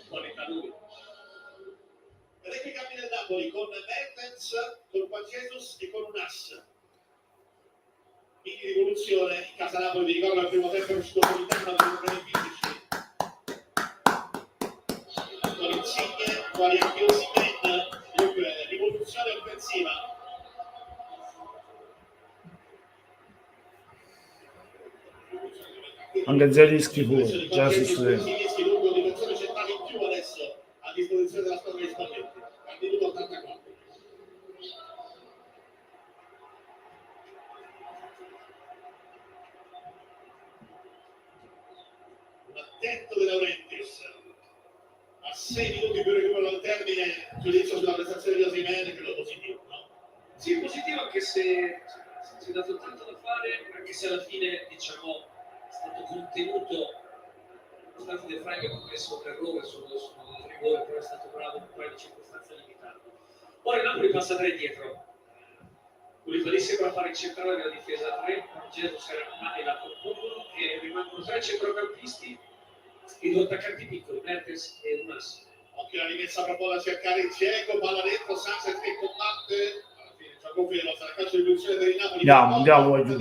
C: in qualità lui.
B: Vedete i cambi del Napoli con Mertens, con Juan Jesus e con un ass. Quindi rivoluzione in casa Napoli, vi ricordo al primo tempo è uscito con l'interno per problemi fisici. Con Insigne, quali anche Osimhen, dunque rivoluzione offensiva.
A: Anche Zelinski pure, già si studia.
B: Zelinski lungo dimensione centrale in più adesso a disposizione della squadra di Spalletti. Al minuto 84. Un attento De Laurentiis. A 6 minuti più recupero al termine, giudizio sulla prestazione di Osimhen, credo positivo, no?
C: Sì, positivo anche se si è dato tanto da fare, anche se alla fine, diciamo, è stato contenuto, nonostante De Vrij abbia commesso un errore sul rigore, però è stato bravo in un paio di circostanze limitate. Ora il Napoli passa 3 dietro. Koulibaly sembra fare incentrare la difesa a 3, Jesus era mani la compongono e rimangono 3 centrocampisti e 2 attaccanti piccoli, Mertens e Unas.
B: Occhio la rimessa proprio da cercare il Dzeko, palla dentro, Sanchez che combatte, alla fine gioco fermo, sarà calcio di punizione per il Napoli.
A: Andiamo giù.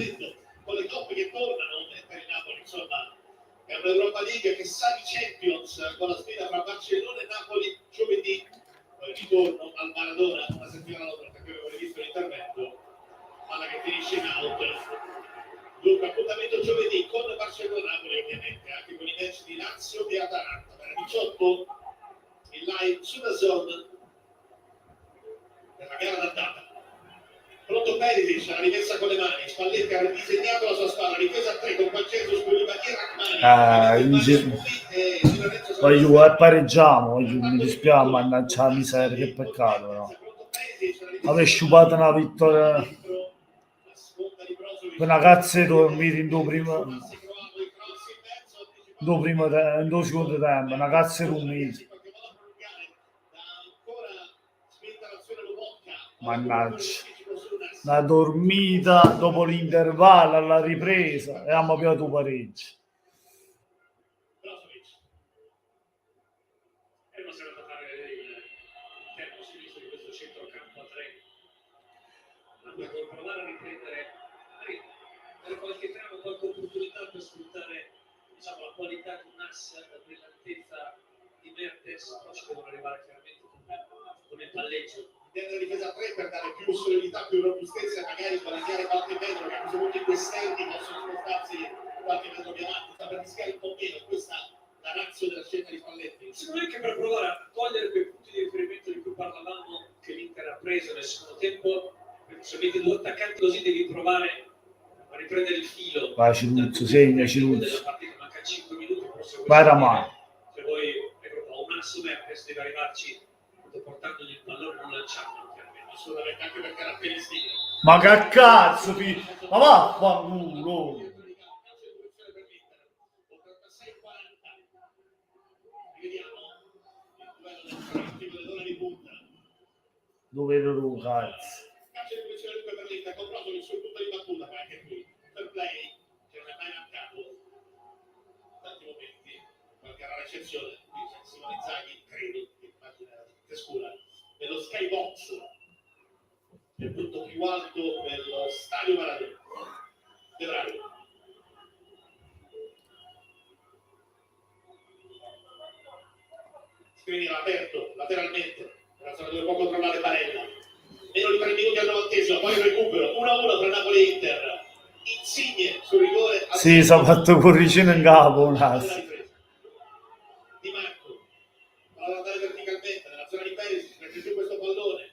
B: Con le coppe che tornano per il Napoli, insomma, è un'Europa League che sa di Champions, con la sfida tra Barcellona e Napoli giovedì, poi ritorno al Maradona, una settimana dopo, perché avevo rivisto l'intervento, palla che finisce in out. Dunque appuntamento giovedì con Barcellona-Napoli ovviamente, anche con i match di Lazio e Atalanta. Per 18 in live su DAZN per la gara d'andata. Pronto Perisic, la rimessa con le mani, Spalletti ha ridisegnato la sua squadra, difesa a 3 con Juan Jesus, Koulibaly e Rachmani. Di Lorenzo
A: Poi io pareggiamo, mi dispiace, mannaggia la miseria, che peccato, no? Aver sciupato una vittoria, una cazzo di dormire in due secondo tempo, una cazzo di dormire. Mannaggia, una dormita dopo l'intervallo alla ripresa e abbiamo piato pareggio.
C: È una serata a fare il tempo sinistro di questo centrocampo a 3. Per provare a riprendere per qualche tramo, qualche opportunità per sfruttare, diciamo, la qualità di un ass, la brillantezza di Mertens, poi ci devono arrivare chiaramente con il palleggio.
B: Della difesa a 3 per dare più solidità, più robustezza e magari spareggiare qualche metro, che a questo punto in quest'esterni possono spostarsi qualche metro più avanti, sta per rischiare un po' meno, questa è la razza della scelta di Spalletti.
C: Secondo me anche per provare a togliere quei punti di riferimento di cui parlavamo che l'Inter ha preso nel secondo tempo, perché se metti due attaccanti così devi provare a riprendere il filo.
A: Vai Cinuzzo, segna Cinuzzo.
C: Della partita manca 5 minuti, forse
A: vai Ramai.
C: Se vuoi, un asso Mertens deve arrivarci portandogli il pallone, non lanciandolo,
B: assolutamente, anche per caratteristiche.
A: Ma che cazzo, ma vaffanculo. Dove ero tu, cazzo?
B: Calcio di punizione Luca Berletta, comprato il suo punto di battuta, ma anche qui per play, che non è mai mancato tanti momenti, qualche rara eccezione, qui c'è Simone Inzaghi, credo, che scura, nello skybox, il punto più alto dello stadio Maradona. De Vrij. Skriniar aperto lateralmente nella zona dove può controllare Barella. Meno di 3 minuti al 90°, poi il recupero 1-1 tra Napoli e Inter. Insigne sul rigore.
A: Sì, si è fatto corricino in capo un asso.
B: Di Marco prova ad andare verticalmente nella zona di Perisic, mette giù questo pallone,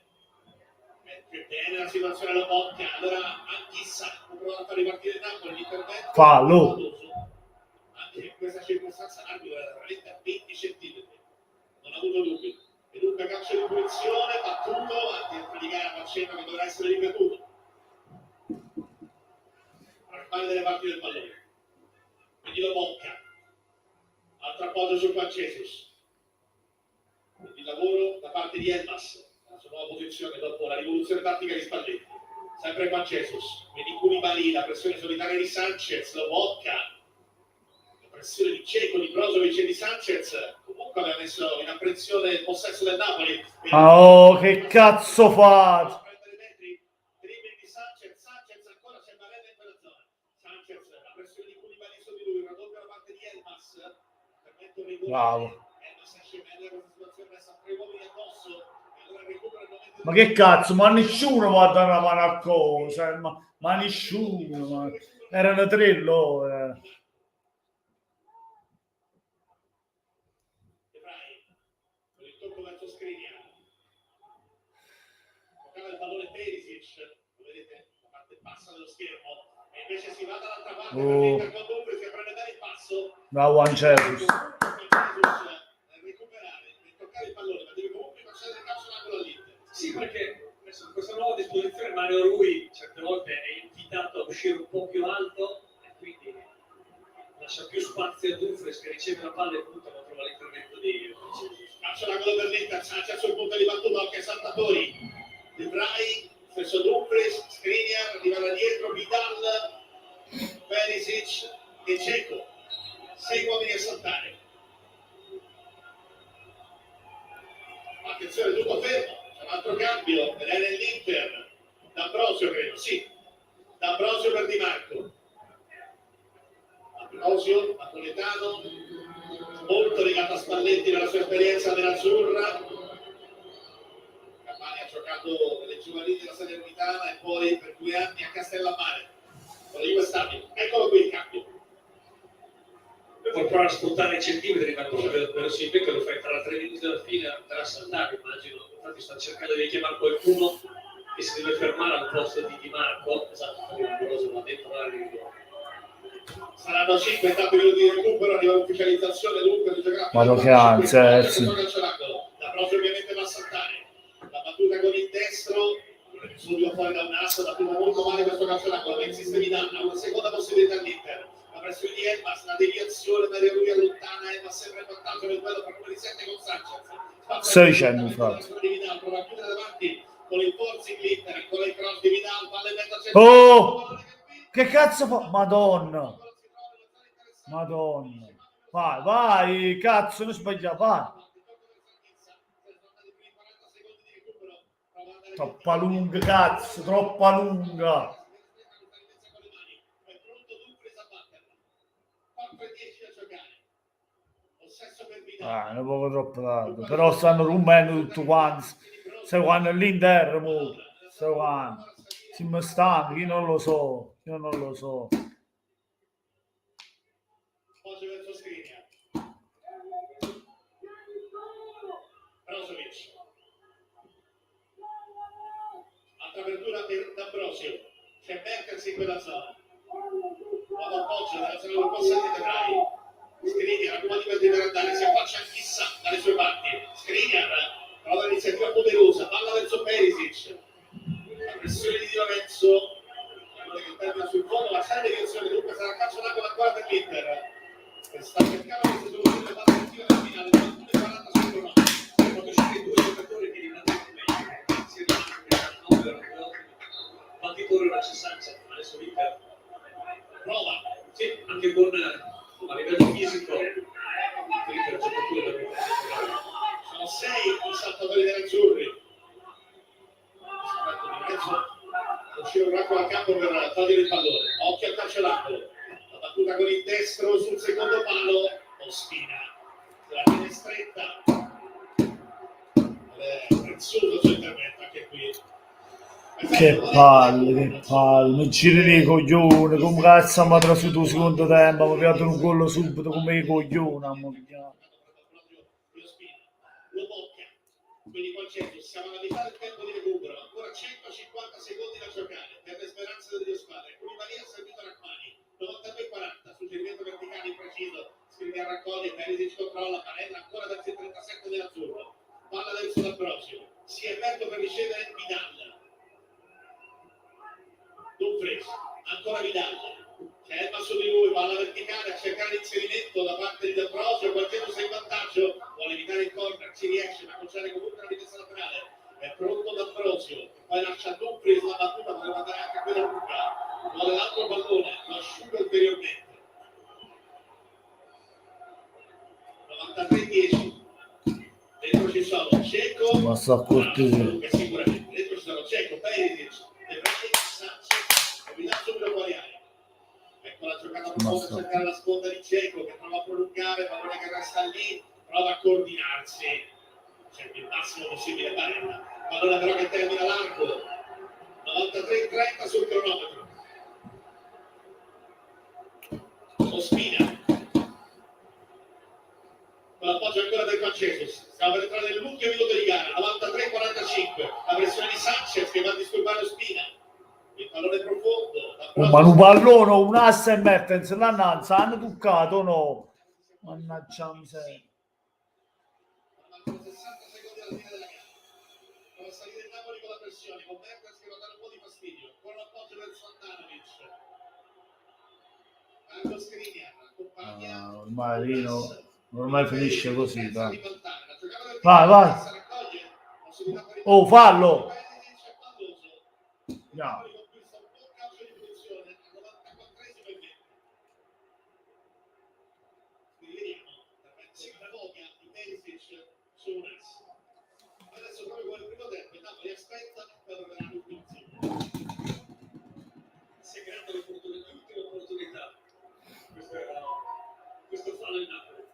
B: mette bene la situazione alla bocca. Allora Anchissa può provare a far ripartire il Napoli, l'intervento
A: fallo.
B: Anche in questa circostanza l'arbitro era veramente a 20 centimetri, non ha avuto dubbi. E Luca calcio di punizione, battuto, anche di gara facendo che dovrà essere ripetuto. Raccoglie delle parti del pallone, quindi lo bocca. Altro appoggio su Juan Jesus. Il lavoro da parte di Elmas, la sua nuova posizione dopo la rivoluzione tattica di Spalletti. Sempre Juan Jesus, quindi Koulibaly, la pressione solitaria di Sanchez, lo bocca. La pressione di Dzeko, di Brozovic e di Sanchez. Comunque aveva messo in apprensione il possesso del Napoli.
A: Oh, che cazzo fa?
B: Dribbling di Sanchez ancora c'è Barella in quella zona. Sanchez, la pressione di Koulibaly su di lui, raddoppia da parte di Elmas. Permette un rigore.
A: Bravo. Ma che cazzo, ma nessuno va a dare una mano a cosa, ma nessuno, erano 3 loro.
B: Con il tocco verso Skriniar. Toccava il pallone Perisic, lo vedete, la parte bassa dello schermo, e invece si va dall'altra parte per l'Inter con Dumfries che prende bene il passo.
A: Bravo Angelus.
B: Recuperare e toccare il pallone, ma deve comunque concedere il calcio d'angolo all'Inter.
C: Sì, perché adesso in questa nuova disposizione Mario Rui certe volte è invitato a uscire un po' più alto e quindi lascia più spazio a Dumfries che riceve la palla e punta contro l'intervento di
B: calcio d'angolo per l'Inter, Sanchez sul punto di battuta, anche saltatori. De Vrij, stesso Dumfries, Skriniar, arriva da dietro, Vidal, Perisic e Dzeko. 6 uomini a saltare. Attenzione, tutto fermo, c'è un altro cambio ed è nell'Inter. D'Ambrosio credo, sì. D'Ambrosio per Di Marco. Ambrosio, napoletano, molto legato a Spalletti nella sua esperienza nell'Azzurra. Campani ha giocato nelle giovanili della Salernitana e poi per 2 anni a Castellammare con la Juve Stabile. Eccolo qui il cambio.
C: Puoi provare a sputtare i centimetri, ma cosa verosimile che lo fai tra 3 minuti dalla fine andrà a saltare, immagino. Infatti sta cercando di chiamare qualcuno che si deve fermare al posto di Di Marco. Esatto, va dentro l'area di rigore.
B: Saranno 50 minuti di recupero, arriva ufficialmente ufficializzazione dunque di giocare
A: Ma lo che ansia, sì.
B: la prossima ovviamente va a saltare la battuta con il destro, subito fuori da un asso, battuta molto male questo calcio d'angolo, ma insiste Vidal, una seconda possibilità all'Inter, la pressione di Elmas, la deviazione, Maria Rui allontana, Elmas sempre in vantaggio nel duello per numero di 7 con Sanchez,
A: 600 infatti.
B: Vidal, prova a chiudere davanti con il forcing l'Inter, ancora il cross di Vidal, palla in mezzo a
A: Oh, che cazzo fa? Madonna, Madonna, vai, vai, cazzo, non sbagliamo, vai. Troppa lunga, cazzo, troppa lunga. Ne proprio troppo tardi. Però stanno rumbando tutto quanto. Sai quando l'Inter, mo. Sai quando. Siamo stanchi, io non lo so. Io non lo so.
B: Altra apertura per D'Ambrosio, c'è Mertens in quella zona, nuovo appoggio della zona del posto di Debray, Skriniar, come deve andare, si affaccia chissà dalle sue parti, Skriniar trova l'iniziativa poderosa, palla verso Perisic, la pressione di Di Lorenzo, che termina sul fondo, la serie di direzione, dunque sarà calcio d'angolo ancora per l'Inter, che sta cercando questa soluzione da parte del finale, 41-40 sul cronometro.
C: Quando ci sono i due giocatori che diventano meglio, si rimangono quanti corrono c'è Sanchez, adesso l'Inter
B: Prova,
C: sì, anche con a livello fisico l'Inter giocatori
B: sono 6 i saltatori dell'Azzurri. Non c'è un racco al campo per togliere il pallone. Occhio al calcio d'angolo. La battuta con il destro sul secondo palo. Ospina. La tiene stretta. Prezioso il suo intervento anche qui.
A: Che palle. Mi giri dei coglioni. Come cazzo mi ha trasuto il secondo tempo. Mi ha dato un gol subito come i coglioni.
B: Quindi concetto, siamo alla metà del tempo di recupero, ancora 150 secondi da giocare per le speranze delle due squadre. Koulibaly ha servito Rachmani, 92-40, suggerimento verticale impreciso, Skriniar raccoglie, Perisic controlla, Barella ancora verso il 37 dell'azzurro, palla verso D'Ambrosio, si è aperto per ricevere Vidal. Dumfries, ancora Vidal, c'è il passo di lui, palla verticale a cercare l'inserimento da parte di D'Ambrosio, qualcuno sei in vantaggio, vuole evitare il corner, ci riesce, ma concede comunque una difesa laterale, è pronto D'Ambrosio, poi lascia Dumfries la battuta, potrebbe andare anche quella lunga, vuole l'altro pallone, lo asciuga ulteriormente. 93-10, dentro ci sono Dzeko,
A: Ma sta cortese.
B: sicuramente, dentro ci sono Dzeko, Perisic, Debray, Sanchez, e Vidal subito fuori area. Ecco la giocata profonda a cercare la sponda di Dzeko che prova a prolungare, pallone che resta lì, prova a coordinarsi, c'è il massimo possibile Barella, pallone però che termina l'arco, 93-30 sul cronometro. Ospina, con l'appoggio ancora del Francesco, stiamo per entrare nell'ultimo minuto di gara, 93-45, la pressione di Sanchez che va a disturbare Ospina. Il pallone profondo.
A: Ma un pallone, un asse e Mertens, l'annanza, hanno toccato no? Mannaggia miseria.
B: Mancano 60 secondi alla fine della gara. Prova a salire il Napoli con la pressione, con Mertens che va a dare un po' di fastidio. Con l'appoggio verso Andanovic. Marco Skriniar accompagna.
A: ormai finisce così, dai. Vai. Oh, fallo! No.
B: Adesso proprio come il primo tempo il Napoli aspetta per avere l'ultimo
C: segrando l'ultima opportunità questo fallo in Napoli.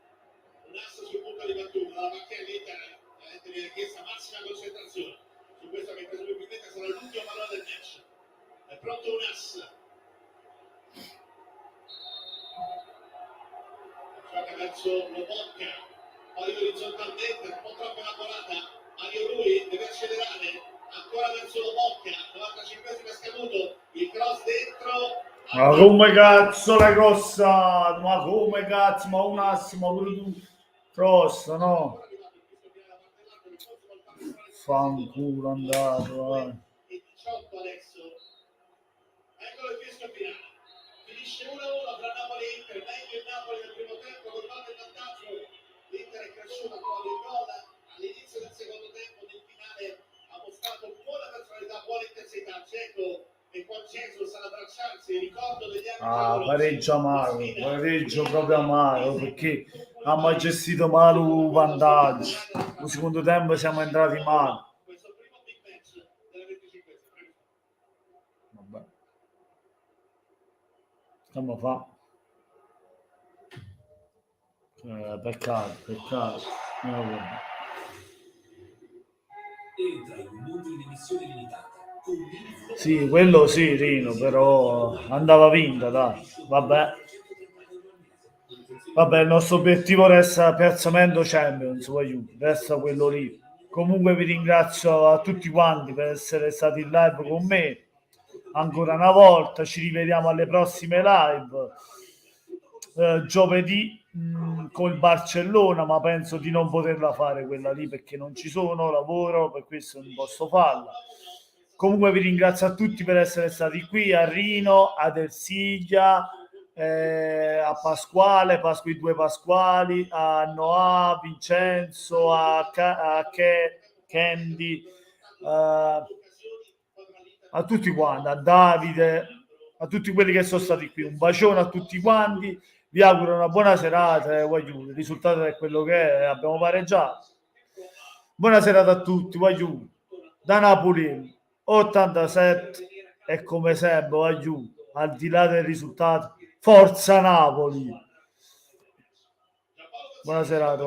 B: un asso sul punto di battuta dalla macchina dell'Inter, viene chiesta massima concentrazione su questo che presumibilmente sarà l'ultimo pallone del match. È pronto un ass, gioca verso Lobotka, poi orizzontalmente un po' troppo elaborata, Mario Rui deve accelerare, ancora verso Lobotka, 95esimo è scaduto, il cross dentro,
A: Ma come cazzo l'hai crossato? Ma come cazzo? Ma un assimo pure tu. Crossa, no? Fanculo andato,
B: e 18 adesso. Eccolo il fischio finale. Finisce 1-1 tra Napoli e Inter. Meglio il Napoli nel primo tempo con gol del vantaggio. L'Inter è cresciuta con il gol all'inizio del secondo tempo. Nel finale ha mostrato buona personalità, buona intensità. Dzeko e con Jesus ad abbracciarsi. Ricordo degli anni
A: pareggio proprio amaro, perché abbiamo gestito male un vantaggio. Il secondo tempo siamo entrati male.
B: questo primo big match della 25.
A: Vabbè. Stiamo fa. Peccato. Vabbè.
G: Entra in un mondo in emissione limitata.
A: Sì, quello sì, Rino, però andava vinta, dai. Vabbè, il nostro obiettivo resta piazzamento Champions, resta quello lì. Comunque vi ringrazio a tutti quanti per essere stati in live con me. Ancora una volta, ci rivediamo alle prossime live. Giovedì col Barcellona, ma penso di non poterla fare quella lì perché non ci sono, lavoro, per questo non posso farla. Comunque vi ringrazio a tutti per essere stati qui, a Rino, ad Ersiglia, a Pasquale, i due Pasquali, a Noah, Vincenzo, a Candy, a tutti quanti, a Davide, a tutti quelli che sono stati qui. Un bacione a tutti quanti, vi auguro una buona serata. Il risultato è quello che è, abbiamo pareggiato. Buona serata a tutti, da Napoli 87 e come sempre, al di là del risultato, forza Napoli. Buona serata,